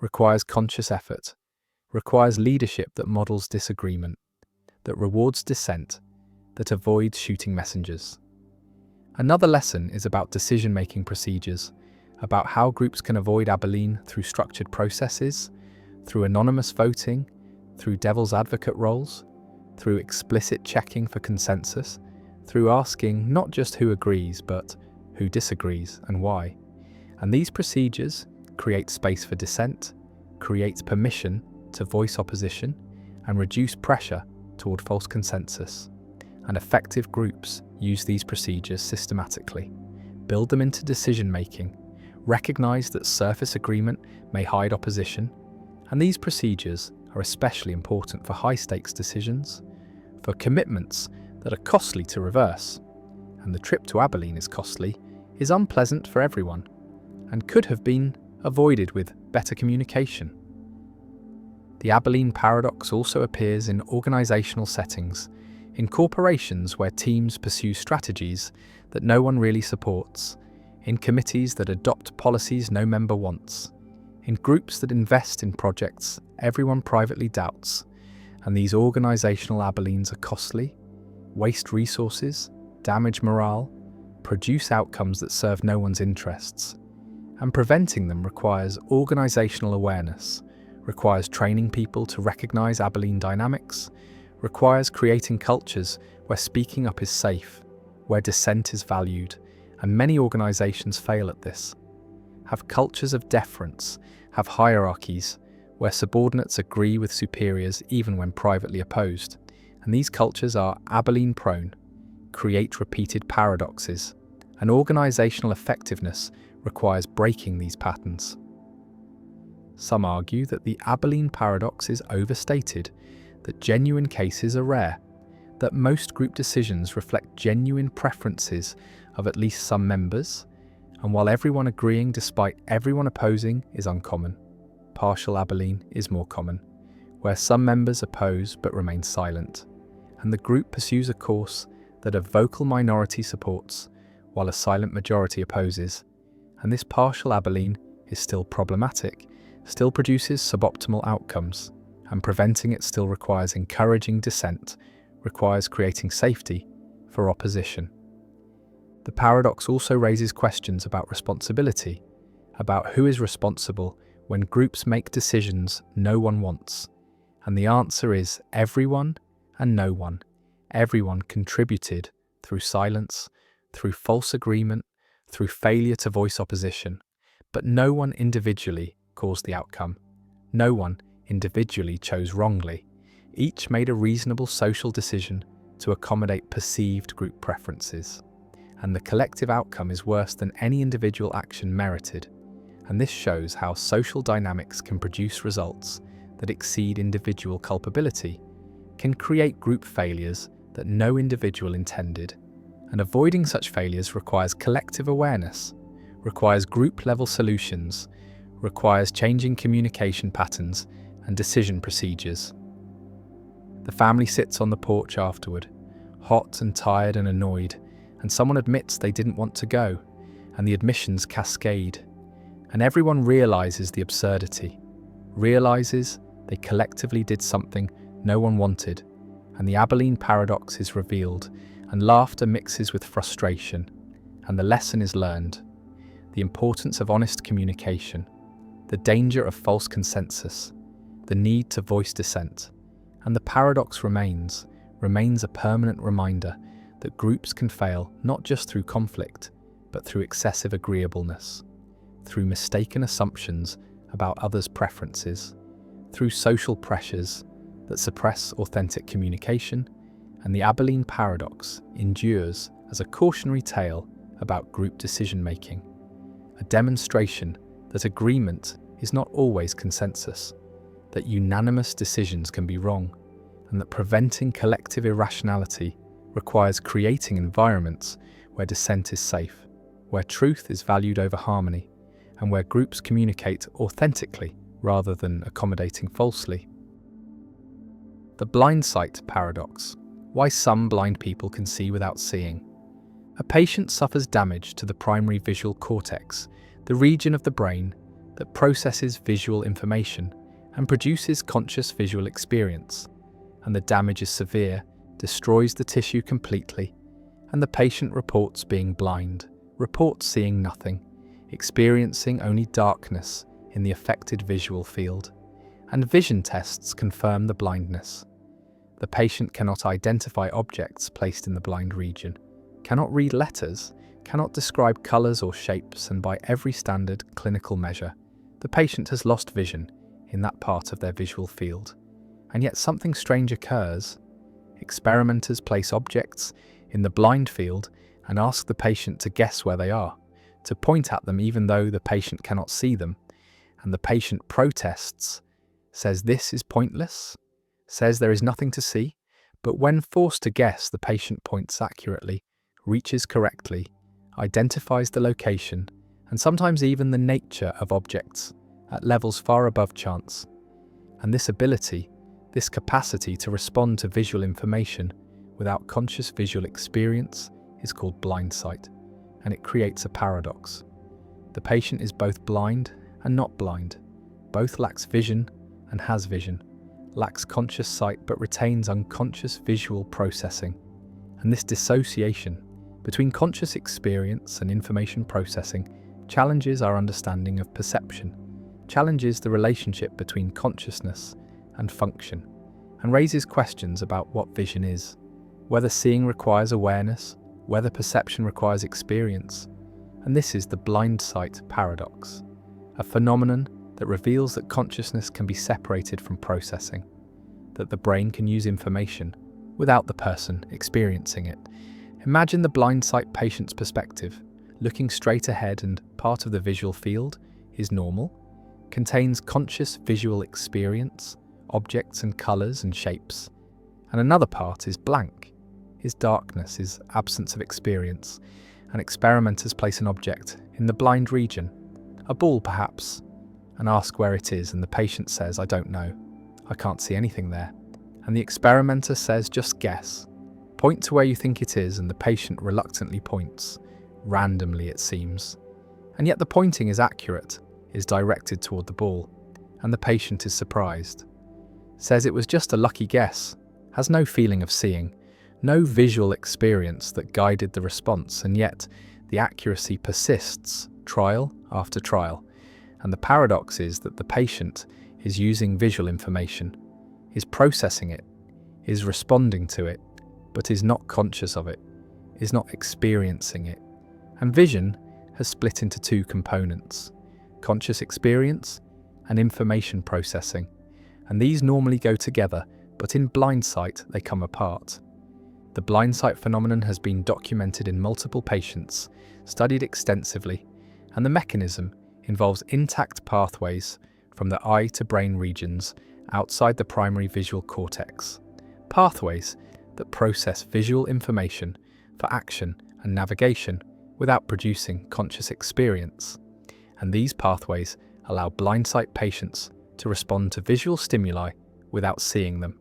requires conscious effort, requires leadership that models disagreement, that rewards dissent, that avoids shooting messengers. Another lesson is about decision-making procedures, about how groups can avoid Abilene through structured processes, through anonymous voting, through devil's advocate roles, through explicit checking for consensus, through asking not just who agrees, but who disagrees and why. And these procedures create space for dissent, create permission to voice opposition, and reduce pressure toward false consensus. And effective groups use these procedures systematically, build them into decision-making, recognize that surface agreement may hide opposition, and these procedures are especially important for high-stakes decisions, for commitments that are costly to reverse. And the trip to Abilene is costly, is unpleasant for everyone, and could have been avoided with better communication. The Abilene paradox also appears in organizational settings, in corporations where teams pursue strategies that no one really supports, in committees that adopt policies no member wants, in groups that invest in projects everyone privately doubts. And these organizational Abilenes are costly, waste resources, damage morale, produce outcomes that serve no one's interests. And preventing them requires organizational awareness, requires training people to recognize Abilene dynamics, requires creating cultures where speaking up is safe, where dissent is valued, and many organizations fail at this. Have cultures of deference, have hierarchies, where subordinates agree with superiors even when privately opposed. And these cultures are Abilene-prone, create repeated paradoxes, and organizational effectiveness requires breaking these patterns. Some argue that the Abilene paradox is overstated, that genuine cases are rare, that most group decisions reflect genuine preferences of at least some members, and while everyone agreeing despite everyone opposing is uncommon, partial Abilene is more common, where some members oppose but remain silent, and the group pursues a course that a vocal minority supports while a silent majority opposes. And this partial Abilene is still problematic, still produces suboptimal outcomes, and preventing it still requires encouraging dissent, requires creating safety for opposition. The paradox also raises questions about responsibility, about who is responsible when groups make decisions no one wants. And the answer is everyone and no one. Everyone contributed through silence, through false agreement, through failure to voice opposition, but no one individually caused the outcome. No one individually chose wrongly. Each made a reasonable social decision to accommodate perceived group preferences. And the collective outcome is worse than any individual action merited. And this shows how social dynamics can produce results that exceed individual culpability, can create group failures that no individual intended. And avoiding such failures requires collective awareness, requires group-level solutions, requires changing communication patterns and decision procedures. The family sits on the porch afterward, hot and tired and annoyed, and someone admits they didn't want to go, and the admissions cascade. And everyone realizes the absurdity, realizes they collectively did something no one wanted, and the Abilene paradox is revealed, and laughter mixes with frustration, and the lesson is learned. The importance of honest communication, the danger of false consensus, the need to voice dissent, and the paradox remains a permanent reminder that groups can fail not just through conflict, but through excessive agreeableness, through mistaken assumptions about others' preferences, through social pressures that suppress authentic communication, and the Abilene paradox endures as a cautionary tale about group decision-making, a demonstration that agreement is not always consensus, that unanimous decisions can be wrong, and that preventing collective irrationality requires creating environments where dissent is safe, where truth is valued over harmony, and where groups communicate authentically rather than accommodating falsely. The blind sight paradox. Why some blind people can see without seeing. A patient suffers damage to the primary visual cortex, the region of the brain that processes visual information and produces conscious visual experience. And the damage is severe, destroys the tissue completely, and the patient reports being blind, reports seeing nothing, experiencing only darkness in the affected visual field. and vision tests confirm the blindness. The patient cannot identify objects placed in the blind region, cannot read letters, cannot describe colours or shapes, and by every standard clinical measure, the patient has lost vision in that part of their visual field. And yet something strange occurs. Experimenters place objects in the blind field and ask the patient to guess where they are, to point at them even though the patient cannot see them, and the patient protests, says this is pointless, says there is nothing to see, but when forced to guess, the patient points accurately, reaches correctly, identifies the location, and sometimes even the nature of objects at levels far above chance. And this ability, this capacity to respond to visual information without conscious visual experience is called blind sight, and it creates a paradox. The patient is both blind and not blind, both lacks vision and has vision, lacks conscious sight but retains unconscious visual processing. And this dissociation between conscious experience and information processing challenges our understanding of perception, challenges the relationship between consciousness and function, and raises questions about what vision is, whether seeing requires awareness, whether perception requires experience. And this is the blind sight paradox, a phenomenon that reveals that consciousness can be separated from processing, that the brain can use information without the person experiencing it. Imagine the blind sight patient's perspective, looking straight ahead, and part of the visual field is normal, contains conscious visual experience, objects and colours and shapes, and another part is blank, is darkness, is absence of experience, and experimenters place an object in the blind region, a ball perhaps, and ask where it is, and the patient says, I don't know, I can't see anything there. And the experimenter says, just guess, point to where you think it is, and the patient reluctantly points, randomly it seems. And yet the pointing is accurate, is directed toward the ball, and the patient is surprised. Says it was just a lucky guess, has no feeling of seeing, no visual experience that guided the response, and yet the accuracy persists trial after trial. And the paradox is that the patient is using visual information, is processing it, is responding to it, but is not conscious of it, is not experiencing it. And vision has split into two components, conscious experience and information processing. And these normally go together, but in blind sight they come apart. The blind sight phenomenon has been documented in multiple patients, studied extensively, and the mechanism involves intact pathways from the eye to brain regions outside the primary visual cortex, pathways that process visual information for action and navigation without producing conscious experience. And these pathways allow blind sight patients to respond to visual stimuli without seeing them.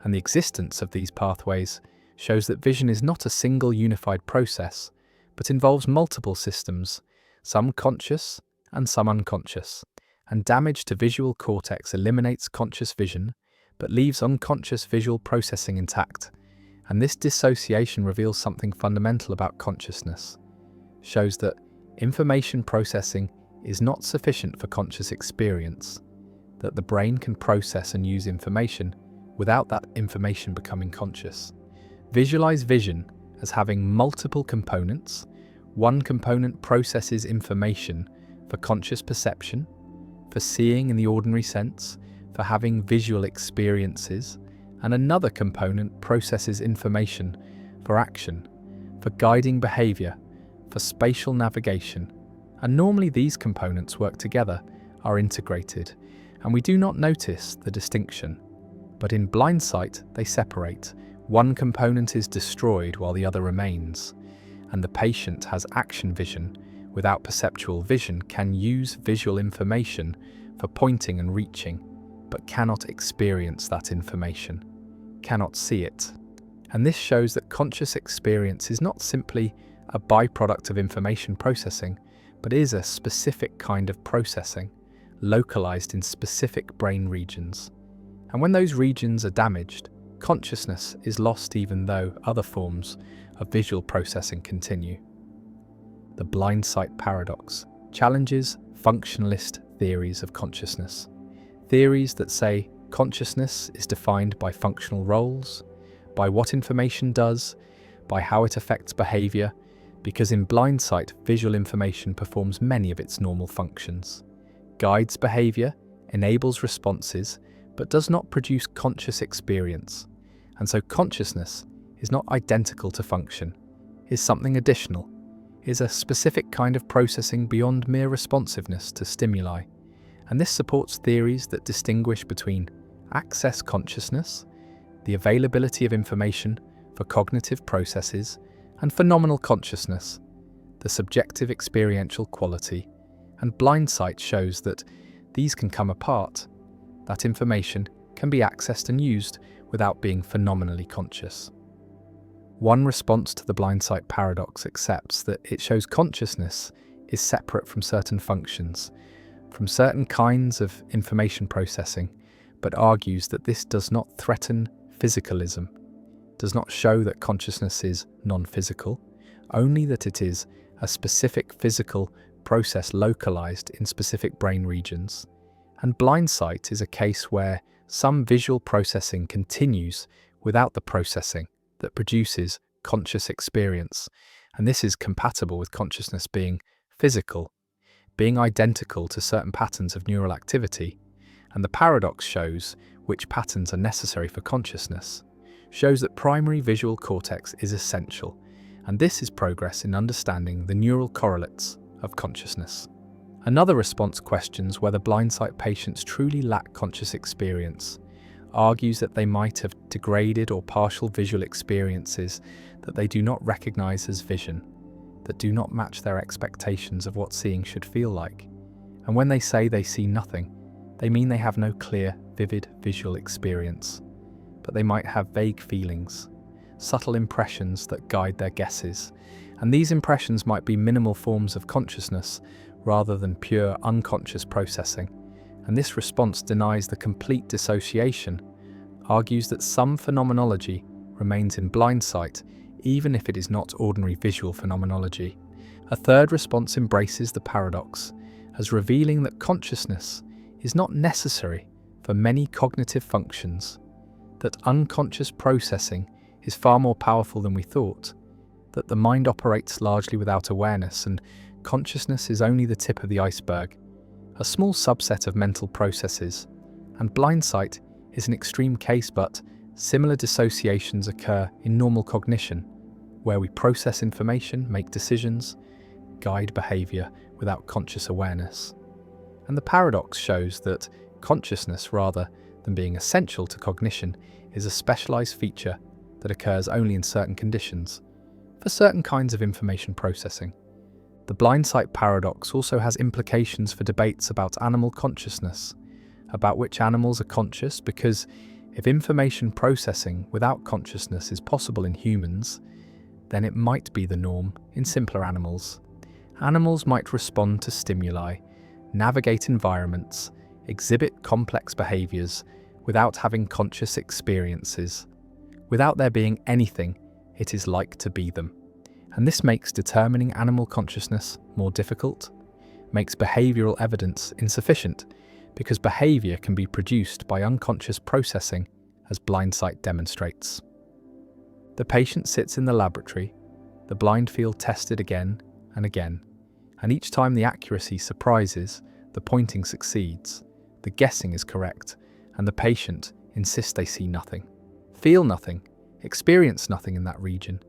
And the existence of these pathways shows that vision is not a single unified process, but involves multiple systems, some conscious and some unconscious. And damage to visual cortex eliminates conscious vision, but leaves unconscious visual processing intact. And this dissociation reveals something fundamental about consciousness, shows that information processing is not sufficient for conscious experience, that the brain can process and use information without that information becoming conscious. Visualize vision as having multiple components. One component processes information for conscious perception, for seeing in the ordinary sense, for having visual experiences, and another component processes information for action, for guiding behavior, for spatial navigation. And normally these components work together, are integrated, and we do not notice the distinction. But in blind sight, they separate. One component is destroyed while the other remains, and the patient has action vision without perceptual vision, can use visual information for pointing and reaching, but cannot experience that information, cannot see it. And this shows that conscious experience is not simply a byproduct of information processing, but is a specific kind of processing, localized in specific brain regions. And when those regions are damaged, consciousness is lost even though other forms of visual processing continue. The blind sight paradox challenges functionalist theories of consciousness, theories that say consciousness is defined by functional roles, by what information does, by how it affects behavior, because in blind sight, visual information performs many of its normal functions, guides behavior, enables responses, but does not produce conscious experience. And so consciousness is not identical to function, is something additional, is a specific kind of processing beyond mere responsiveness to stimuli. And this supports theories that distinguish between access consciousness, the availability of information for cognitive processes, and phenomenal consciousness, the subjective experiential quality. And blind sight shows that these can come apart, that information can be accessed and used without being phenomenally conscious. One response to the blind sight paradox accepts that it shows consciousness is separate from certain functions, from certain kinds of information processing, but argues that this does not threaten physicalism, does not show that consciousness is non-physical, only that it is a specific physical process localized in specific brain regions. And blind sight is a case where some visual processing continues without the processing that produces conscious experience, and this is compatible with consciousness being physical, being identical to certain patterns of neural activity. And the paradox shows which patterns are necessary for consciousness, shows that primary visual cortex is essential, and this is progress in understanding the neural correlates of consciousness. Another response questions whether blind sight patients truly lack conscious experience, argues that they might have degraded or partial visual experiences that they do not recognize as vision, that do not match their expectations of what seeing should feel like. And when they say they see nothing, they mean they have no clear, vivid visual experience, but they might have vague feelings, subtle impressions that guide their guesses, and these impressions might be minimal forms of consciousness rather than pure unconscious processing. And this response denies the complete dissociation, argues that some phenomenology remains in blind sight, even if it is not ordinary visual phenomenology. A third response embraces the paradox as revealing that consciousness is not necessary for many cognitive functions, that unconscious processing is far more powerful than we thought, that the mind operates largely without awareness, and consciousness is only the tip of the iceberg, a small subset of mental processes. And blind sight is an extreme case, but similar dissociations occur in normal cognition, where we process information, make decisions, guide behavior without conscious awareness. And the paradox shows that consciousness, rather than being essential to cognition, is a specialized feature that occurs only in certain conditions, for certain kinds of information processing. The blind sight paradox also has implications for debates about animal consciousness, about which animals are conscious, because if information processing without consciousness is possible in humans, then it might be the norm in simpler animals. Animals might respond to stimuli, navigate environments, exhibit complex behaviors without having conscious experiences, without there being anything it is like to be them. And this makes determining animal consciousness more difficult, makes behavioral evidence insufficient, because behavior can be produced by unconscious processing, as blind sight demonstrates. The patient sits in the laboratory, the blind field tested again and again, and each time the accuracy surprises, the pointing succeeds, the guessing is correct, and the patient insists they see nothing, feel nothing, experience nothing in that region.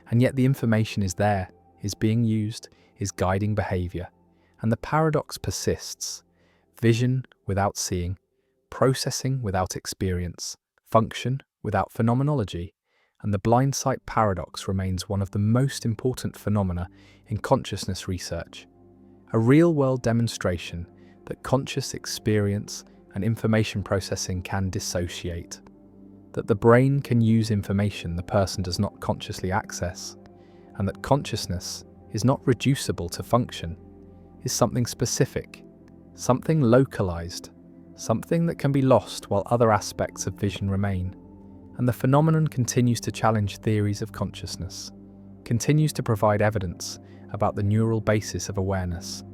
And yet the information is there, is being used, is guiding behavior. And the paradox persists. Vision without seeing, processing without experience, function without phenomenology. And the blind sight paradox remains one of the most important phenomena in consciousness research. A real-world demonstration that conscious experience and information processing can dissociate, that the brain can use information the person does not consciously access, and that consciousness is not reducible to function, is something specific, something localized, something that can be lost while other aspects of vision remain. And the phenomenon continues to challenge theories of consciousness, continues to provide evidence about the neural basis of awareness,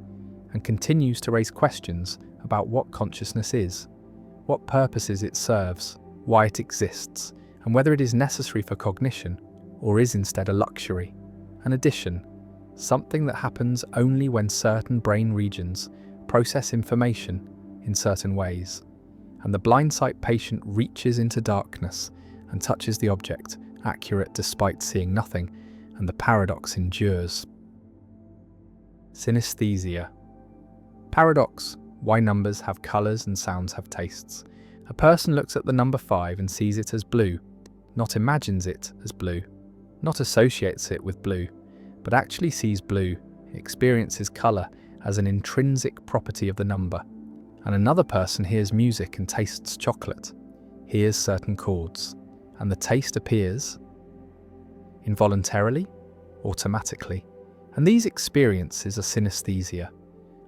and continues to raise questions about what consciousness is, what purposes it serves, why it exists, and whether it is necessary for cognition or is instead a luxury, an addition, something that happens only when certain brain regions process information in certain ways, and the blindsight patient reaches into darkness and touches the object, accurate despite seeing nothing, and the paradox endures. Synesthesia. Paradox: why numbers have colours and sounds have tastes. A person looks at the number 5 and sees it as blue, not imagines it as blue, not associates it with blue, but actually sees blue, experiences colour as an intrinsic property of the number. And another person hears music and tastes chocolate, hears certain chords, and the taste appears involuntarily, automatically. And these experiences are synesthesia,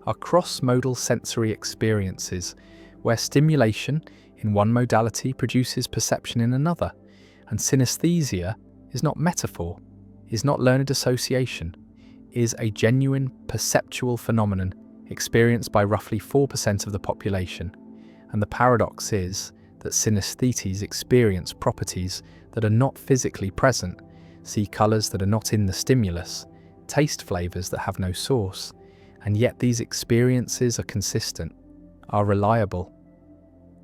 are cross-modal sensory experiences where stimulation in one modality produces perception in another. And synesthesia is not metaphor, is not learned association, is a genuine perceptual phenomenon experienced by roughly 4% of the population. And the paradox is that synesthetes experience properties that are not physically present, see colours that are not in the stimulus, taste flavours that have no source, and yet these experiences are consistent, are reliable.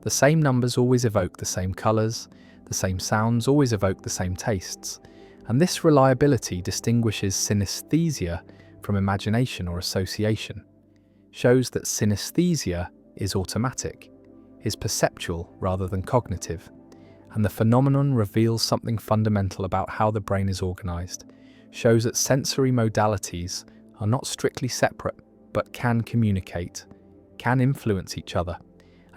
The same numbers always evoke the same colours, the same sounds always evoke the same tastes, and this reliability distinguishes synesthesia from imagination or association, shows that synesthesia is automatic, is perceptual rather than cognitive, and the phenomenon reveals something fundamental about how the brain is organised, shows that sensory modalities are not strictly separate, but can communicate, can influence each other,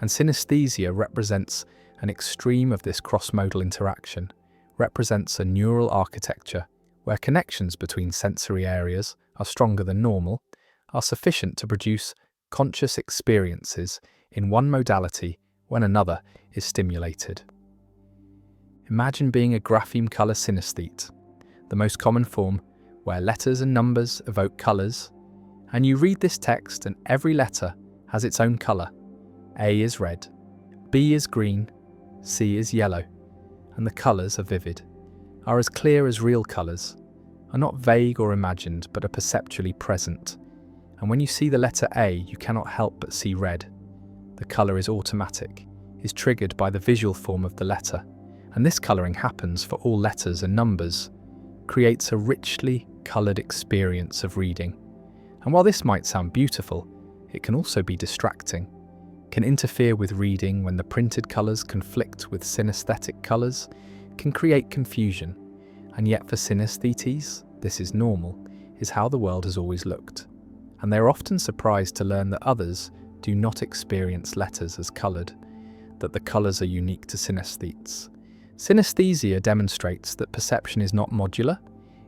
and synesthesia represents an extreme of this cross-modal interaction, represents a neural architecture where connections between sensory areas are stronger than normal, are sufficient to produce conscious experiences in one modality when another is stimulated. Imagine being a grapheme colour synesthete, the most common form where letters and numbers evoke colours, and you read this text and every letter has its own colour. A is red, B is green, C is yellow, and the colours are vivid, are as clear as real colours, are not vague or imagined but are perceptually present. And when you see the letter A, you cannot help but see red. The colour is automatic, is triggered by the visual form of the letter, and this colouring happens for all letters and numbers, creates a richly coloured experience of reading. And while this might sound beautiful, it can also be distracting, can interfere with reading when the printed colours conflict with synesthetic colours, can create confusion, and yet for synesthetes, this is normal, is how the world has always looked. And they are often surprised to learn that others do not experience letters as coloured, that the colours are unique to synesthetes. Synesthesia demonstrates that perception is not modular,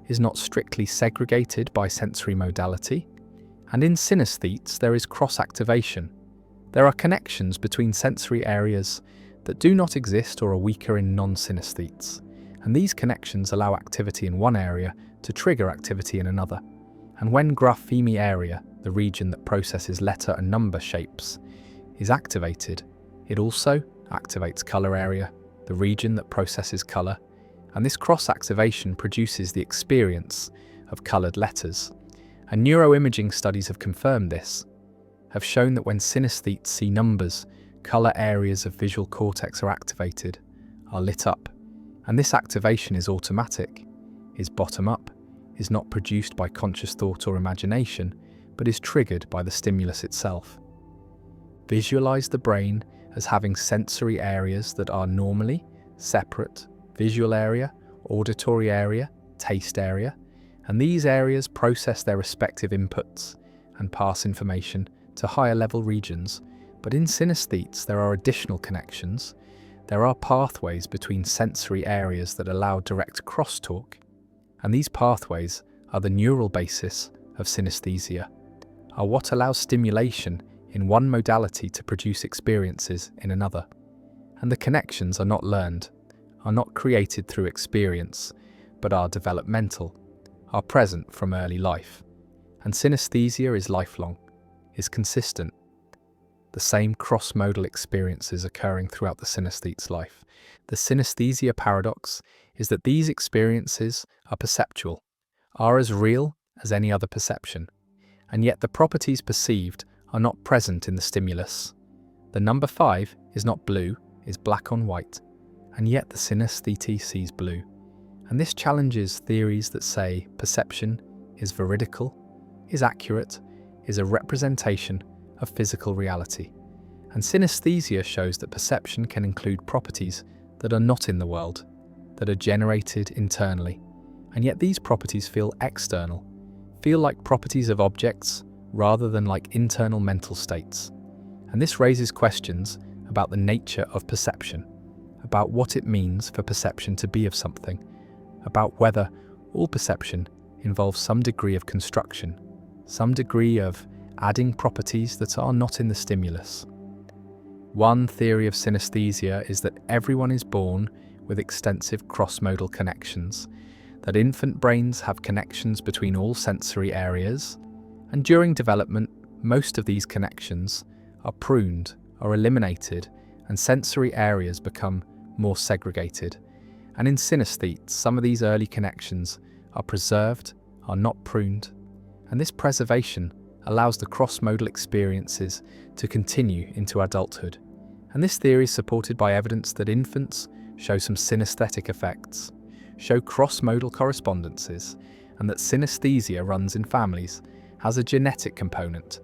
is not strictly segregated by sensory modality, and in synesthetes there is cross-activation. There are connections between sensory areas that do not exist or are weaker in non-synesthetes, and these connections allow activity in one area to trigger activity in another. And when grapheme area, the region that processes letter and number shapes, is activated, it also activates colour area, the region that processes colour, and this cross-activation produces the experience of coloured letters. And neuroimaging studies have confirmed this, have shown that when synesthetes see numbers, colour areas of visual cortex are activated, are lit up, and this activation is automatic, is bottom-up, is not produced by conscious thought or imagination, but is triggered by the stimulus itself. Visualize the brain as having sensory areas that are normally separate: visual area, auditory area, taste area, and these areas process their respective inputs and pass information to higher level regions. But in synesthetes there are additional connections. There are pathways between sensory areas that allow direct crosstalk, and these pathways are the neural basis of synesthesia, are what allows stimulation in one modality to produce experiences in another. And the connections are not learned, are not created through experience, but are developmental, are present from early life. And synesthesia is lifelong, is consistent. the same cross-modal experiences occurring throughout the synesthete's life. The synesthesia paradox is that these experiences are perceptual, are as real as any other perception, and yet the properties perceived are not present in the stimulus. The number 5 is not blue, is black on white, and yet the synesthete sees blue. And this challenges theories that say perception is veridical, is accurate, is a representation of physical reality. And synesthesia shows that perception can include properties that are not in the world, that are generated internally, and yet these properties feel external, feel like properties of objects rather than like internal mental states. And this raises questions about the nature of perception, about what it means for perception to be of something, about whether all perception involves some degree of construction, some degree of adding properties that are not in the stimulus. One theory of synesthesia is that everyone is born with extensive cross-modal connections, that infant brains have connections between all sensory areas, and during development, most of these connections are pruned or eliminated, and sensory areas become more segregated. And in synesthetes, some of these early connections are preserved, are not pruned, and this preservation allows the cross-modal experiences to continue into adulthood. And this theory is supported by evidence that infants show some synesthetic effects, show cross-modal correspondences, and that synesthesia runs in families, has a genetic component,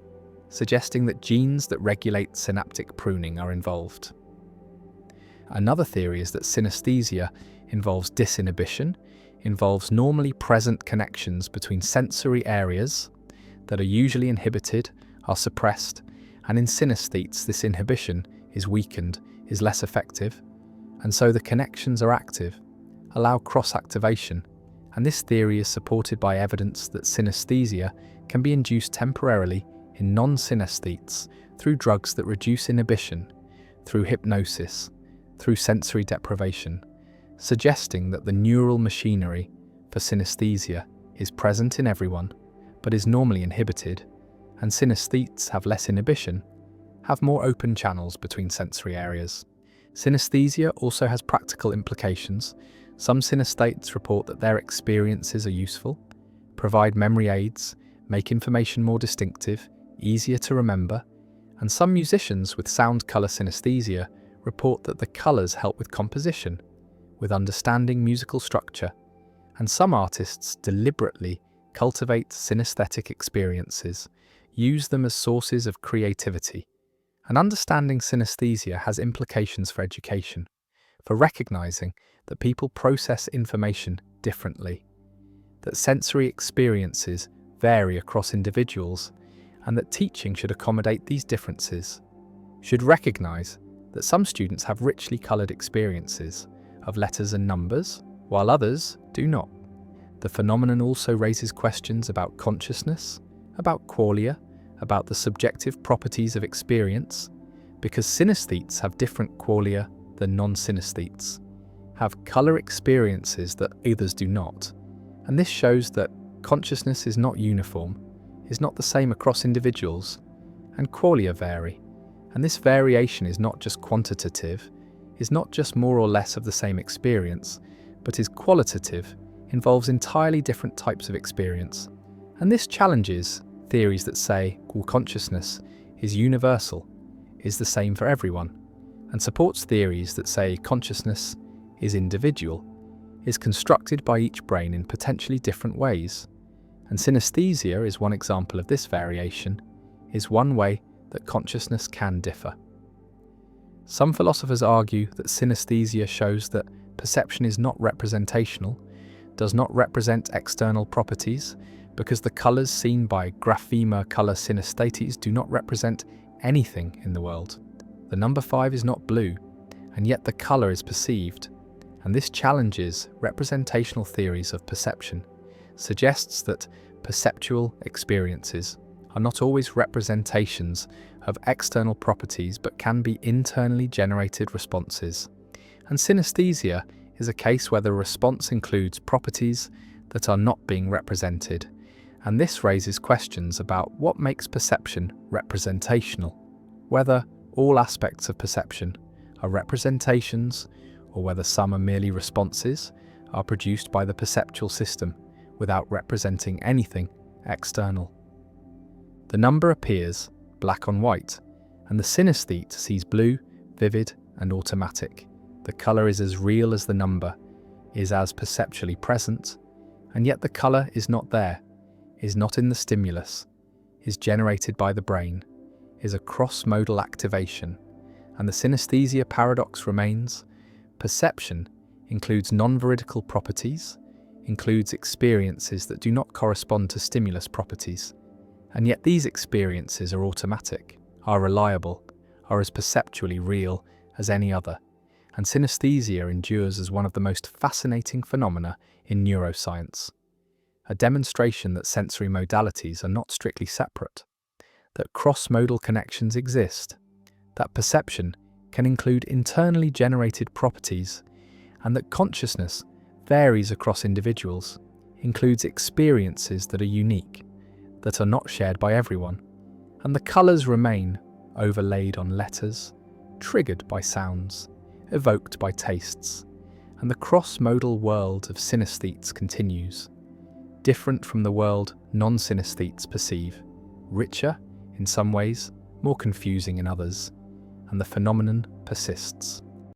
suggesting that genes that regulate synaptic pruning are involved. Another theory is that synesthesia involves disinhibition, involves normally present connections between sensory areas that are usually inhibited, are suppressed, and in synesthetes this inhibition is weakened, is less effective, and so the connections are active, allow cross-activation, and this theory is supported by evidence that synesthesia can be induced temporarily in non-synesthetes through drugs that reduce inhibition, through hypnosis, through sensory deprivation, suggesting that the neural machinery for synesthesia is present in everyone, but is normally inhibited, and synesthetes have less inhibition, have more open channels between sensory areas. Synesthesia also has practical implications. Some synesthetes report that their experiences are useful, provide memory aids, make information more distinctive, easier to remember, and some musicians with sound colour synesthesia report that the colours help with composition, with understanding musical structure, and some artists deliberately cultivate synesthetic experiences, use them as sources of creativity. And understanding synesthesia has implications for education, for recognising that people process information differently, that sensory experiences vary across individuals, and that teaching should accommodate these differences, should recognise that some students have richly coloured experiences of letters and numbers, while others do not. The phenomenon also raises questions about consciousness, about qualia, about the subjective properties of experience, because synesthetes have different qualia than non-synesthetes, have colour experiences that others do not, and this shows that consciousness is not uniform, is not the same across individuals, and qualia vary, and this variation is not just quantitative, is not just more or less of the same experience, but is qualitative, involves entirely different types of experience, and this challenges theories that say consciousness is universal, is the same for everyone, and supports theories that say consciousness is individual, is constructed by each brain in potentially different ways. And synesthesia is one example of this variation, is one way that consciousness can differ. Some philosophers argue that synesthesia shows that perception is not representational, does not represent external properties, because the colours seen by graphema colour synesthetes do not represent anything in the world. The number 5 is not blue, and yet the colour is perceived, and this challenges representational theories of perception, suggests that perceptual experiences are not always representations of external properties but can be internally generated responses. And synesthesia is a case where the response includes properties that are not being represented, and this raises questions about what makes perception representational. Whether all aspects of perception are representations or whether some are merely responses are produced by the perceptual system without representing anything external. The number appears black on white, and the synesthete sees blue, vivid, and automatic. The colour is as real as the number, is as perceptually present, and yet the colour is not there, is not in the stimulus, is generated by the brain, is a cross-modal activation, and the synesthesia paradox remains. Perception includes non-veridical properties, includes experiences that do not correspond to stimulus properties, and yet these experiences are automatic, are reliable, are as perceptually real as any other, and synesthesia endures as one of the most fascinating phenomena in neuroscience. A demonstration that sensory modalities are not strictly separate, that cross-modal connections exist, that perception can include internally generated properties, and that consciousness varies across individuals, includes experiences that are unique, that are not shared by everyone, and the colours remain overlaid on letters, triggered by sounds, evoked by tastes, and the cross-modal world of synesthetes continues, different from the world non-synesthetes perceive, richer in some ways, more confusing in others, and the phenomenon persists.